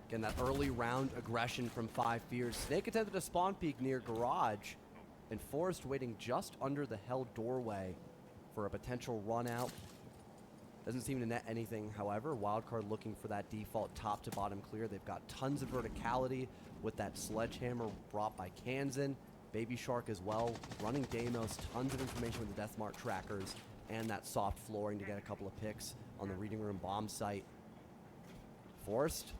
D: Again, that early round aggression from 5 Fears. Snake attempted a spawn peek near garage, and Forrest waiting just under the held doorway for a potential run out. Doesn't seem to net anything, however. Wildcard looking for that default top to bottom clear. They've got tons of verticality with that sledgehammer brought by Kansan. Baby Shark as well, running Deimos, tons of information with the Deathmark trackers, and that soft flooring to get a couple of picks on the reading room bomb site. Forrest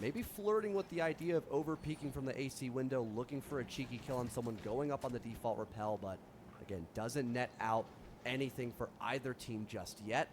D: maybe flirting with the idea of over-peeking from the AC window, looking for a cheeky kill on someone going up on the default rappel, but again, doesn't net out anything for either team just yet.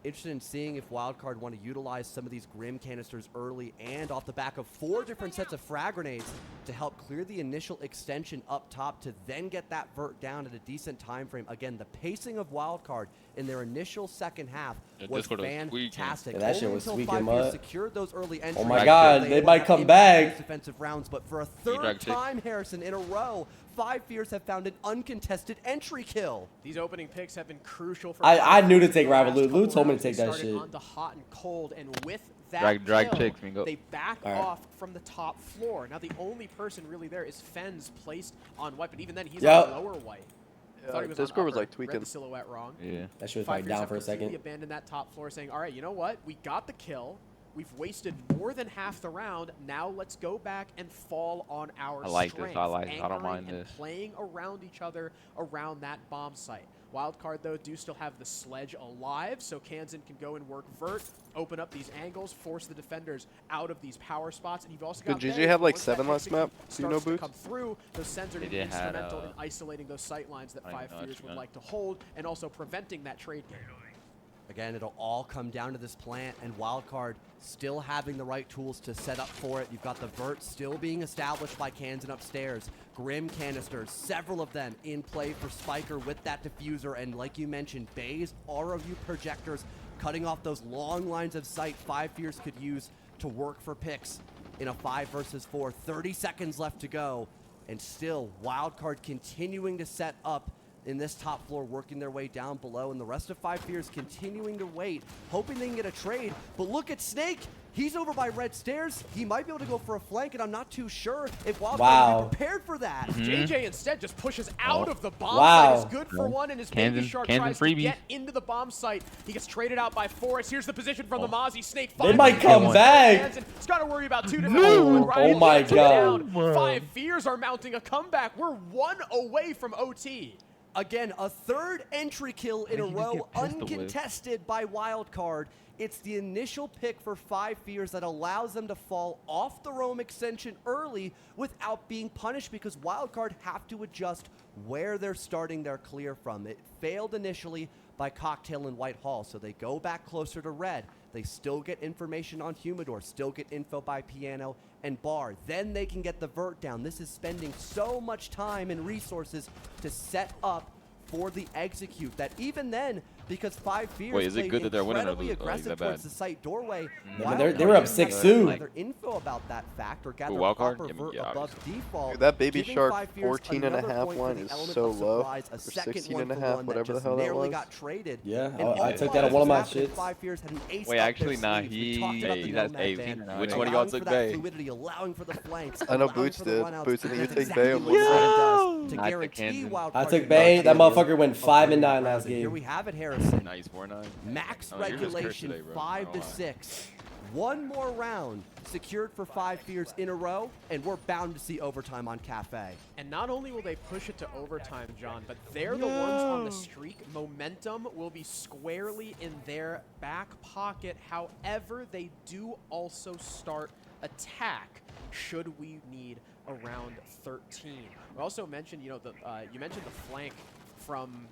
D: Interested in seeing if Wildcard want to utilize some of these Grim canisters early and off the back of 4 different sets of frag grenades to help clear the initial extension up top to then get that vert down at a decent time frame. Again, the pacing of Wildcard in their initial second half was fantastic.
B: Yeah, that shit
D: Only
B: was
D: until
B: squeaking
D: 5 Fears
B: mud.
D: secured those early entries.
B: Oh my God, they might come back.
D: Defensive rounds, but for a third time, Harrison, in a row, 5 Fears have found an uncontested entry kill.
A: These opening picks have been crucial for
B: I knew to take
A: the last
B: Ravalute.
A: couple
B: Lou told me to
A: rounds.
B: take
A: They
B: that
A: started
B: shit.
A: onto hot and cold, and with that
C: Drag
A: kill,
C: chicks, Mingo.
A: they back
B: All right.
A: off from the top floor. Now the only person really there is Fens placed on white, but even then he's
B: Yep.
A: on lower white. I
H: Yeah,
A: thought he was
H: Discord
A: on
H: was,
A: upper.
H: like, tweaking.
A: Read the silhouette wrong.
C: Yeah.
B: That shit was
A: 5
B: like
A: Fears
B: down
A: have
B: for a
A: completely
B: second.
A: abandoned that top floor, saying, all right, you know what? We got the kill. We've wasted more than half the round. Now let's go back and fall on our
C: I like this.
A: strength,
C: I like this. I don't
A: anchoring
C: mind
A: and
C: this.
A: playing around each other around that bomb site. Wildcard, though, do still have the sledge alive, so Kansan can go and work vert, open up these angles, force the defenders out of these power spots, and you've also got
H: Did
A: Bay,
H: GG have like
A: once
H: 7
A: that
H: last map?
A: execute
H: Do you know
A: starts to
H: Boots?
A: come through, those sends are
C: They
A: going to be
C: did had,
A: instrumental in isolating those sight lines that
C: I don't
A: 5
C: even know
A: Fears
C: what
A: would
C: you
A: like to hold, and also preventing that trade game.
D: Again, it'll all come down to this plant, and Wildcard still having the right tools to set up for it. You've got the vert still being established by Kansan upstairs. Grim canisters, several of them in play for Spiker with that diffuser, and like you mentioned, Bay's ROU projectors cutting off those long lines of sight 5 Fears could use to work for picks in a 5 versus 4. 30 seconds left to go, and still Wildcard continuing to set up in this top floor, working their way down below, and the rest of 5 Fears continuing to wait, hoping they can get a trade. But look at Snake. He's over by red stairs. He might be able to go for a flank, and I'm not too sure if Wildcard will be prepared for that.
A: JJ instead just pushes out of the bomb
B: Wow.
A: site. Is good for one, and his Baby Shark tries to
C: freebies.
A: get into the bomb site. He gets traded out by Forrest. Here's the position from the Mozzie. Snake.
B: They might come back.
A: He's got to worry about 2 different people.
B: Oh my God.
A: 5 Fears are mounting a comeback. We're 1 away from OT.
D: Again, a third entry kill in a
C: Why did you just
D: row,
C: get pistol whipped?
D: uncontested by Wildcard. It's the initial pick for 5 Fears that allows them to fall off the roam extension early without being punished, because Wildcard have to adjust where they're starting their clear from. It failed initially by Cocktail and Whitehall, so they go back closer to red. They still get information on Humidor, still get info by Piano and Bar. Then they can get the vert down. This is spending so much time and resources to set up for the execute that even then, because 5 Fears
C: Wait, is it
D: played
C: good that they're winning or
D: incredibly
C: losing? Or is
D: aggressive
C: that
D: towards
C: bad?
D: the site doorway.
B: Yeah, but they were up
D: Wildcard
B: 6-2.
D: didn't gather info about that fact or gather
C: Wildcard?
D: proper
C: Yeah,
D: vert
C: yeah,
D: above default.
H: Dude, that Baby
D: giving
H: Shark
D: 5 Fears
H: 14 and a
D: another
H: half
D: point for
H: line
D: the
H: is
D: element
H: so
D: of
H: low.
D: surprise, a
H: Or
D: second
H: 16
D: one
H: and a
D: for
H: half,
D: one
H: whatever
D: that
H: the
D: just
H: hell that
D: narrowly
H: was.
D: got traded.
B: Yeah,
D: And
B: I
D: all
B: took
D: while
B: that on one of my
D: this happened,
B: shits.
D: 5 Fears had an ace
C: Wait,
D: up
C: actually,
D: their
C: nah,
D: sleeves. We talked
C: he-
D: about the
C: he's at
D: Nomad
C: 18
D: ban,
C: now.
H: Which
C: Yeah.
H: one of y'all
D: allowing
H: took
D: for that
H: Bay?
D: fluidity, allowing for the flanks,
H: I know
D: allowing
H: Boots
D: for the
H: did.
D: runouts.
H: Boots, I think you
D: That's
H: take
D: exactly
H: Bay on
D: what
H: one
D: Side
H: side.
D: does to
C: I took
D: guarantee
C: Kansan.
D: Wildcard
B: I took
D: can
B: Bay.
D: get
B: That
D: the
B: motherfucker went
D: of
B: 5 and
D: winning
B: 9
D: rounds.
B: last
D: And here
B: game.
D: we have it, Harrison.
C: Nice 4-9.
D: Max
C: Oh, you're just cursed
D: regulation
C: today, bro.
D: 5
C: I
D: to
C: don't lie.
D: 6. One more round secured for 5 Fears in a row, and we're bound to see overtime on Cafe.
A: And not only will they push it to overtime, John, but they're the ones on the streak. Momentum will be squarely in their back pocket. However, they do also start attack should we need around 13. We also mentioned, you know, you mentioned the flank from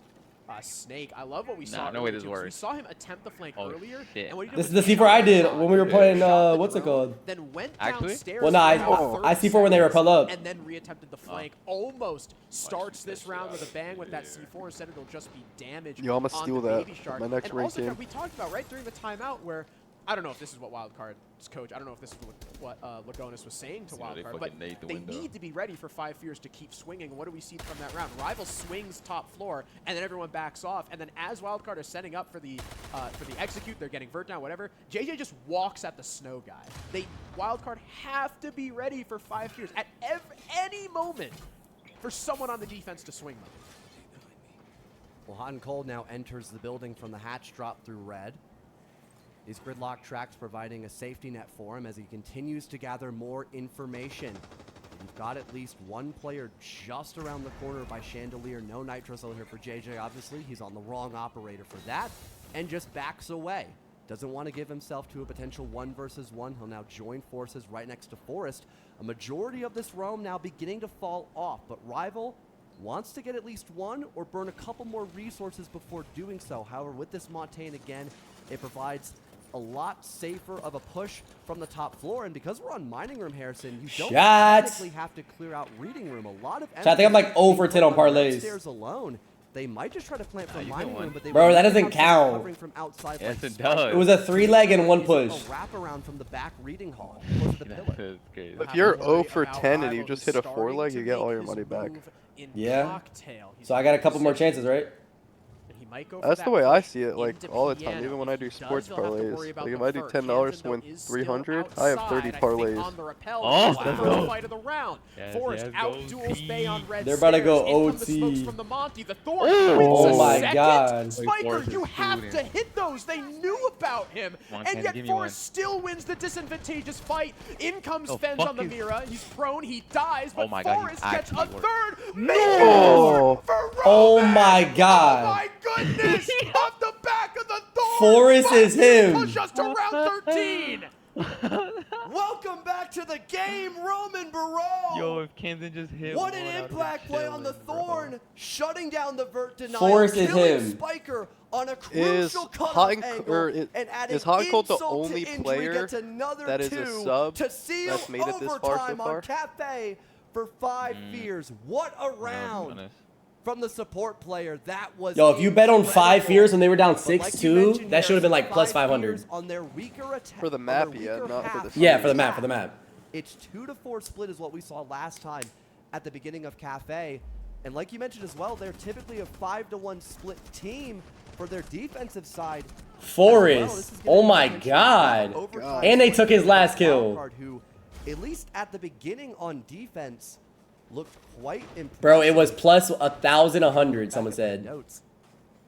A: Snake. I love what we saw.
C: No way this works.
A: We saw him attempt the flank earlier.
C: Shit.
A: And what he did
B: This is
A: was
B: the C4 I did when we were playing, what's it called?
A: Then went
C: Actually?
A: downstairs.
B: Well, no, I C4 when they rappel up.
A: And then reattempted the flank. Almost starts this round with a bang with that C4. Instead, it'll just be damage.
J: Yo, I'm gonna
A: on
J: steal
A: the
J: that.
A: Baby Shark.
J: My next
A: and
J: ranked
A: also,
J: game.
A: we talked about right during the timeout where I don't know if this is what Wildcard's coach. I don't know if this is what Lagonis was saying to Wildcard, but they need to be ready for 5 Fears to keep swinging. What do we see from that round? Rival swings top floor, and then everyone backs off. And then as Wildcard is setting up for the execute, they're getting vert down, whatever. Jynxzi just walks at the snow guy. Wildcard have to be ready for 5 Fears at any moment for someone on the defense to swing them.
D: Well, Hot and Cold now enters the building from the hatch drop through red. These gridlock tracks providing a safety net for him as he continues to gather more information. We've got at least one player just around the corner by Chandelier. No Nitro Zone here for JJ, obviously. He's on the wrong operator for that and just backs away. Doesn't want to give himself to a potential 1 versus 1. He'll now join forces right next to Forest. A majority of this roam now beginning to fall off, but Rival wants to get at least one or burn a couple more resources before doing so. However, with this Montaigne again, it provides a lot safer of a push from the top floor, and because we're on mining room, Harrison, you don't technically have to clear out reading room. A lot of
B: I think I'm like 0 for 10 on parlays.
D: Stairs alone. They might just try to plant from mining room, but they
B: bro, that doesn't count.
D: From outside,
C: yes,
D: like
C: it does.
B: It was a 3-leg and 1 push.
D: A wrap around from the back reading hall. Close to the pillar.
J: If you're 0 for 10 and you just hit a 4-leg, you get all your money back.
B: Yeah. So I got a couple more chances, right?
J: That's the way I see it, like, all the time, even when I do sports parlays. Like, if I do $10 to win 300, I have 30 parlays.
C: Oh,
A: fight of the round. Forest out duels Bay on red.
B: They're about to go OT.
A: From the Monty, the Thorn
B: Oh my god.
A: Spiker, you have to hit those. They knew about him. And yet Forest still wins the disadvantageous fight. In comes Fens on the Mira. He's prone, he dies, but Forest gets a third.
J: Oh.
B: Oh my god.
A: Oh my goodness! Off the back of the Thorn!
B: Forest is him!
A: Push us to round 13!
D: Welcome back to the game, Roman Barreau!
C: Yo, if Camden just hit
D: what an impact play on the Thorn, shutting down the vert denial,
B: Forest is
D: killing
B: him.
D: Spiker on a crucial cutoff angle, and adding
J: is Hot and Cold the
D: insult
J: only
D: to injury,
J: player
D: gets another
J: that is
D: two
J: a sub
D: to seal
J: that's made it this far so
D: overtime
J: far?
D: on Cafe for 5 Fears. What a round! From the support player, that was
B: Yo, if you bet on 5 Fears when they were down 6-2,
D: like
B: that should have been like plus 500.
D: On their weaker attack,
J: For the map, yeah, not for the
B: Yeah, for the map, for the map.
D: It's 2-4 split is what we saw last time at the beginning of Cafe. And like you mentioned as well, they're typically a 5-1 split team for their defensive side.
B: Forest. Oh my god. And they took his last kill.
D: Who, at least at the beginning on defense, looked quite impressive.
B: Bro, it was plus 1,100, someone said.
D: Notes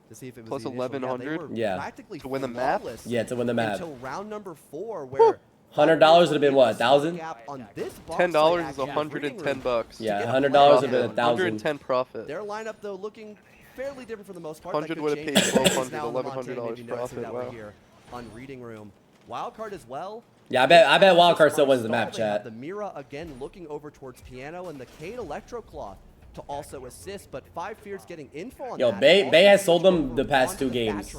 D: to see if it was
J: Plus
D: the initial.
J: 1,100?
B: Yeah.
D: Practically
J: To win the map?
D: flawless
B: Yeah, to win the map.
D: until round number 4, where
B: $100 would have been what, 1,000?
J: $10 is 110 bucks.
B: Yeah, $100 would have been 1,000.
J: 110 profit.
D: Their lineup though looking fairly different for the most part.
J: 100
D: That
J: would
D: could
J: have paid
D: change.
J: $1,200,
D: Now Montaigne
J: $1,100
D: maybe noticing
J: profit.
D: that we're
J: Wow.
D: here on reading room. Wildcard as well.
B: Yeah, I bet Wildcard still wins the map,
D: They have
B: chat.
D: The Mira again looking over towards Piano and the Cade Electrocloth to also assist, but 5 Fears getting info on
B: Yo,
D: that.
B: Bay has sold them the past 2 games.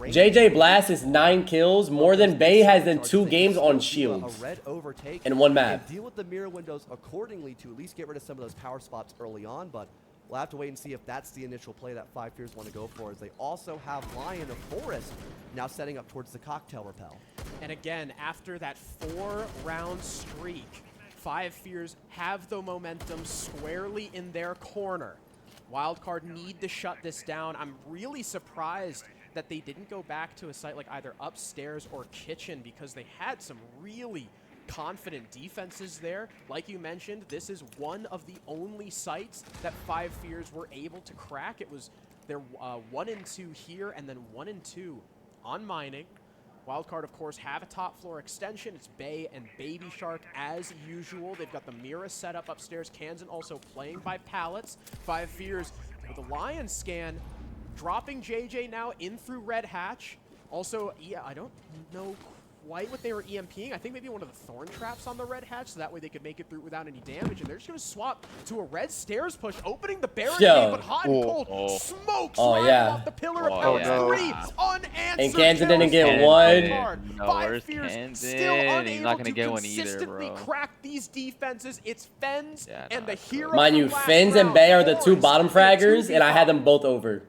B: JJ Blast is 9 kills, more than Bay has in 2 games on shields in 1 map.
D: Deal with the mirror windows accordingly to at least get rid of some of those power spots early on, but we'll have to wait and see if that's the initial play that 5 Fears want to go for, as they also have Lion of Forest now setting up towards the cocktail rappel.
A: And again, after that 4-round streak, 5 Fears have the momentum squarely in their corner. Wildcard need to shut this down. I'm really surprised that they didn't go back to a site like either upstairs or kitchen, because they had some really confident defenses there. Like you mentioned, this is one of the only sites that 5 Fears were able to crack. It was their 1 and 2 here, and then 1 and 2 on mining. Wildcard, of course, have a top floor extension. It's Bay and Baby Shark as usual. They've got the Mira set up upstairs. Kansan also playing by pallets. 5 Fears with a Lion scan. Dropping JJ now in through Red Hatch. Also, yeah, I don't know quite what they were EMPing. I think maybe one of the Thorn Traps on the Red Hatch, so that way they could make it through without any damage. And they're just going to swap to a red stairs push, opening the barricade, but Hot and Cold smokes right off the pillar of power. 3 unanswered.
B: And Kansan didn't get one.
C: No,
A: 5 Fears still unable
C: He's not gonna
A: to
C: get one either,
A: consistently
C: bro.
A: crack these defenses. It's Fens and the hero.
B: Mind you, Fens and Bay are the 2 bottom fraggers, and I had them both over.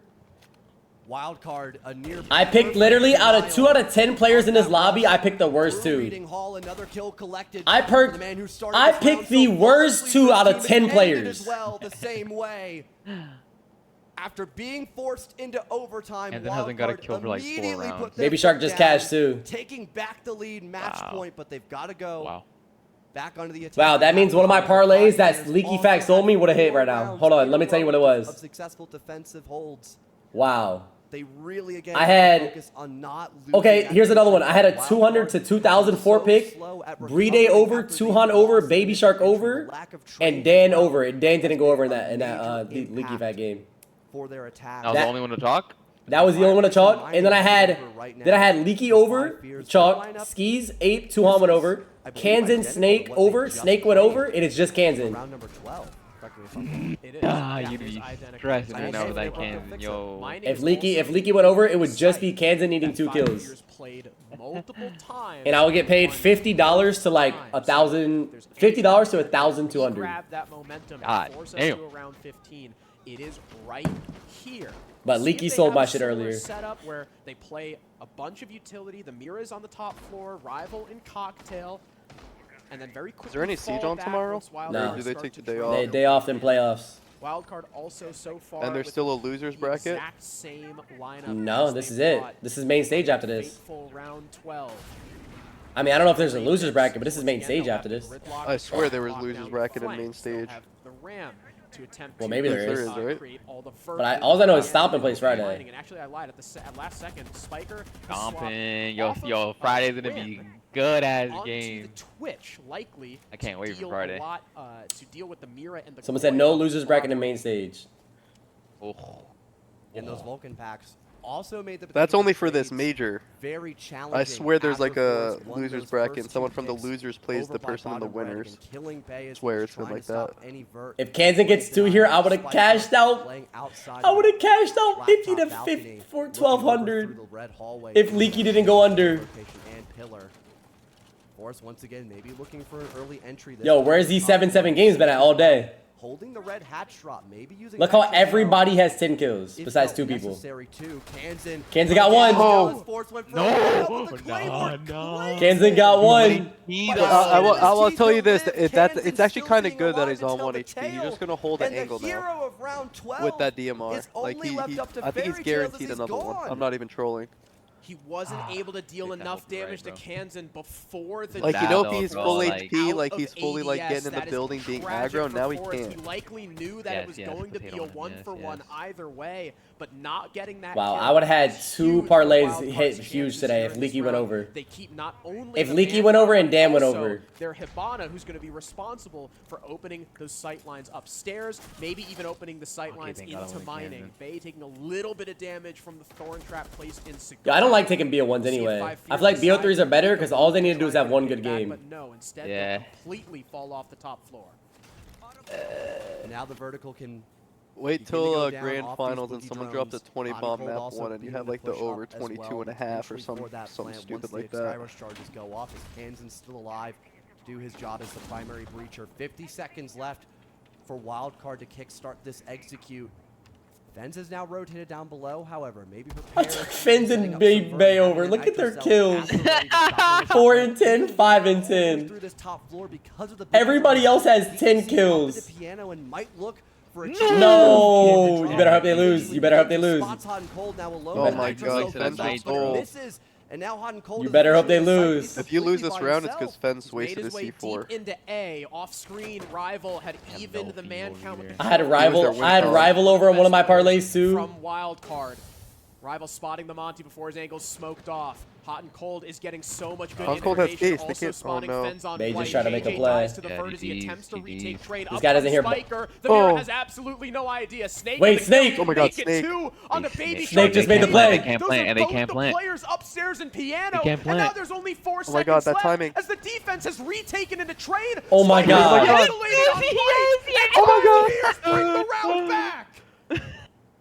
D: Wildcard, a near.
B: I picked literally out of 2 out of 10 players in this lobby, I picked the worst 2. I picked the worst 2 out of 10 players.
D: As well, the same way. After being forced into overtime,
C: and then hasn't got a kill for like 4 rounds.
B: Baby Shark just cashed too.
D: Taking back the lead, match point, but they've got to go back onto the attack.
B: Wow, that means one of my parlays that Leaky Fact sold me would have hit right now. Hold on, let me tell you what it was.
D: Of successful defensive holds.
B: Wow.
D: They really again
B: I had
D: focus on not
B: okay. Here's another one. I had a 200 to 2004 pick. Brede over, 200 over, Baby Shark over, and Dan over. And Dan didn't go over in that Leaky Fat game.
D: For their attack.
C: That was the only one to talk.
B: That was the only one to chalk. And then I had Leaky over, chalk, Skis, Ape, 200 went over, Kansan, Snake over, Snake went over, and it's just Kansan.
D: Round number 12.
C: You'd be stressing it out with that Kansan, yo.
B: If Leaky went over, it would just be Kansan needing 2 kills. And I would get paid $50 to like 1,000, $50 to 1,200.
A: Grab that momentum and force us to around 15. It is right here.
B: But Leaky sold my shit earlier.
A: Setup where they play a bunch of utility. The Mira's on the top floor, Rival in Cocktail, and then very quickly.
J: Is there any siege on tomorrow?
B: No.
J: Or do they take the day off?
B: Day off in playoffs.
A: Wildcard also so far.
J: And there's still a losers bracket?
A: Same lineup.
B: No, this is it. This is main stage after this.
A: Round 12.
B: I mean, I don't know if there's a losers bracket, but this is main stage after this.
J: I swear there was losers bracket in main stage.
B: Well, maybe there is.
J: Right?
B: But all I know is Stomping plays Friday.
A: And actually, I lied at last second. Spiker.
C: Stomping, yo, Friday's gonna be good as game.
A: Twitch, likely.
C: I can't wait for Friday.
A: To deal with the Mira and the
B: Someone said no losers bracket in main stage.
D: In those Vulcan packs. Also made the
J: That's only for this major.
D: Very challenging.
J: I swear there's like a losers bracket and someone from the losers plays the person in the winners. I swear it's been like that.
B: If Kansan gets 2 here, I would have cashed out. I would have cashed out 50 to 50 for 1,200 if Leaky didn't go under.
D: Force once again maybe looking for an early entry.
B: Yo, where's these 7-7 games been at all day?
D: Holding the red hatch drop, maybe using.
B: Look how everybody has 10 kills besides 2 people. Kansan got 1.
C: No.
B: Kansan got 1.
J: I will tell you this. It's actually kind of good that he's on 1 HP. He's just gonna hold the angle now with that DMR. Like I think he's guaranteed another one. I'm not even trolling.
A: He wasn't able to deal enough damage to Kansan before the
J: like, you know, if he's full HP, like he's fully like getting in the building, being aggro. Now he can't.
A: He likely knew that it was going to be a 1-for-1 either way, but not getting that.
B: Wow, I would have had 2 parlays hit huge today if Leaky went over.
A: They keep not only
B: if Leaky went over and Dan went over.
A: Their Hibana, who's going to be responsible for opening those sight lines upstairs, maybe even opening the sight lines into mining. Bay taking a little bit of damage from the Thorn Trap placed in Cigar.
B: Yeah, I don't like taking BO1s anyway. I feel like BO3s are better because all they need to do is have 1 good game.
A: But no, instead they completely fall off the top floor.
D: Now the vertical can
J: wait till grand finals and someone drops a 20 bomb map 1 and you have like the over 22.5 or something stupid like that.
D: Skyrush charges go off as Kansan's still alive to do his job as the primary breacher. 50 seconds left for Wildcard to kickstart this execute. Fens is now rotated down below, however, maybe
B: I took Fens and Bay over. Look at their kills. 4 and 10, 5 and 10. Everybody else has 10 kills. No! You better hope they lose. You better hope they lose.
J: Oh my god, Fens is gold.
D: And now Hot and Cold.
B: You better hope they lose.
J: If you lose this round, it's because Fens wasted his C4.
A: Deep into A, off-screen, Rival had evened the man count with the
B: I had Rival over on one of my parlays too.
A: From Wildcard. Rival spotting the Monty before his angle's smoked off. Hot and Cold is getting so much good
J: Hot and Cold has
A: information.
J: Ace. They
A: Also
J: can't.
A: spotting
J: Oh, no.
A: Fens on
B: They
A: white.
B: just try to make a
A: JJ
B: play.
A: dies to the Furt as he attempts to retake trade.
B: This
A: Up
B: guy doesn't
A: from
B: hear.
A: Spiker. The Mirror has absolutely no idea. Snake.
B: Wait, Snake!
J: Oh my God,
A: Make
J: Snake.
A: it two on the Baby
B: Snake
A: Shark.
B: just made the play.
C: They can't plant, and they can't plant.
A: Players upstairs in piano.
C: They can't
A: And now
C: plant.
A: there's only 4
J: Oh
A: seconds
J: my God, that
A: left
J: timing.
A: as the defense has retaken into trade.
B: Oh my
A: Spiker
B: God.
A: isolated on white, and Pioneers bring the round back.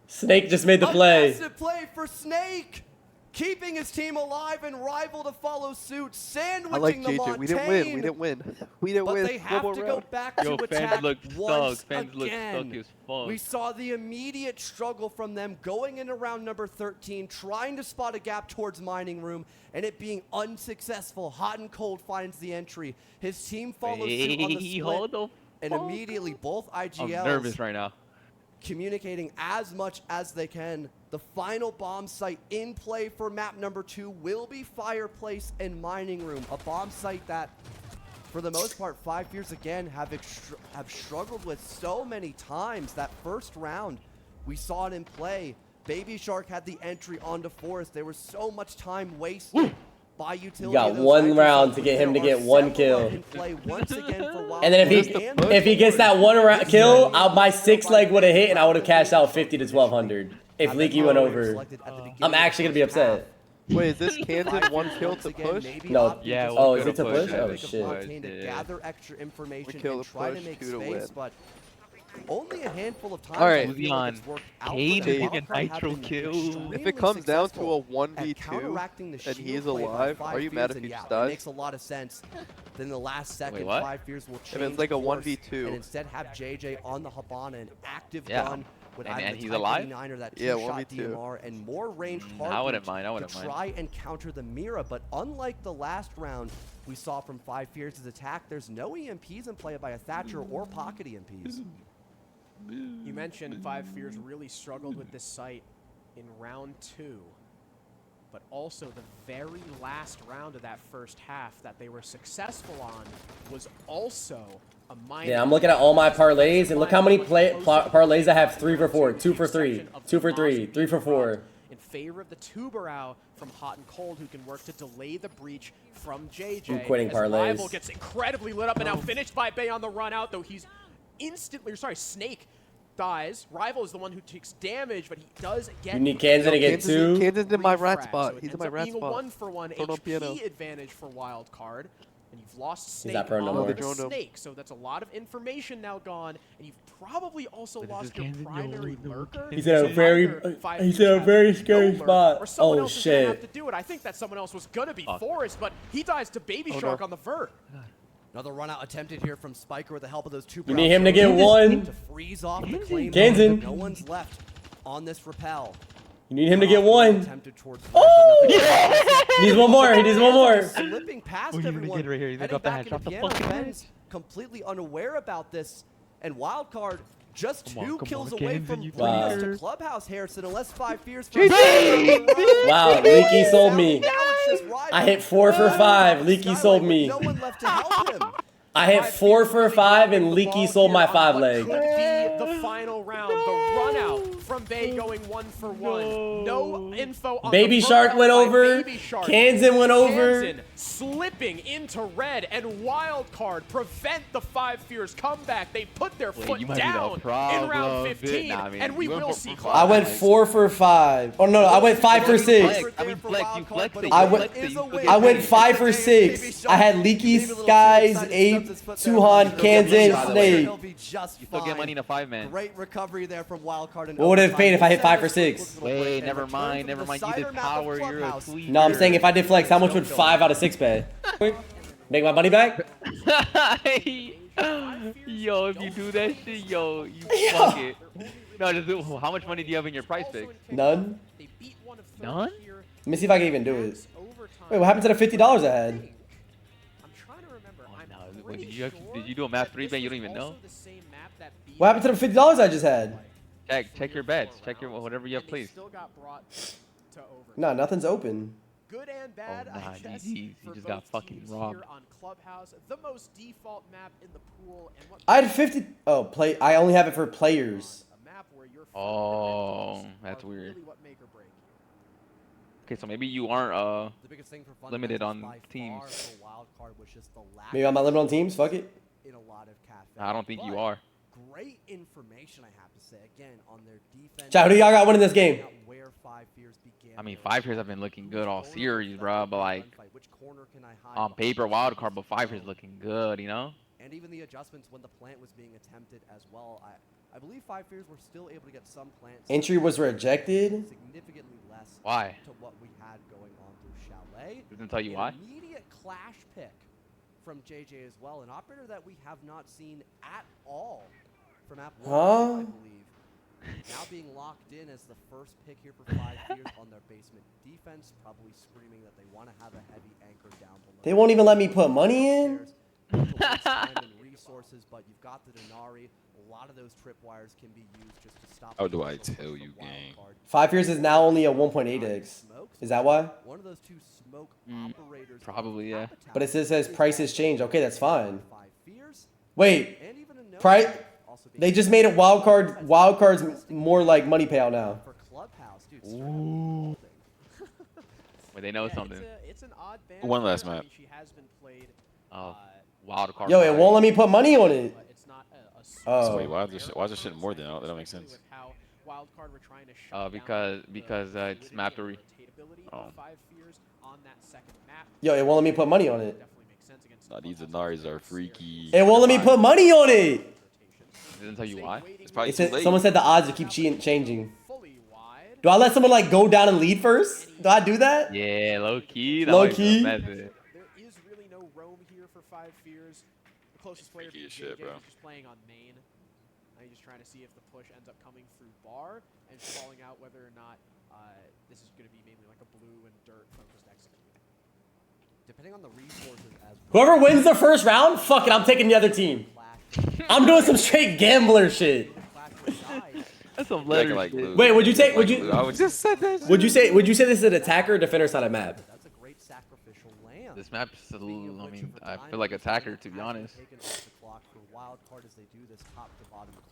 B: Snake just made the play.
D: A massive play for Snake, keeping his team alive and Rival to follow suit, sandwiching
J: I like
D: the
J: JJ.
D: Montaigne.
J: We didn't win. We didn't win. We didn't
D: But
J: win.
D: they have
J: One
D: to
J: more
D: go
J: round.
D: back
C: Yo,
D: to
C: Fens
D: attack
C: look
D: once
C: stuck. Fens look
D: again.
C: stuck as fuck.
D: We saw the immediate struggle from them going into round number 13, trying to spot a gap towards Mining Room, and it being unsuccessful. Hot and Cold finds the entry. His team follows suit on the split, and immediately both
C: I'm
D: IGLs
C: nervous right now.
D: communicating as much as they can. The final bomb site in play for map number 2 will be Fireplace and Mining Room, a bomb site that, for the most part, 5 years again have struggled with so many times. That first round, we saw it in play. Baby Shark had the entry onto Forest. There was so much time wasted by utility.
B: You got one round to get him to get 1 kill.
D: And
B: then if he gets that 1 kill, my 6 leg would have hit and I would have cashed out 50 to 1200. If Leaky went over, I'm actually gonna be upset.
J: Wait, is this Kansas 1 kill to push?
B: No.
C: Yeah.
B: Oh, is it to push? Oh shit.
D: To gather extra information
J: We kill
D: and
J: the
D: try to
J: push,
D: make
J: 2 to
D: space,
J: win.
D: but only a handful of times.
J: All right.
D: I feel like it's worked out for
C: Cade
D: them.
C: getting a
D: Wildcard have
C: nitro
D: been
C: kill.
D: extremely
J: If it comes down to
D: successful
J: a
D: at
J: 1v2
D: counteracting the
J: and
D: shield
J: he's
D: play by
J: alive,
D: Five
J: are you
D: Fears,
J: mad if
D: and
J: he
D: yeah,
J: just
D: It
J: dies?
D: makes a lot of sense. Then the last second,
C: what?
D: 5 Fears will change
J: If it's like a
D: course
J: 1v2.
D: and instead have JJ on the Habana, an active
C: Yeah.
D: gun with
C: And
D: either
C: he's
D: the Type
C: alive?
D: 89 or that
J: Yeah,
D: 2-shot
J: 1v2.
D: DMR and more ranged
C: I wouldn't
D: hard
C: mind. I
D: to
C: wouldn't mind.
D: try and counter the Mira. But unlike the last round we saw from 5 Fears' attack, there's no EMPs in play by a Thatcher or pocket EMPs.
A: You mentioned 5 Fears really struggled with this site in round 2, but also the very last round of that first half that they were successful on was also a minor.
B: Yeah, I'm looking at all my parlays and look how many parlays I have. 3 for 4, 2 for 3, 2 for 3, 3 for 4.
A: In favor of the Tubarão from Hot and Cold, who can work to delay the breach from JJ.
B: I'm quitting
A: as
B: parlays.
A: Rival gets incredibly lit up and now finished by Bay on the run out, though he's instantly, sorry, Snake dies. Rival is the one who takes damage, but he does get.
B: You need Kansas to get 2.
J: Kansas in my rat
A: frag,
J: spot.
A: so it
J: He's in
A: ends
J: my
A: up
J: rat
A: being
J: spot.
A: a 1-for-1
J: Turn on piano.
A: HP advantage for Wildcard. And you've lost Snake
B: not prone no
A: on
B: more.
A: the Snake, so that's a lot of information now gone, and you've probably also lost your primary lurker.
B: He's in a
A: So
B: very,
A: either 5
B: he's in a
A: Fears
B: very
A: have
B: scary
A: no lurk,
B: spot.
A: or someone
B: Oh
A: else is gonna have
B: shit.
A: to do it. I think that someone else was gonna be Forrest, but he dies to Baby Shark on the vert.
D: Another run out attempted here from Spiker with the help of those 2
B: You need him to get 1.
D: to freeze off the claim.
B: Kansas.
D: No one's left on this rappel.
B: You need him to get 1.
D: Attempted towards
B: Oh! He needs 1 more. He needs 1 more.
D: Slipping past everyone.
C: right here. He's
D: Heading back into piano. Fens completely unaware about this, and Wildcard just 2 kills away from bringing us to Clubhouse Harrison, unless 5 Fears.
B: Wow, Leaky sold me. I hit 4 for 5. Leaky sold me.
D: No one left to help him.
B: I hit 4 for 5 and Leaky sold my 5 leg.
A: Could be the final round. The run out from Bay going 1-for-1. No info on
B: Baby
A: the
B: Shark
A: burnout
B: went
A: by
B: over.
A: Baby Shark.
B: Kansan went over.
A: Kansan slipping into red, and Wildcard prevent the 5 Fears comeback. They put their foot
C: you might be the
A: down in
C: problem.
A: round 15,
C: Nah, man,
A: and we
C: you went
A: will
C: for
A: see.
B: I went 4 for 5. Oh no, I went 5 for 6.
C: I mean, flex, you flexed it.
B: I went 5 for 6. I had Leaky, Skies, Ape, Suhan, Kansan, Snake.
C: You still get money in a 5-man.
D: Great recovery there from Wildcard.
B: What would it have paid if I hit 5 for 6?
C: Wait, never mind. Never mind. You did power. You're a tweet.
B: No, I'm saying if I did flex, how much would 5 out of 6 pay? Make my money back?
C: Yo, if you do that shit, yo, you fuck it. No, just do, how much money do you have in your price pick?
B: None?
C: None?
B: Let me see if I can even do it. Wait, what happened to the $50 I had?
A: I'm trying to remember.
C: No, wait, did you do a map 3-bet? You don't even know?
B: What happened to the $50 I just had?
C: Check your bets. Check your whatever you have, please.
B: No, nothing's open.
A: Good and bad,
C: Oh, nah,
A: I guess.
C: GG. You
A: for
C: just got
A: both
C: fucking
A: teams
C: robbed.
A: here on Clubhouse, the most default map in the pool, and what
B: I had 50. Oh, I only have it for players.
A: a map where you're
C: Oh, that's weird.
A: really what make or break.
C: Okay, so maybe you aren't
D: The biggest thing for
C: limited
D: fundamentals
C: on
D: by
C: teams.
D: far for Wildcard was just the lack
B: Maybe I'm not limited on teams. Fuck it.
D: in a lot of cafe.
C: I don't think you
D: But
C: are.
D: Great information, I have to say. Again, on their defense.
B: Chat, who do y'all got winning this game?
D: Where 5 Fears began
C: I mean,
D: their
C: 5 Fears have been looking good all series, bro. But like
D: which corner can I hide
C: on
D: behind?
C: paper, Wildcard, but 5 Fears looking good, you know?
D: And even the adjustments when the plant was being attempted as well. I believe 5 Fears were still able to get some plants.
B: Entry was rejected.
D: Significantly less
C: Why?
D: to what we had going on through Chalet.
C: Doesn't tell you
D: An
C: why.
D: Immediate clash pick from JJ as well, an operator that we have not seen at all from App 1, I believe. Now being locked in as the first pick here for 5 Fears on their basement defense, probably screaming that they want to have a heavy anchor down below.
B: They won't even let me put money in.
D: Time and resources, but you've got the Denari. A lot of those tripwires can be used just to stop.
M: How do I tell you, gang?
B: 5 Fears is now only a 1.8x. Is that why?
D: One of those two smoke operators.
C: Probably, yeah.
B: But it says prices change. Okay, that's fine. Wait, they just made it Wildcard. Wildcard's more like money payout now.
C: Ooh. Wait, they know something.
A: It's an odd band.
M: One last map.
A: She has been played.
C: Wildcard.
B: Yo, it won't let me put money on it.
A: It's not
M: So wait, why is there shit more than that? That don't make sense.
A: Wildcard were trying to shut
C: because it's map to
A: oh. 5 Fears on that second map.
B: Yo, it won't let me put money on it.
M: Nah, these Denaris are freaky.
B: It won't let me put money on it.
C: Didn't tell you why.
M: It's probably
B: It
M: too
B: said,
M: late.
B: someone said the odds keep changing. Do I let someone like go down and lead first? Do I do that?
C: Yeah, low key.
B: Low key.
A: There is really no roam here for 5 Fears. The closest player being JJ is just playing on main. Now he's just trying to see if the push ends up coming through bar and calling out whether or not this is going to be mainly like a blue and dirt focused execute.
D: Depending on the resources as well.
B: Whoever wins the first round, fuck it, I'm taking the other team. I'm doing some straight gambler shit.
C: That's some letter
M: like
C: shit.
B: Wait, would you take? Would you?
M: I just said that.
B: Would you say? Would you say this is an attacker or defender side of map?
D: That's a great sacrificial land.
C: This map's a little, I mean, I feel like attacker, to be honest.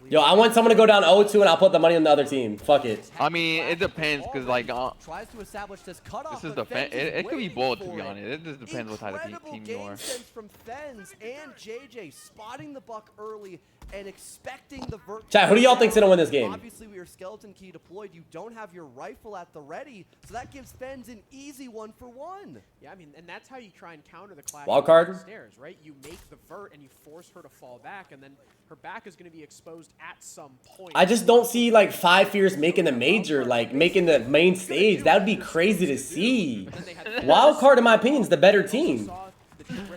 B: Yo, I want someone to go down 0-2 and I'll put the money on the other team. Fuck it.
C: I mean, it depends, cause like,
D: tries to establish this cutoff.
C: this is the it could be both, to be honest. It just depends what type of team you
D: Game
C: are.
D: sense from Fens and JJ spotting the buck early and expecting the vert.
B: Chat, who do y'all think's gonna win this game?
D: Obviously, we are skeleton key deployed. You don't have your rifle at the ready, so that gives Fens an easy 1-for-1.
A: Yeah, I mean, and that's how you try and counter the clash.
B: Wildcard?
A: Stairs, right? You make the vert and you force her to fall back, and then her back is going to be exposed at some point.
B: I just don't see like 5 Fears making the major, like making the main stage. That would be crazy to see. Wildcard, in my opinion, is the better team.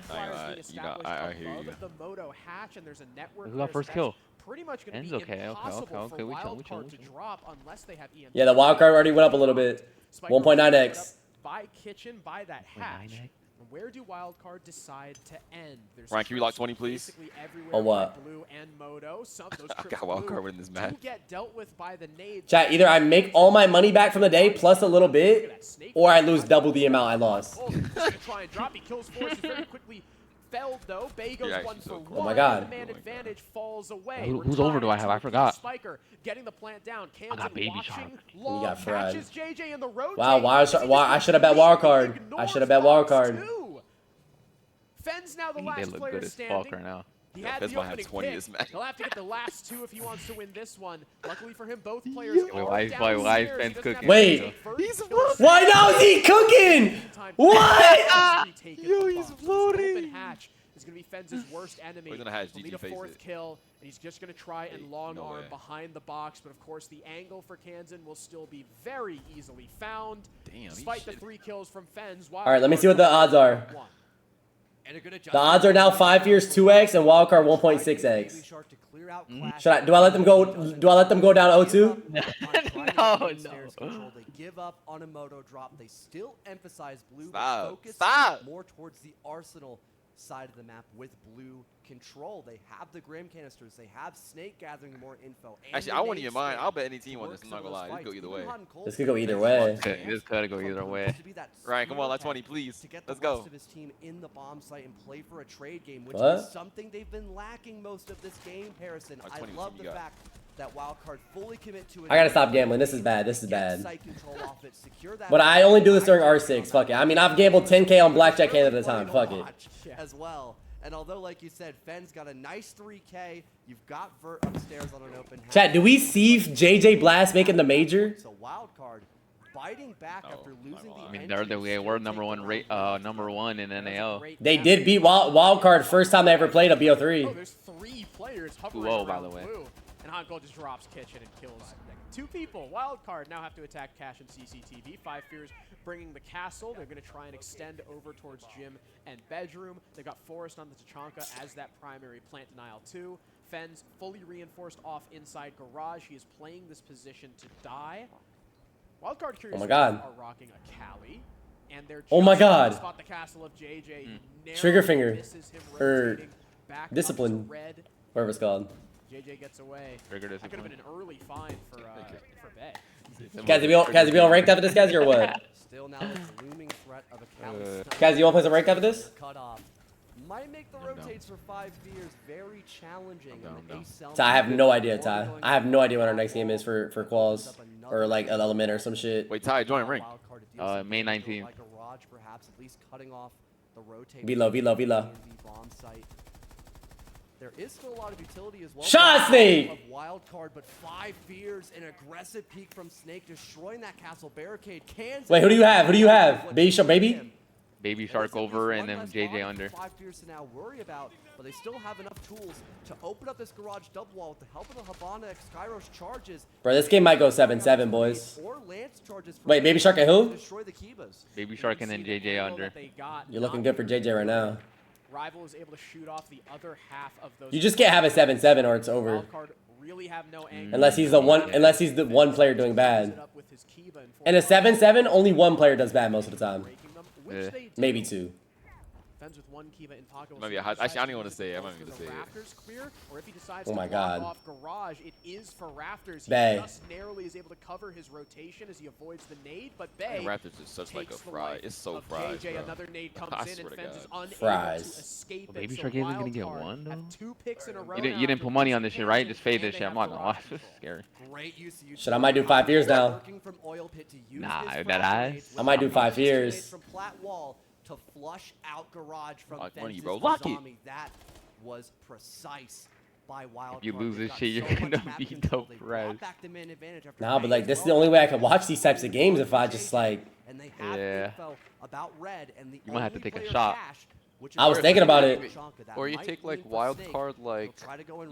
M: I hear you.
A: The Moto hatch, and there's a network.
C: Who got first kill?
A: Pretty much going to
C: Ends
A: be
C: okay,
A: impossible
C: okay,
A: for
C: we chill,
A: Wildcard to drop unless they have EMP.
B: Yeah, the Wildcard already went up a little bit. 1.9x.
A: By kitchen, by that hatch. Where do Wildcard decide to end? There's
M: Ryan, can we lock 20, please?
B: On what?
A: Blue and Moto. Some of those
M: I got Wildcard winning this match.
A: get dealt with by the nades.
B: Chat, either I make all my money back from the day plus a little bit, or I lose double the amount I lost.
A: Try and drop. He kills Force very quickly. Felled though. Bay goes 1 for 1.
B: Oh my god.
A: Man advantage falls away.
C: Whose over do I have? I forgot.
A: Spiker getting the plant down.
C: I got Baby Shark.
B: You got fried.
A: JJ in the road.
B: Wow, why I should have bet Wildcard. I should have bet Wildcard.
A: Fens now the
C: They
A: last
C: look
A: player
C: good as
A: standing.
C: fuck right now.
A: He
M: Yeah,
A: had
M: Fez
A: the
M: might have
A: opening
M: 20
A: pick.
M: this match.
A: He'll have to get the last 2 if he wants to win this one. Luckily for him, both players are
C: why is
A: downstairs.
C: Fens
A: He doesn't
C: cooking?
A: have
B: Wait.
A: to first.
D: He's
B: Why now is he cooking? What?
A: Yo, he's floating. Open hatch is going to be Fens' worst enemy.
M: We're gonna hatch
A: He'll
M: GG
A: need a
M: face
A: 4th
M: it.
A: kill, and he's just going to try and long
M: no
A: arm
M: way.
A: behind the box. But of course, the angle for Kansan will still be very easily found.
M: Damn,
A: Despite the 3 kills from Fens.
B: All right, let me see what the odds are. The odds are now 5 Fears 2x and Wildcard 1.6x. Do I let them go? Do I let them go down 0-2?
C: No.
D: They give up on a Moto drop. They still emphasize blue.
M: Stop.
D: Focus
M: Stop.
D: more towards the arsenal side of the map with blue control. They have the Grim canisters. They have Snake gathering more info.
M: Actually, I wouldn't even mind. I'll bet any team on this. I'm not gonna lie. This go either way.
B: This could go either way.
C: This could go either way.
M: Ryan, come on, like 20, please. Let's go.
D: Of his team in the bomb site and play for a trade game, which
B: What?
D: is something they've been lacking most of this game, Harrison.
M: Like
D: I
M: 20
D: love
M: you
D: the
M: got.
D: fact that Wildcard fully commit to it.
B: I gotta stop gambling. This is bad. This is bad. But I only do this during R6. Fuck it. I mean, I've gambled 10K on blackjack hand at a time. Fuck it.
D: As well. And although, like you said, Fenn's got a nice 3K, you've got Vert upstairs on an open hand.
B: Chat, do we see JJ Blast making the major?
D: So Wildcard fighting back after losing the
C: I mean, we're number one in NAL.
B: They did beat Wildcard first time they ever played a BO3.
A: Oh, there's 3 players hovering
C: Whoa,
A: around
C: by the way.
A: blue. And Hanko just drops Kitchen and kills 2 people. Wildcard now have to attack Cash and CCTV. 5 Fears bringing the castle. They're going to try and extend over towards Gym and Bedroom. They've got Forest on the Tachanka as that primary plant denial too. Fenn's fully reinforced off inside Garage. He is playing this position to die. Wildcard Curious are rocking a Chalet. And they're just spot the castle of JJ.
B: Trigger finger. Or discipline. Whatever it's called.
A: JJ gets away.
C: Trigger
A: That could have
C: discipline.
A: been an early find for Bay.
B: Kaz, you on ranked after this, Kaz, or what?
D: Still now the looming threat of a Chalet.
B: Kaz, you want to play some ranked after this?
D: Cut off. Might make the rotates for 5 Fears very challenging.
B: So I have no idea, Ty. I have no idea what our next game is for quals. Or like an element or some shit.
M: Wait, Ty, join ring.
C: May 19th.
B: Vila.
D: There is still a lot of utility as well.
B: Shot Snake!
D: Wildcard, but 5 Fears, an aggressive peek from Snake, destroying that castle barricade.
B: Wait, who do you have? Who do you have? Baby Shark, baby?
C: Baby Shark over and then JJ under.
D: 5 Fears to now worry about, but they still have enough tools to open up this garage double wall with the help of the Habana Skyros charges.
B: Bro, this game might go 7-7, boys. Wait, Baby Shark and who?
C: Baby Shark and then JJ under.
B: You're looking good for JJ right now.
A: Rival is able to shoot off the other half of those.
B: You just can't have a 7-7 or it's over.
A: Really have no
B: Unless he's the one player doing bad. And a 7-7, only one player does bad most of the time. Maybe 2.
A: With 1 Kiva in pocket.
M: Maybe actually, I don't even want to say it. I'm not even going to say it.
A: Clear, or if he decides
B: oh my
A: to
B: God.
A: Off Garage, it is for Rafters. He
B: Bay.
A: just narrowly is able to cover his rotation as he avoids the nade, but Bay
M: Raptors is such like a fry. It's so fried.
A: JJ, another nade comes in and Fens is unable
B: fries.
A: to escape it.
C: Baby
A: So
C: Shark isn't going to get
A: Wildcard
C: 1 though?
A: have 2 picks in a row
C: You didn't put money on this shit, right? Just fade this shit. I'm not going to watch. This is scary.
B: Shit, I might do 5 years now.
C: Nah, that eyes.
B: I might do 5 years.
D: To flush out Garage from
C: money, bro. Lock it.
D: That was precise by Wildcard.
C: If you lose this shit, you're gonna be dope fresh.
B: Nah, but like this is the only way I can watch these types of games if I just like.
C: Yeah. You might have to take a shot.
B: I was thinking about it.
J: Or you take like Wildcard like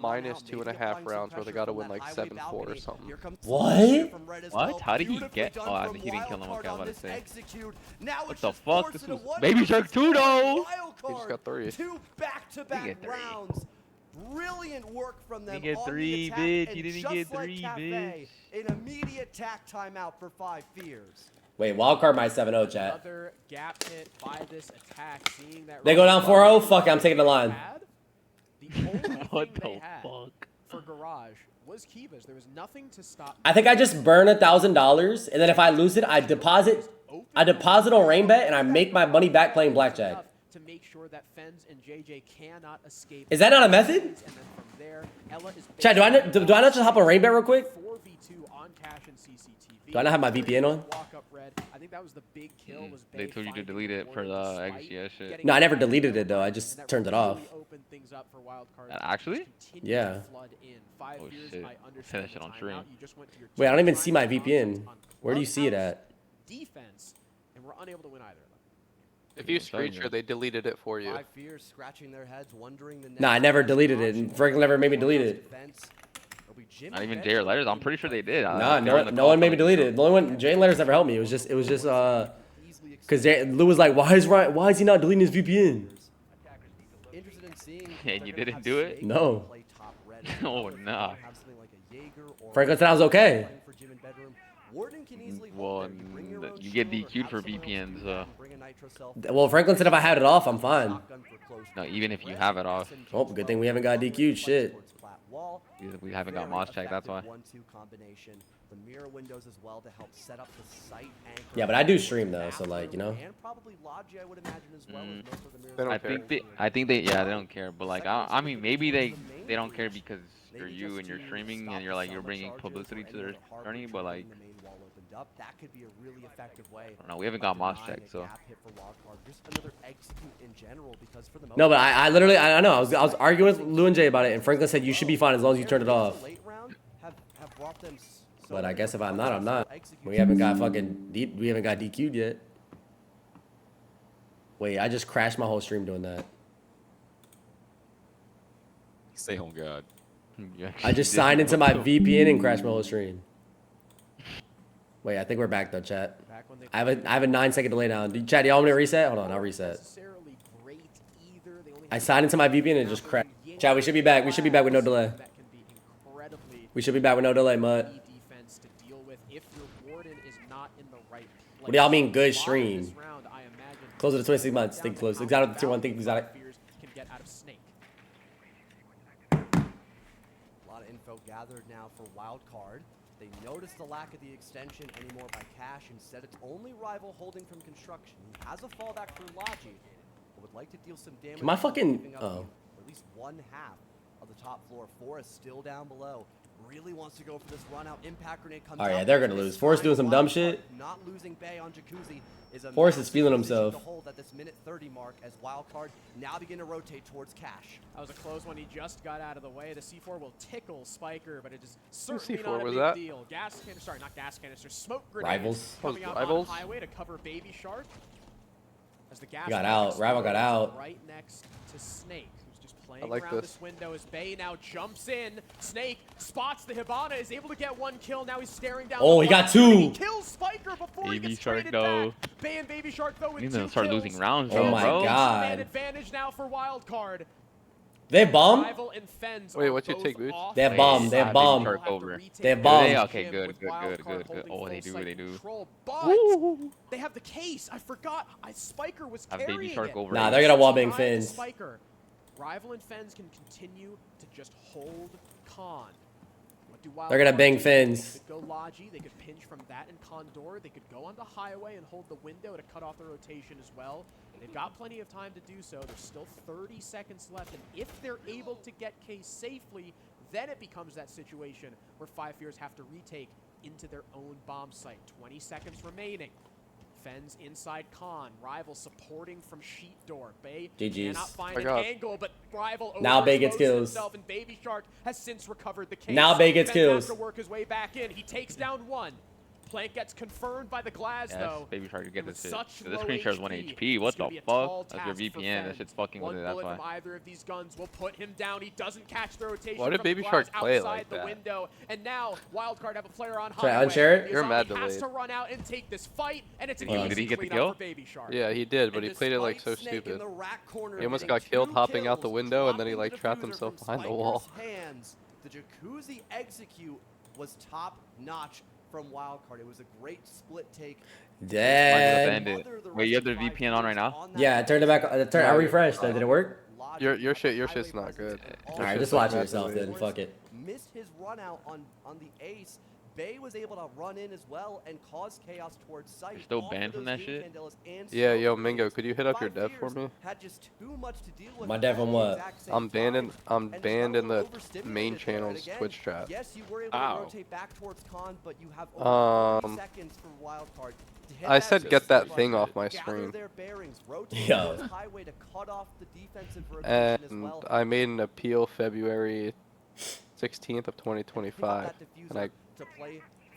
J: minus 2.5 rounds where they gotta win like 7-4 or something.
B: What?
C: What? How did he get? Oh, I think he didn't kill him. Okay, I was about to say. What the fuck? This was Baby Shark 2 though.
J: He just got 3.
D: 2 back-to-back rounds. Brilliant work from them.
C: You didn't get 3, bitch. You didn't get 3, bitch.
D: An immediate tack timeout for 5 Fears.
B: Wait, Wildcard might 7-0, chat.
A: Another gap hit by this attack, seeing that
B: They go down 4-0. Fuck it, I'm taking the line.
A: What the fuck? For Garage was Kiva's. There was nothing to stop.
B: I think I just burn $1,000, and then if I lose it, I deposit on rain bet, and I make my money back playing blackjack.
A: To make sure that Fens and JJ cannot escape.
B: Is that not a method?
A: And then from there, Ella is
B: Chat, do I not just hop on rain bet real quick?
A: 4v2 on Cash and CCTV.
B: Do I not have my VPN on?
A: Walk up red. I think that was the big kill. Was
C: they told you to delete it for the XGS shit.
B: No, I never deleted it though. I just turned it off.
C: Actually?
B: Yeah.
C: Oh shit. Say that shit on stream.
B: Wait, I don't even see my VPN. Where do you see it at?
A: Defense, and we're unable to win either.
J: If you screen share, they deleted it for you.
D: 5 Fears scratching their heads, wondering the
B: Nah, I never deleted it, and Franklin never made me delete it.
C: Not even J or Letters. I'm pretty sure they did.
B: Nah, no one made me delete it. The only one, J and Letters never helped me. It was just because Lou was like, why is he not deleting his VPN?
C: And you didn't do it?
B: No.
C: Oh nah.
B: Franklin said I was okay.
C: Well, you get DQ'd for VPNs.
B: Well, Franklin said if I had it off, I'm fine.
C: No, even if you have it off.
B: Oh, good thing we haven't got DQ'd. Shit.
C: We haven't got Moss check, that's why.
B: Yeah, but I do stream though, so like, you know.
J: They don't care.
C: I think they yeah, they don't care, but like I mean maybe they don't care because you're you and you're streaming and you're like you're bringing publicity to their journey, but like
D: that could be a really effective way.
C: I don't know, we haven't got moss checked, so.
D: Just another execute in general, because for the most
B: No, but I literally I know I was arguing with Lou and Jay about it, and Franklin said you should be fine as long as you turn it off. But I guess if I'm not, I'm not. We haven't got DQ'd yet. Wait, I just crashed my whole stream doing that.
M: Stay home, God.
B: I just signed into my VPN and crashed my whole stream. Wait, I think we're back though, chat. I have a 9-second delay now. Chat, do y'all want me to reset? Hold on, I'll reset. I signed into my VPN and it just crashed. Chat, we should be back. We should be back with no delay. We should be back with no delay, Mud. What do y'all mean good stream? Closer to 26 months. Think close. Exotic tier 1. Think exotic.
D: A lot of info gathered now for Wildcard. They notice the lack of the extension anymore by Cash. Instead, it's only Rival holding from construction. He has a fallback for Logi, but would like to deal some damage.
B: My fucking
D: at least one half of the top floor. Forest still down below. Really wants to go for this run out. Impact grenade comes
B: out. Yeah, they're gonna lose. Forest doing some dumb shit.
D: Not losing Bay on Jynxzi is a
B: Forest is feeling himself.
D: To hold at this minute 30 mark as Wildcard now begin to rotate towards Cash.
A: That was a close one. He just got out of the way. The C4 will tickle Spiker, but it is certainly
J: C4
A: not a big deal. Gas canister, sorry, not gas canister. Smoke grenade
B: Rivals.
A: coming out on highway to cover Baby Shark. As the gas
B: got out. Rival got out.
A: Right next to Snake.
J: I like
A: around
J: this.
A: Window as Bay now jumps in. Snake spots the Hibana, is able to get one kill. Now he's staring down.
B: Oh, he got 2.
A: He kills Spiker before
C: Baby
A: he gets
C: Shark,
A: traded
C: though.
A: back. Bay and Baby Shark though with 2 kills.
C: Start losing rounds,
B: oh my
C: bro.
B: God.
A: Man advantage now for Wildcard.
B: They have bomb?
A: Rival and Fens
J: Wait, what's your take, Boots?
B: They have bomb. They have bomb. They have bomb.
C: Okay, good. Oh, they do.
A: But they have the case. I forgot. Spiker was carrying
C: Baby Shark
A: it.
C: over.
B: Nah, they're gonna wall bang Fens.
A: Spiker. Rival and Fens can continue to just hold Con. What do
B: They're gonna bang
A: do?
B: Fens.
A: They could go Logi, they could pinch from that and Condor, they could go on the highway and hold the window to cut off the rotation as well. They've got plenty of time to do so. There's still 30 seconds left, and if they're able to get Case safely, then it becomes that situation where 5 Fears have to retake into their own bomb site. 20 seconds remaining. Fens inside Con. Rival supporting from sheet door. Bay cannot find an angle, but Rival
B: now Bay gets kills.
A: Himself, and Baby Shark has since recovered the case.
B: Now Bay gets kills.
A: Has to work his way back in. He takes down 1. Plank gets confirmed by the Glass, though.
C: Baby Shark to get this shit.
A: So
C: this screen shares 1 HP. What the fuck? That's your VPN. That shit's fucking with it. That's why.
A: From either of these guns will put him down. He doesn't catch the rotation.
J: Why did Baby Shark play it like
A: the
J: that?
A: Window. And now Wildcard have a player on
B: Sorry,
A: highway.
B: unshare it?
J: You're mad
A: He has
J: delayed.
A: to run out and take this fight, and it's an
C: Did
A: easy
C: he get the
A: clean up
C: kill?
A: for Baby Shark.
J: Yeah, he did, but he played it like so stupid. He almost got killed hopping out the window, and then he like trapped himself behind the wall.
D: The Jynxzi execute was top notch from Wildcard. It was a great split take.
B: Dead.
C: Wait, you have the VPN on right now?
B: Yeah, I turned it back. I refreshed. Did it work?
J: Your shit's not good.
B: Alright, just watch it yourself then. Fuck it.
D: Missed his run out on the ace. Bay was able to run in as well and cause chaos towards site.
C: You're still banned from that shit?
J: Yeah, yo, Mingo, could you hit up your dev for me?
D: Had just too much to deal with.
B: My dev on what?
J: I'm banned in the main channel's Twitch chat.
D: Yes, you were able to rotate back towards Con, but you have only 30 seconds for Wildcard.
J: I said get that thing off my screen.
B: Yo.
J: And I made an appeal February 16th of 2025, and I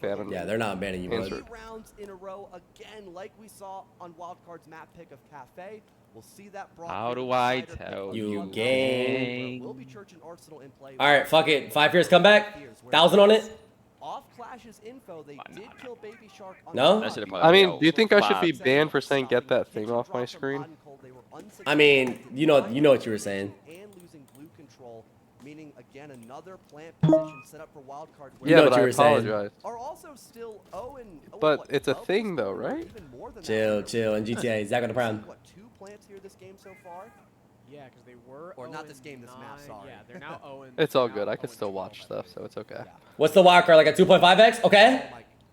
J: banned.
B: Yeah, they're not banning you, bud.
D: 3 rounds in a row again, like we saw on Wildcard's map pick of Cafe. We'll see that brought.
C: How do I tell
B: you, gang?
D: Will be Church and Arsenal in play.
B: All right, fuck it. 5 Fears come back. 1,000 on it.
D: Off Clash's info, they did kill Baby Shark.
B: No?
J: I mean, do you think I should be banned for saying get that thing off my screen?
B: I mean, you know what you were saying.
D: And losing blue control, meaning again another plant position set up for Wildcard.
B: Yeah,
J: but
B: I
J: apologize.
D: Are also still 0 and.
J: But it's a thing though, right?
B: Chill. And GTA, Zach on the prime.
D: What, 2 plants here this game so far?
A: Yeah, because they were.
D: Or not this game, this map. Sorry.
A: Yeah, they're now 0.
J: It's all good. I can still watch stuff, so it's okay.
B: What's the wildcard? Like a 2.5x? Okay.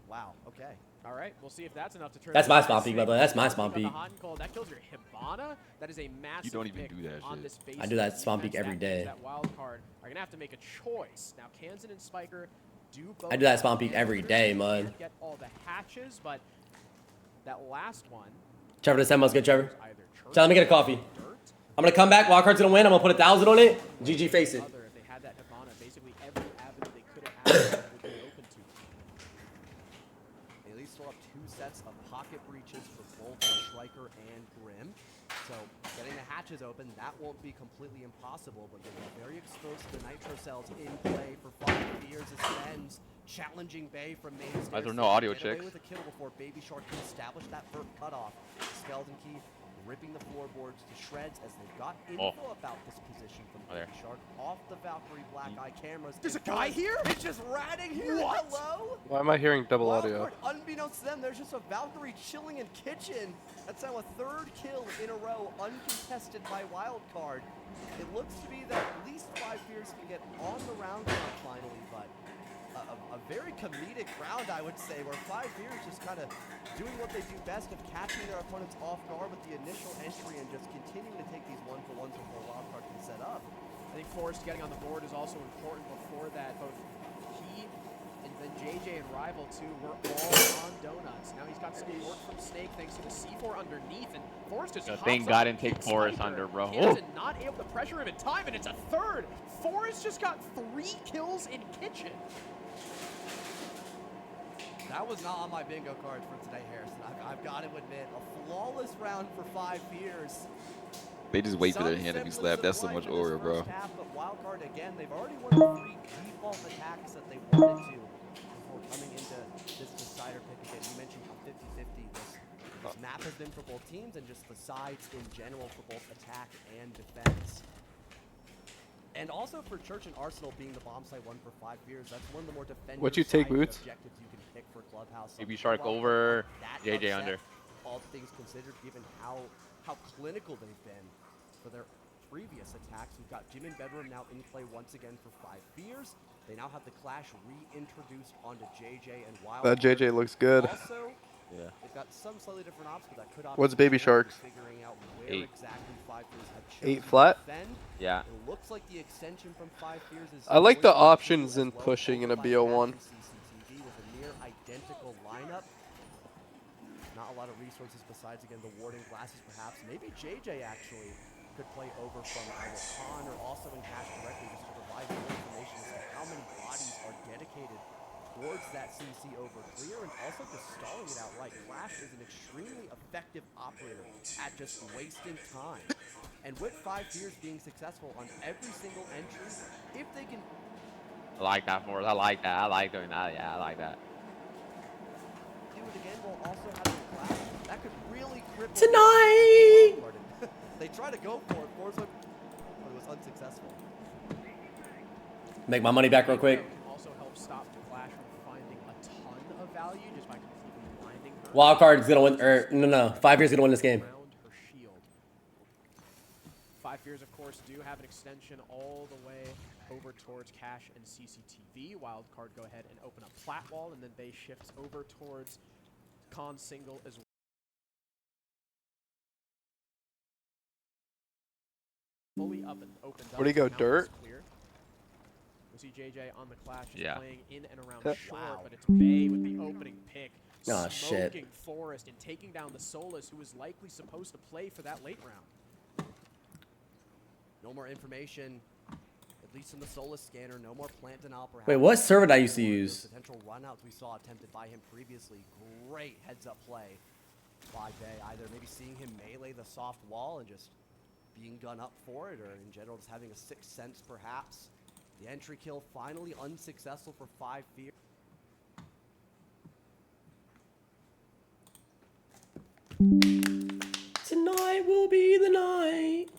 D: Wow. Okay.
A: All right. right, we'll see if that's enough to turn.
B: That's my spawn peak, by the way. That's my spawn peak.
A: That kills your Hibana. That is a massive.
M: You don't even do that shit.
B: I do that spawn peak every day.
A: That Wildcard are gonna have to make a choice now. Kansan and Spiker do both.
B: I do that spawn peak every day, man.
A: Get all the hatches, but that last one.
B: Trevor, this time was good, Trevor. So let me get a coffee. I'm gonna come back. Wildcard's gonna win. I'm gonna put 1,000 on it. GG, face it.
A: If they had that Hibana, basically every avenue they could have would be open to.
D: They at least still have 2 sets of pocket breaches for both Striker and Grim. So getting the hatches open, that won't be completely impossible, but they're very exposed to the Nitro cells in play for 5 years as Ben's challenging Bay from main stairs.
C: Why is there no audio
D: Get away
C: checks?
D: with a kill before Baby Shark can establish that first cutoff. Skeleton Key ripping the floorboards to shreds as they've got info about this position from Baby Shark off the Valkyrie Black Eye cameras.
A: There's a guy here?
D: It's just ratting here.
A: What?
D: Hello?
J: Why am I hearing double audio?
D: Wildcard, unbeknownst to them, there's just a Valkyrie chilling in kitchen. That's now a 3rd kill in a row, uncontested by Wildcard. It looks to be that at least 5 Fears can get on the round count finally, but a very comedic round, I would say, where 5 Fears just kind of doing what they do best of catching their opponents off guard with the initial entry and just continuing to take these 1-for-1s before Wildcard can set up.
A: I think Forrest getting on the board is also important. Before that, both he and then JJ and Rival, too, were all on donuts. Now he's got some work from Snake thanks to the C4 underneath, and Forrest just
C: Thank God didn't take Forrest under, bro.
A: Kansan not able to pressure him in time, and it's a 3rd. Forrest just got 3 kills in kitchen.
D: That was not on my bingo cards for today, Harrison. I've got to admit, a flawless round for 5 Fears.
M: They just wait for their hand to be slapped. That's so much aura, bro.
D: Half, but Wildcard, again, they've already won the 3 default attacks that they wanted to before coming into this decider pick again. You mentioned how 50-50 this map has been for both teams and just the sides in general for both attack and defense. And also for Church and Arsenal being the bomb site one for 5 Fears, that's one of the more defensive
J: What you take, Boots?
D: objectives you can pick for Clubhouse.
C: Baby Shark over, JJ under.
D: All things considered, given how clinical they've been for their previous attacks. We've got Jim and Bedroom now in play once again for 5 Fears. They now have the Clash reintroduced onto JJ and Wild.
J: That JJ looks good.
D: Also, they've got some slightly different options that could.
J: What's Baby Shark?
D: Figuring out where
C: 8.
D: exactly 5 Fears have
J: 8
D: chosen
J: flat?
D: to defend.
C: Yeah.
D: It looks like the extension from 5 Fears is.
J: I like the options in pushing in a BO1.
D: CCTV with a near identical lineup. Not a lot of resources besides, again, the warding glasses, perhaps. Maybe JJ actually could play over from either Khan or also in cash directly just to provide more information as to how many bodies are dedicated towards that CC over clear and also just stalling it outright. Clash is an extremely effective operator at just wasting time. And with 5 Fears being successful on every single entry, if they can...
C: I like that, Forrest. I like that. I like doing that. Yeah, I like that.
D: Do it again while also having Clash, that could really cripple...
B: Tonight!
D: They try to go for it, but it was unsuccessful.
B: Make my money back real quick.
A: Also help stop Clash from finding a ton of value just by completely blinding her.
B: Wildcard's gonna win, or no, 5 Fears gonna win this game.
A: Around her shield. 5 Fears, of course, do have an extension all the way over towards Cash and CCTV. Wildcard go ahead and open up Plat Wall, and then Bay shifts over towards Con Single as well. Fully up and opened up.
J: Where do you go, dirt?
A: We see JJ on the Clash playing in and around short, but it's Bay with the opening pick.
B: Oh,
A: Smoking
B: shit.
A: Forrest and taking down the Solus, who was likely supposed to play for that late round.
D: No more information, at least in the Solus scanner. No more plant denial.
B: Wait, what server did I used to use?
D: Potential runouts we saw attempted by him previously. Great heads-up play by Bay. Either maybe seeing him melee the soft wall and just being gun up for it, or in general just having a 6th sense perhaps. The entry kill finally unsuccessful for 5 Fears.
B: Tonight will be the night.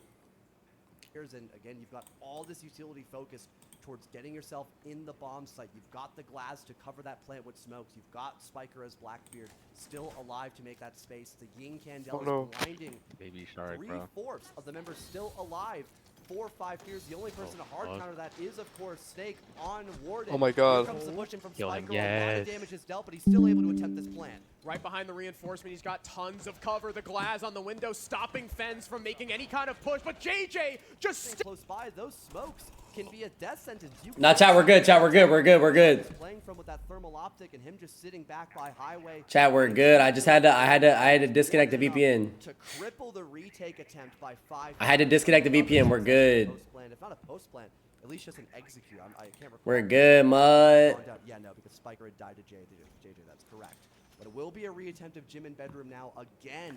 D: And again, you've got all this utility focused towards getting yourself in the bomb site. You've got the glass to cover that plant with smokes. You've got Spiker as Blackbeard still alive to make that space. The Ying Candela is blinding.
C: Baby Shark, bro.
D: 3/4 of the members still alive for 5 Fears. The only person to hard counter that is, of course, Snake on Warden.
J: Oh my god.
D: Here comes the push in from
C: Kill him,
D: Spiker. A lot of
C: yes.
D: damage is dealt, but he's still able to attempt this plan.
A: Right behind the reinforcement, he's got tons of cover. The glass on the window stopping Fens from making any kind of push, but JJ just
D: close by. Those smokes can be a death sentence.
B: Nah, chat, we're good. Chat, we're good. We're good. We're good.
D: Playing from with that thermal optic and him just sitting back by highway.
B: Chat, we're good. I had to disconnect the VPN.
D: To cripple the retake attempt by 5.
B: I had to disconnect the VPN. We're good.
D: If not a post plan, at least just an execute. I can't recall.
B: We're good, mud.
D: Yeah, no, because Spiker had died to JJ. That's correct. But it will be a reattempt of Jim in bedroom now again.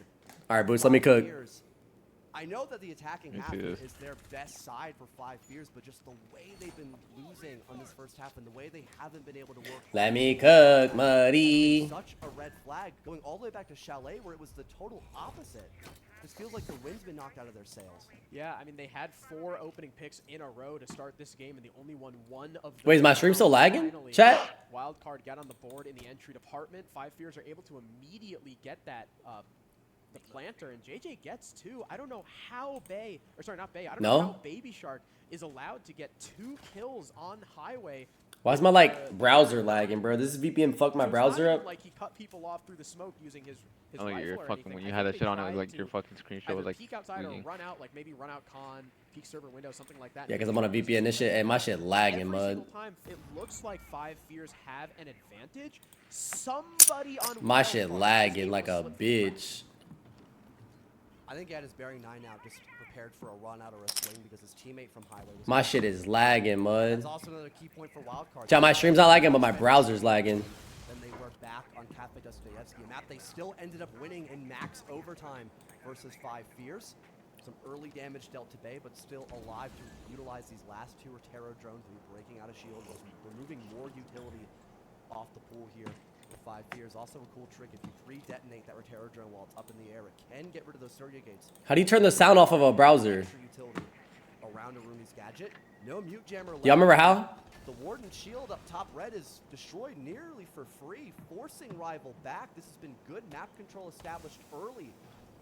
B: All right, Boots, let me cook.
D: I know that the attacking half is their best side for 5 Fears, but just the way they've been losing on this first half and the way they haven't been able to work.
B: Let me cook, muddy.
D: Such a red flag going all the way back to Chalet, where it was the total opposite. It feels like the wind's been knocked out of their sails.
A: Yeah, I mean, they had 4 opening picks in a row to start this game, and they only won 1 of them.
B: Wait, is my stream still lagging? Chat?
A: Wildcard got on the board in the entry department. 5 Fears are able to immediately get that the planter, and JJ gets 2. I don't know how I don't know how Baby Shark is allowed to get 2 kills on highway.
B: Why is my browser lagging, bro? This is VPN fucked my browser up.
A: Like he cut people off through the smoke using his
C: Oh,
A: rifle
C: you're
A: or
C: fucking
A: anything.
C: when you had that shit on it, was like your fucking screenshot was like
A: peek outside
C: leaking.
A: or run out, like maybe run out con, peek server window, something like that.
B: Yeah, because I'm on a VPN. This shit, and my shit lagging,
A: Every
B: mud.
A: single time, it looks like 5 Fears have an advantage. Somebody on
B: My shit lagging like a bitch.
D: I think Ed is bearing 9 now, just prepared for a run out or a swing because his teammate from Highway was.
B: My shit is lagging, mud.
D: That's also another key point for Wildcard.
B: Chat, my stream's not lagging, but my browser's lagging.
D: Then they were back on Cafe Dostoevsky, a map they still ended up winning in max overtime versus 5 Fears. Some early damage dealt to Bay, but still alive to utilize these last 2 Rotero drones to be breaking out of shield, removing more utility off the pool here. 5 Fears. Also a cool trick, if you pre-detonate that Rotero drone while it's up in the air, it can get rid of those surrogate gates.
B: How do you turn the sound off of a browser?
D: Around Arumi's gadget. No mute jammer left.
B: Y'all remember how?
D: The Warden shield up top red is destroyed nearly for free, forcing rival back. This has been good map control established early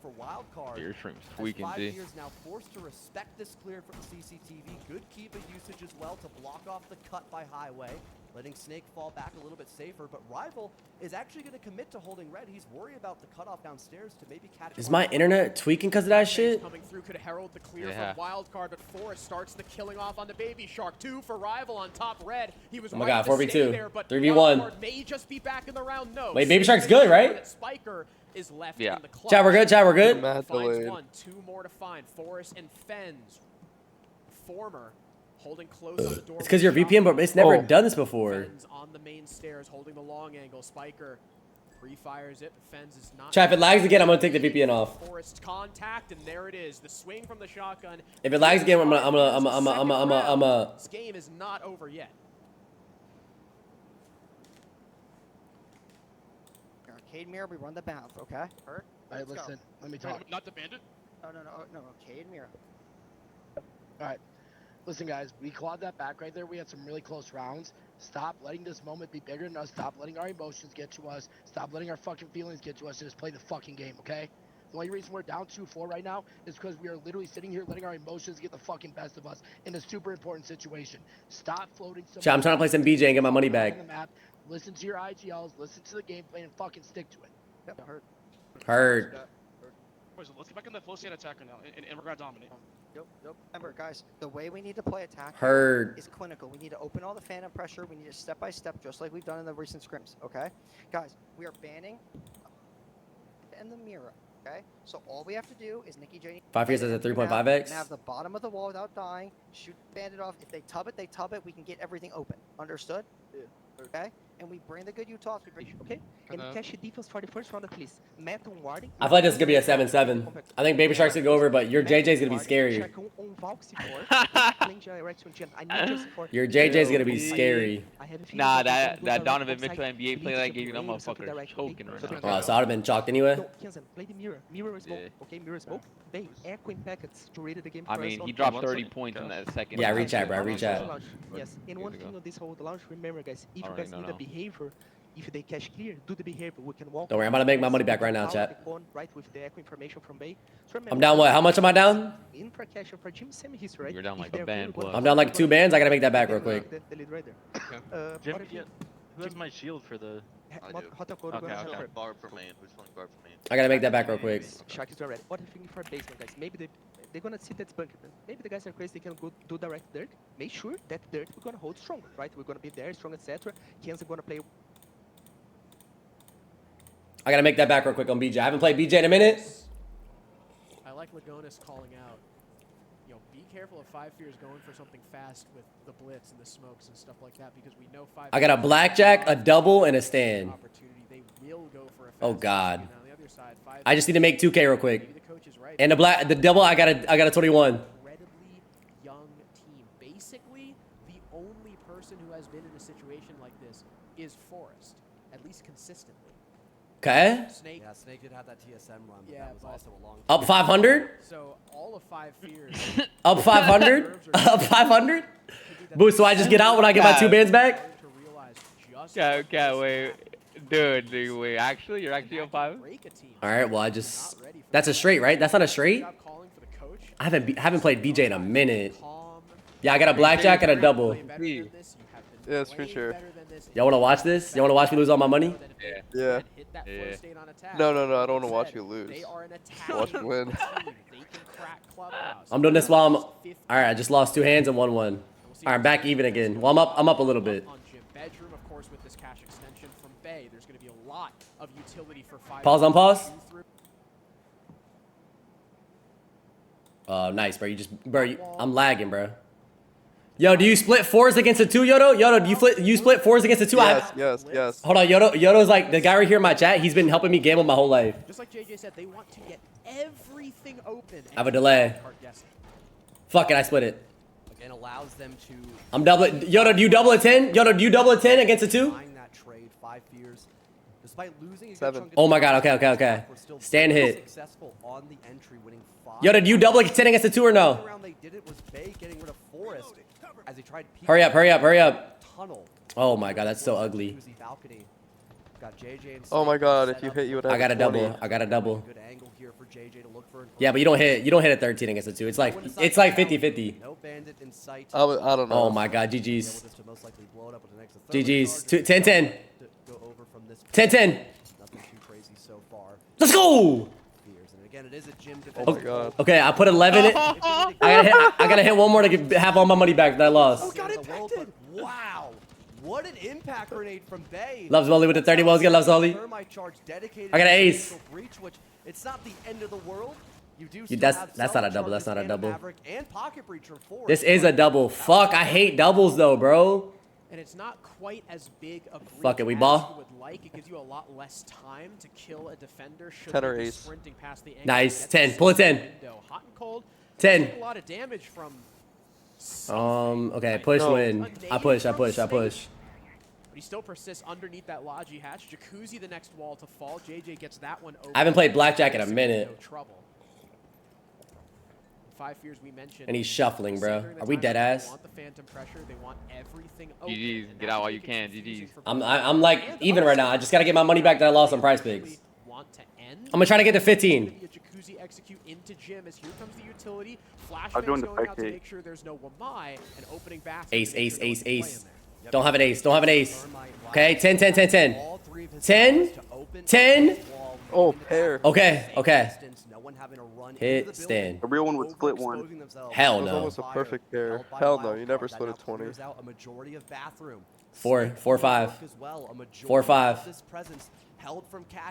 D: for Wildcard.
C: Your stream's tweaking,
D: 5
C: G.
D: Fears now forced to respect this clear from the CCTV. Good Kiba usage as well to block off the cut by Highway, letting Snake fall back a little bit safer. But Rival is actually going to commit to holding red. He's worried about the cutoff downstairs to maybe catch.
B: Is my internet tweaking because of that shit?
A: Coming through could herald the clear from Wildcard, but Forrest starts the killing off on the Baby Shark. 2 for Rival on top red. He was
B: Oh my god, 4v2.
A: there, but
B: 3v1.
A: Wildcard may just be back in the round. No.
B: Wait, Baby Shark's good, right?
A: Spiker is left
C: Yeah.
A: in the clutch.
B: Chat, we're good. Chat, we're good.
J: Mad
A: Finds
J: delayed.
A: 1, 2 more to find. Forrest and Fens. Former holding close on the door.
B: It's because you're VPN, but it's never done this before.
A: Fens on the main stairs holding the long angle. Spiker pre-fires it, but Fens is not.
B: Chat, if it lags again, I'm gonna take the VPN off.
A: Forrest contact, and there it is. The swing from the shotgun.
B: If it lags again, I'm gonna.
A: This game is not over yet.
G: Arcade mirror, we run the bounce, okay? Hurt?
F: Alright, listen, let me talk.
I: Not the bandit?
G: No, arcade mirror.
F: Alright. Listen, guys, we clawed that back right there. We had some really close rounds. Stop letting this moment be bigger than us. Stop letting our emotions get to us. Stop letting our fucking feelings get to us. And just play the fucking game, okay? The only reason we're down 2-4 right now is because we are literally sitting here letting our emotions get the fucking best of us in a super important situation. Stop floating.
B: Chat, I'm trying to play some BJ and get my money back.
F: Listen to your IGLs. Listen to the game plan and fucking stick to it.
G: Yep, hurt.
B: Heard.
I: Boys, let's get back in the flow state attacker now, and we're gonna dominate.
G: Yep. Remember, guys, the way we need to play attack
B: Heard.
G: is clinical. We need to open all the phantom pressure. We need to step by step, just like we've done in the recent scrims, okay? Guys, we are banning in the mirror, okay? So all we have to do is Nikki J.
B: 5 Fears has a 3.5x.
G: Have the bottom of the wall without dying. Shoot bandit off. If they tub it, they tub it. We can get everything open. Understood?
K: Yeah.
G: Okay? And we bring the good Utah.
K: Okay? And cash defense for the first round at least. Metal warding.
B: I feel like this is gonna be a 7-7. I think Baby Shark's gonna go over, but your JJ's gonna be scary. Your JJ's gonna be scary.
C: Nah, that Donovan Mitchell NBA play that gave you that motherfucker choking right now.
B: Oh, so I'd have been chalked anyway.
K: Play the mirror. Mirror smoke. Okay, mirror smoke. They echo in packets to read the game.
C: I mean, he dropped 30 points in that second.
B: Yeah, reach out, bro. Reach out.
K: Yes, and one thing on this whole launch, remember, guys, if you guys need a behavior, if they cash clear, do the behavior. We can walk.
B: Don't worry, I'm gonna make my money back right now, chat.
K: Right, with the echo information from Bay. So remember,
B: I'm down what? How much am I down?
K: In for cash for Jim, same history, right?
C: You're down like a band plus.
B: I'm down like 2 bands. I gotta make that back real quick.
K: The lead right there.
I: Jim, who has my shield for the...
M: Okay. Bar for main. Who's playing bar for main?
B: I gotta make that back real quick.
K: Shark is already. What do you think for basement, guys? Maybe they're gonna see that's bunker. Maybe the guys are crazy. They can go do direct dirt. Make sure that dirt we're gonna hold strong, right? We're gonna be there, strong, etc. Ken's gonna play.
B: I gotta make that back real quick on BJ. I haven't played BJ in a minute.
A: I like Lagonis calling out. You know, be careful of 5 Fears going for something fast with the blitz and the smokes and stuff like that because we know 5.
B: I got a blackjack, a double, and a stand.
A: Opportunity. They will go for a fast
B: Oh God.
A: on the other side, 5
B: I just need to make 2K real quick.
A: Maybe the coach is right.
B: And the double, I got a 21.
A: Incredibly young team. Basically, the only person who has been in a situation like this is Forrest, at least consistently.
B: Okay.
A: Snake.
D: Yeah, Snake did have that TSM run, but that was also a long time.
B: Up 500.
A: So all of 5 Fears.
B: Up 500. Up 500. Boo. So I just get out when I get my 2 bands back.
C: Okay, wait. Dude, wait. Actually, you're actually on 5?
B: All right. Well, that's a straight, right? That's not a straight. I haven't played BJ in a minute. Yeah, I got a blackjack and a double.
J: Yeah, screen share.
B: Y'all wanna watch this? Y'all wanna watch me lose all my money?
J: Yeah. No, I don't wanna watch you lose. Watch me win.
B: I'm doing this while all right. I just lost 2 hands and won 1. All right, back even again. Well, I'm up a little bit.
A: Bedroom, of course, with this cash extension from Bay, there's going to be a lot of utility for 5.
B: Pause on pause. Nice, bro. I'm lagging, bro. Yo, do you split 4s against a 2, Yodo? Yodo, do you split 4s against a 2?
J: Yes.
B: Hold on, Yodo's like the guy right here in my chat. He's been helping me gamble my whole life.
A: Just like JJ said, they want to get everything open.
B: I have a delay. Fuck it, I split it.
D: Again, allows them to.
B: I'm doubling. Yodo, do you double a 10? Yodo, do you double a 10 against a 2?
D: That trade, 5 Fears, despite losing
J: 7.
B: Oh my God. Okay. Stand hit.
D: Successful on the entry, winning 5.
B: Yodo, do you double a 10 against a 2 or no?
D: They did it was Bay getting rid of Forrest as he tried.
B: Hurry up.
D: Tunnel.
B: Oh my God, that's so ugly.
D: Got JJ and
J: oh my God, if you hit, you would have.
B: I got a double.
D: Good angle here for JJ to look for.
B: Yeah, but you don't hit a 13 against a 2. It's like 50-50.
D: No bandit in sight.
J: I don't know.
B: Oh my God, GG's. GG's. 10-10. 10-10.
D: Nothing too crazy so far.
B: Let's go.
D: And again, it is a gym
J: Oh my God.
B: Okay, I put 11 in. I gotta hit 1 more to have all my money back that I lost.
D: Oh, got impacted. Wow. What an impact grenade from Bay.
B: Loves Wally with the 30 wells. Loves Wally. I got an ace.
D: Which it's not the end of the world. You do
B: that's not a double. That's not a double.
D: And pocket breach from 4.
B: This is a double. Fuck, I hate doubles though, bro.
A: And it's not quite as big a breach
B: Fuck it, we
A: as
B: ball.
A: you would like. It gives you a lot less time to kill a defender.
J: 10 or ace.
A: Sprinting past the
B: Nice. 10. Pull it 10.
A: Hot and cold.
B: 10.
A: A lot of damage from.
B: Okay. Push win. I push.
A: But he still persists underneath that Logi hatch. Jynxzi the next wall to fall. JJ gets that one over.
B: I haven't played blackjack in a minute.
A: No trouble. 5 Fears we mentioned.
B: And he's shuffling, bro. Are we dead ass?
A: They want the phantom pressure. They want everything open.
C: GG's. Get out while you can. GG's.
B: I'm like even right now. I just gotta get my money back that I lost on Prize Pigs. I'm gonna try to get to 15.
A: Jynxzi execute into Jim as here comes the utility.
N: I'm doing the
A: going out to
N: spectate.
A: make sure there's no Wamai and opening back.
B: Ace. Don't have an ace. Okay, 10. 10.
J: Oh, pair.
B: Okay. Hit, stand.
N: A real one would split 1.
B: Hell
J: That was
B: no.
J: almost a perfect pair. Hell no, you never split a 20.
B: 4, 5. 4, 5.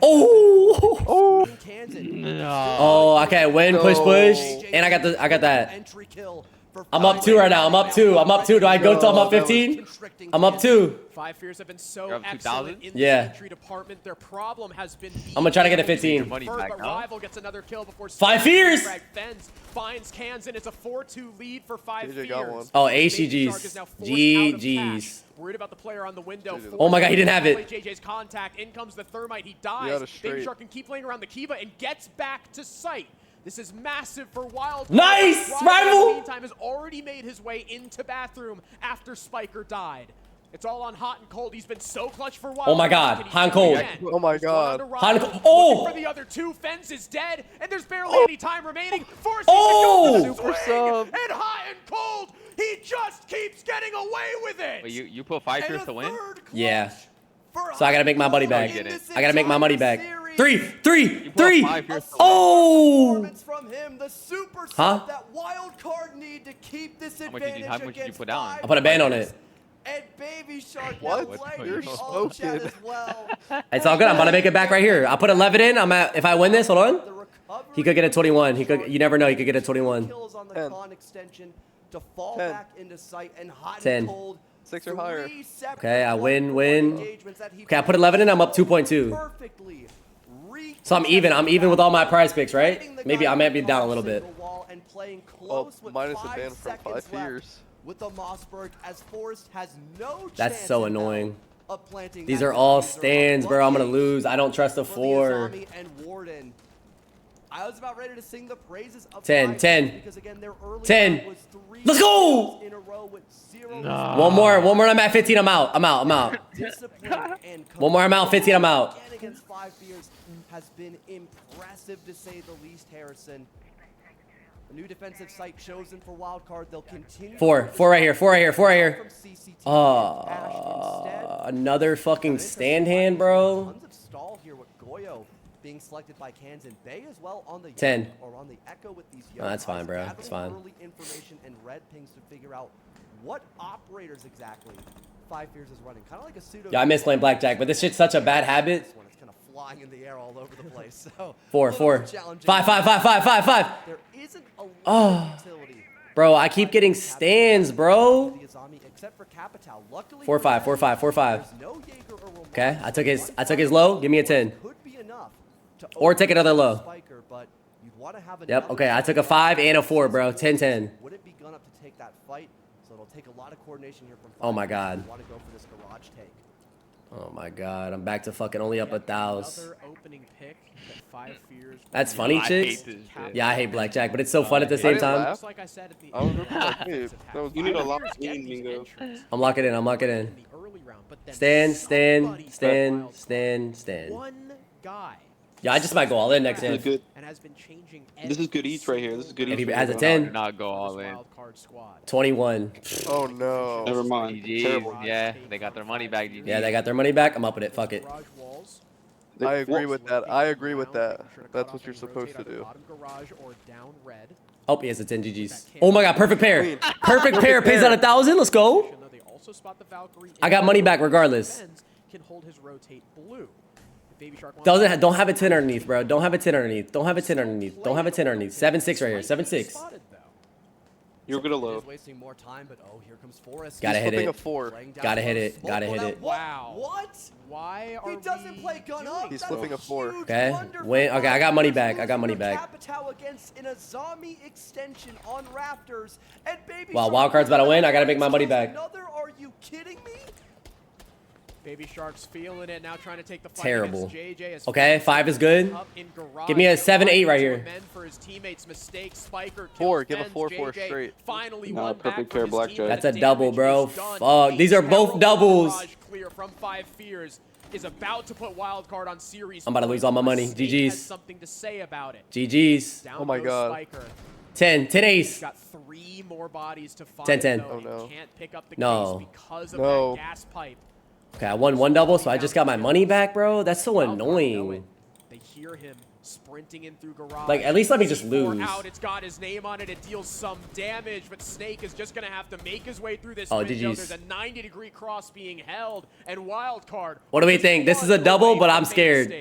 D: Oh!
B: Oh, okay. Win, push. And I got that. I'm up 2 right now. I'm up 2. Do I go till I'm up 15? I'm up 2.
A: 5 Fears have been so
C: You're up
A: excellent
C: 2,000?
A: in the
B: Yeah.
A: entry department. Their problem has been.
B: I'm gonna try to get a 15.
C: Money
A: First,
C: back
A: but
C: now.
A: Rival gets another kill before
B: 5 Fears!
A: Fens finds Kansan. It's a 4-2 lead for 5
J: JJ
A: Fears.
J: got one.
B: Oh,
A: Baby Shark is now forced out of
B: GG's.
A: cash. Worried about the player on the window.
B: Oh my God, he didn't have it.
A: JJ's contact. In comes the thermite. He
J: He had
A: dies.
J: a straight.
A: Baby Shark can keep playing around the Kiva and gets back to sight. This is massive for Wildcard.
B: Nice!
A: In
B: Rival!
A: the meantime, has already made his way into bathroom after Spiker died. It's all on hot and cold. He's been so clutch for a while.
B: Oh my God, hot and cold.
J: Oh my God.
B: Hot and cold. Oh!
A: For the other two, Fens is dead, and there's barely any time remaining. Forced
B: Oh!
A: to go for the swing, and hot and cold. He just keeps getting away with it.
C: Wait, you put 5 fears to win?
B: Yeah. So I gotta make my money back. I gotta make my money back. 3, 3, 3. Oh!
D: From him, the super
B: Huh?
D: that wild card need to keep this advantage.
C: How much did you put down?
B: I put a ban on it.
D: And Baby Shark
J: What?
D: You're smoking. As well.
B: It's all good. I'm gonna make it back right here. I put 11 in. I'm at. If I win this, hold on. He could get a 21. He could. You never know. He could get a 21.
D: Kills on the con extension to fall
J: 10.
D: back into sight and hot
B: 10.
D: and cold.
J: 6 or higher.
B: Okay, I win. Okay, I put 11 in. I'm up 2.2. So I'm even. I'm even with all my prize picks, right? Maybe I might be down a little bit.
J: Oh, minus a ban from 5 fears.
D: With the Mossberg, as Forrest has no
B: That's
D: chance
B: so
D: in
B: annoying.
D: of planting
B: These
D: that
B: are all
D: seed.
B: stands, bro. I'm gonna lose. I don't trust a
D: For the
B: 4.
D: Azami and Warden. I was about ready to sing the praises of
B: 10, 10.
D: because again their early
B: 10.
D: was 3
B: Let's go!
D: in a row with 0
B: One more. I'm at 15. I'm out. I'm out.
D: discipline and
B: One more. I'm out. 15. I'm out.
D: again against 5 fears has been impressive to say the least, Harrison. A new defensive site chosen for Wildcard. They'll continue.
B: 4 right here. 4 right here. 4 right here.
D: From CCT and Ash instead.
B: Another fucking stand hand, bro.
D: Tons of stall here with Goyo being selected by Cans and Bay as well on the
B: 10.
D: Young or on the Echo with these
B: Oh, that's fine, bro.
D: Gathering
B: That's fine.
D: Early information and red pings to figure out what operators exactly 5 fears is running. Kind of like a pseudo.
B: Yeah, I miss playing blackjack, but this shit's such a bad habit.
D: This one, it's kind of flying in the air all over the place. So
B: 4. 5. 5.
D: There isn't a lot
B: Oh.
D: of utility.
B: Bro, I keep getting stands, bro.
D: The Azami, except for Capital. Luckily
B: 4 5. 4 5. 4 5.
D: there's no Jaeger or Ramon.
B: Okay, I took his low. Give me a 10.
D: Could be enough to
B: Or take another low.
D: Spiker, but you'd want to have
B: Yep.
D: another
B: Okay, I took a 5 and a 4, bro. 10 10.
D: Wouldn't be gun up to take that fight, so it'll take a lot of coordination here from.
B: Oh my God.
D: You want to go for this garage take.
B: Oh my God, I'm back to fucking only up 1,000.
A: Another opening pick that 5 fears.
B: That's funny,
C: I
B: chicks.
C: hate this shit.
B: Yeah, I hate blackjack, but it's so fun at the same time.
A: Just like I said at the
J: I was
A: end,
J: looking like, hey, that was
N: You need a lot
A: Fears
N: of
A: get
N: lean,
A: these
N: Mingo.
A: entries
B: I'm locking in. I'm locking in.
A: in the early round, but then
B: Stand.
A: somebody one guy
B: Yeah, I just might go all in next
N: This is
B: hand.
N: good.
A: and has been changing.
N: This is good eats right here. This is good
B: If
N: eats.
B: he has a
N: right
B: 10.
C: Do not go all in.
A: Wild card squad.
B: 21.
J: Oh no.
N: Never mind. Terrible.
C: GG's. Yeah, they got their money back. GG's.
B: Yeah, they got their money back. I'm up with it. Fuck it.
A: Garage walls.
J: I agree with that. I agree with that. That's what you're supposed to do.
A: Bottom garage or down red.
B: Oh, he has a 10 GG's. Oh my God, perfect pair. Perfect pair. Pays out 1,000. Let's go.
A: Though they also spot the Valkyrie.
B: I got money back regardless.
A: Fens can hold his rotate blue. If Baby Shark wants
B: Don't have a 10 underneath, bro. Don't have a 10 underneath. Don't have a 10 underneath. Don't have a 10 underneath. 7-6 right here. 7-6.
A: spotted, though.
N: You're gonna low.
D: Is wasting more time, but oh, here comes Forrest.
B: Gotta
J: He's
B: hit
J: flipping
B: it.
J: a 4.
D: Laying down
B: Gotta hit
D: some
B: it.
D: smoke.
B: Gotta
D: Well,
B: hit
D: now
B: it.
A: Wow.
D: What?
A: Why are
D: He doesn't
A: we
D: play gun
A: doing
D: up.
J: He's
D: That's
J: flipping a 4.
D: huge
B: Okay.
D: blunder for
B: Win. Okay, I got money back. I got money
D: Losing
B: back.
D: Capital against an Azami extension on Raptors. And Baby
B: Wow,
D: Shark
B: Wildcard's about to win. I gotta make my money back.
D: Another? Are you kidding me?
A: Baby Shark's feeling it now, trying to take the fight
B: Terrible.
A: against JJ as
B: Okay, 5 is good.
A: up in garage.
B: Give me a 7-8 right here.
A: Amend for his teammates' mistake. Spiker kills
J: 4, give a
A: Fens.
J: 4-4
A: JJ
J: straight.
A: Finally
N: No,
A: won
N: perfect
A: back
N: pair
A: from his
N: blackjack.
A: teammates.
B: That's a double,
A: Damage
B: bro.
A: is done.
B: Fuck, these are both
A: Terrible
B: doubles.
A: garage clear from 5 fears is about to put Wildcard on series.
B: I'm about to lose all my money.
A: Snake
B: GG's.
A: has something to say about it.
B: GG's.
A: Down
J: Oh my
A: goes
J: God.
A: Spiker.
B: 10 ace.
A: Got 3 more bodies to find.
B: 10-10.
A: though,
J: Oh,
A: and
J: no.
A: Can't pick up the
B: No.
A: case because of
J: No.
A: that gas pipe.
B: Okay, I won 1 double, so I just got my money back, bro. That's so annoying.
A: They hear him sprinting in through garage.
B: Like, at least let me just
A: C4
B: lose.
A: Out. It's got his name on it. It deals some damage, but Snake is just gonna have to make his way through this
B: Oh,
A: window.
B: GG's.
A: There's a 90-degree cross being held, and Wildcard.
B: What do we think? This is a double, but I'm scared.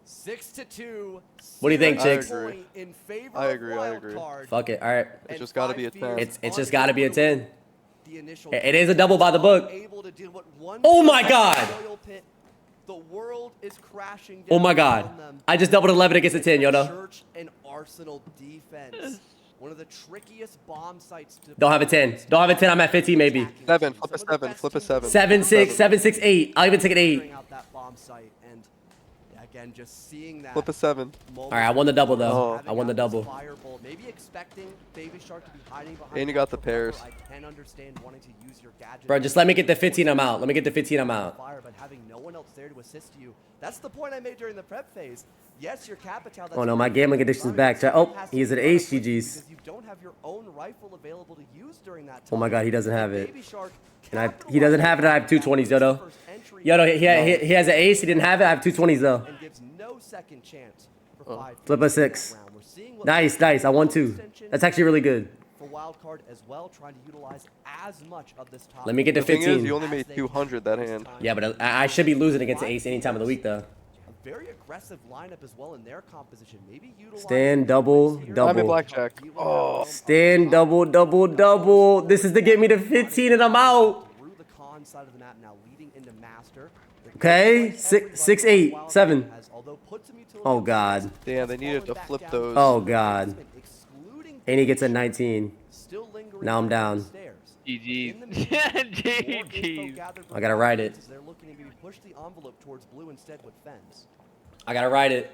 D: 6-2.
B: What do you think,
J: I
B: chicks?
J: agree.
D: In favor
J: I
D: of
J: agree, I agree.
D: Wildcard.
B: Fuck it. All right.
J: It's just gotta be a 10.
B: It's just got to be a 10.
D: The initial
B: It is a double by the book.
D: able to deal with one
B: Oh my God.
D: oil pit. The world is crashing
B: Oh
D: down
B: my
D: on
B: God.
D: them.
B: I just doubled 11 against a 10, Yoda.
D: Church and Arsenal defense. One of the trickiest bomb sites to
B: Don't have a 10. Don't have a 10. I'm at 15 maybe.
J: 7, flip a 7, flip a 7.
B: 7-6, 7-6, 8. I'll even take an 8.
D: out that bomb site and again, just seeing that.
J: Flip a 7.
B: All right, I won the double though.
J: Oh.
D: Having
B: I won the
D: out this
B: double.
D: Firebolt, maybe expecting Baby Shark to be hiding behind.
J: And you got the
D: Ultra
J: pairs.
D: Buffer. I can understand wanting to use your gadget.
B: Bro, just let me get the 15. I'm out. Let me get the 15. I'm out.
D: Fire, but having no one else there to assist you. That's the point I made during the prep phase. Yes, your Capital.
B: Oh no, my gambling addiction's back. Oh, he's an ace. GG's.
D: Because you don't have your own rifle available to use during that time.
B: Oh my God, he doesn't have it.
D: Baby Shark
B: And he doesn't have it. I have 220s, Yodo. Yodo, he has an ace. He didn't have it. I have 220s though.
D: And gives no second chance for 5
B: Flip a 6. Nice, nice. I won 2. That's actually really good.
D: For Wildcard as well, trying to utilize as much of this top.
B: Let me get to
J: The thing
B: 15.
J: is, you only made 200 that hand.
B: Yeah, but I should be losing against the ace any time of the week though.
D: A very aggressive lineup as well in their composition. Maybe utilize
B: Stand double,
J: I'm in
B: double.
J: blackjack. Oh.
B: Stand double, double, double. This is to get me to 15 and I'm out.
D: through the con side of the map now, leading into master.
B: Okay, 6, 8, 7. Oh God.
J: Damn, they needed to flip those.
B: Oh God. And he gets a 19. Now I'm down.
C: GG. GG.
B: I gotta ride it.
D: They're looking to maybe push the envelope towards blue instead with Fens.
B: I gotta ride it.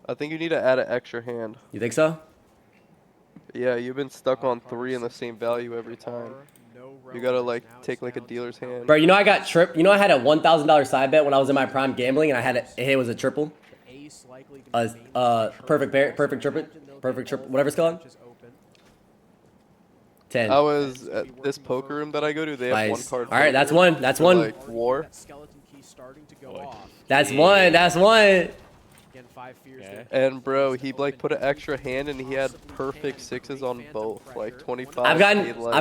J: I think you need to add an extra hand.
B: You think so?
J: Yeah, you've been stuck on 3 in the same value every time. You gotta like take like a dealer's hand.
B: Bro, you know I got tripped. You know I had a $1,000 side bet when I was in my prime gambling, and I had it was a triple. Perfect pair, perfect triple, whatever it's called. 10.
J: I was at this poker room that I go to. They have
B: Nice.
J: one card.
B: All right, that's
J: poker
B: one. That's
J: for,
B: one.
J: Like war.
B: That's one. That's one.
J: And bro, he like put an extra hand and he had perfect 6s on both, like 25.
B: I've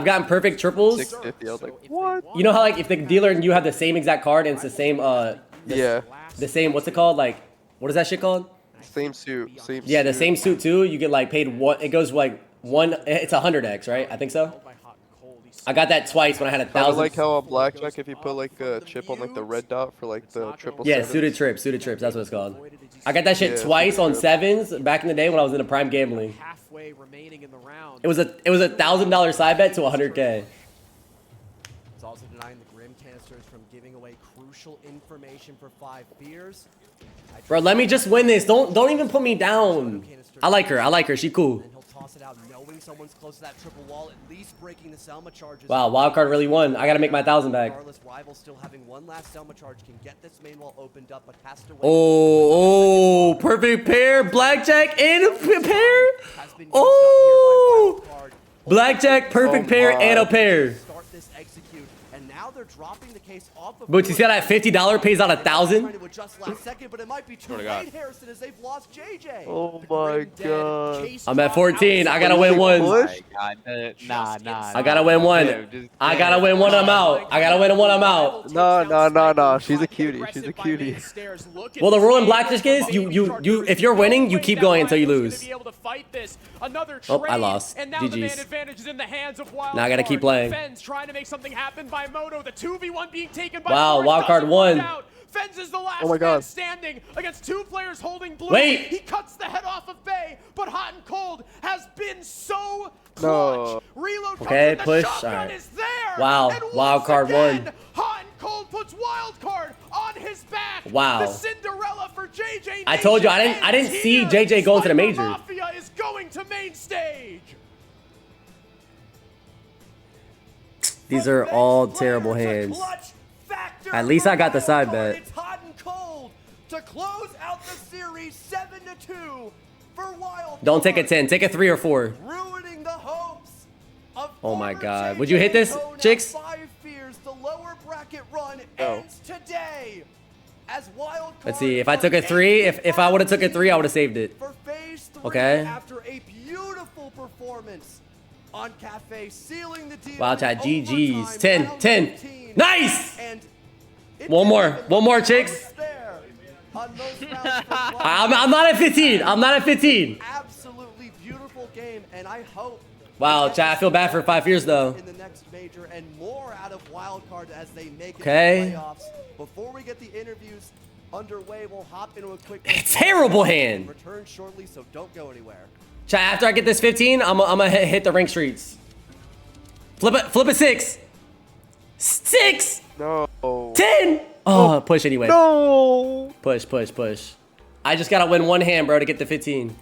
B: gotten perfect triples.
J: 650. I was like, what?
B: You know how like if the dealer and you have the same exact card and it's the same
J: Yeah.
B: the same what's it called, like what is that shit called?
J: Same suit. Same.
B: Yeah, the
J: suit.
B: same suit too. You get like paid one. It goes like one. It's 100x, right? I think so. I got that twice when I had
J: Kind of
B: 1,000.
J: like how on blackjack, if you put like a chip on like the red dot for like the triple.
B: Yeah,
J: sevens.
B: suited trips. That's what it's called. I got that shit twice on 7s back in the day when I was in the prime gambling. It was a $1,000 side bet to 100K.
D: It's also denying the Grim canisters from giving away crucial information for 5 fears.
B: Bro, let me just win this. Don't even put me down. I like her. I like her. She cool.
D: And he'll toss it out knowing someone's close to that triple wall, at least breaking the Selma charges.
B: Wow, Wildcard really won. I gotta make my 1,000 back.
D: Regardless, rival still having one last Selma charge can get this main wall opened up, but has to wait.
B: Oh, perfect pair. Blackjack and a pair. Oh, blackjack, perfect pair, and a pair.
D: Start this execute, and now they're dropping the case off of.
B: But you see how that $50 pays out 1,000?
D: Trying to adjust last second, but it might be too late, Harrison, as they've lost JJ.
J: Oh my god.
B: I'm at 14. I gotta win one.
C: Nah.
B: I gotta win one. I gotta win one. I'm out. I gotta win one. I'm out.
J: No. She's a cutie. She's a cutie.
B: Well, the rule in blackjack is you if you're winning, you keep going until you lose. Oh, I lost. GG's. Now I gotta keep playing. Wow, Wildcard won.
I: Fens is the last
J: Oh my God.
I: man standing against 2 players holding blue.
B: Wait.
I: He cuts the head off of Bay, but Hot and Cold has been so clutch.
J: No.
I: Reload comes
B: Okay,
I: in, the
B: push.
I: shotgun
B: All right.
I: is there.
B: Wow,
I: And
B: Wildcard
I: once again,
B: won.
I: Hot and Cold puts Wildcard on his back.
B: Wow.
I: The Cinderella for JJ.
B: I told you, I didn't
I: Nation
B: see
I: ends
B: JJ
I: here.
B: going to the
I: Sniper
B: major.
I: Mafia is going to main stage.
B: These are all terrible hands. At least I got the side bet.
D: It's Hot and Cold to close out the series 7-2 for Wildcard.
B: Don't take a 10. Take a 3 or 4.
D: Ruining the hopes of
B: Oh my
D: former
B: God.
D: JJ
B: Would you hit this,
D: Cone at
B: chicks?
D: 5 fears. The lower bracket run
J: No.
D: ends today. As Wildcard
B: Let's see. If I took a 3, if I would have took a 3, I would have saved it.
D: for phase 3
B: Okay.
D: after a beautiful performance on Cafe, sealing the deal.
B: Wow, chat.
D: in
B: GG's.
D: overtime,
B: 10,
D: round
B: 10.
D: 15.
B: Nice!
D: And it
B: One more.
D: didn't even
B: One more,
D: look
B: chicks.
D: there on those rounds for
B: I'm not at 15. I'm not at 15.
D: Absolutely beautiful game, and I hope.
B: Wow,
D: we get
B: chat. I feel bad for 5 years though.
D: in the next major and more out of Wildcard as they make it
B: Okay.
D: to the playoffs. Before we get the interviews underway, we'll hop into a quick.
B: Terrible hand.
D: Return shortly, so don't go anywhere.
B: Chat. After I get this 15, I'm gonna hit the rank streets. Flip a 6. 6.
J: No.
B: 10. Oh, push anyway.
J: No.
B: Push. I just gotta win one hand, bro, to get the 15.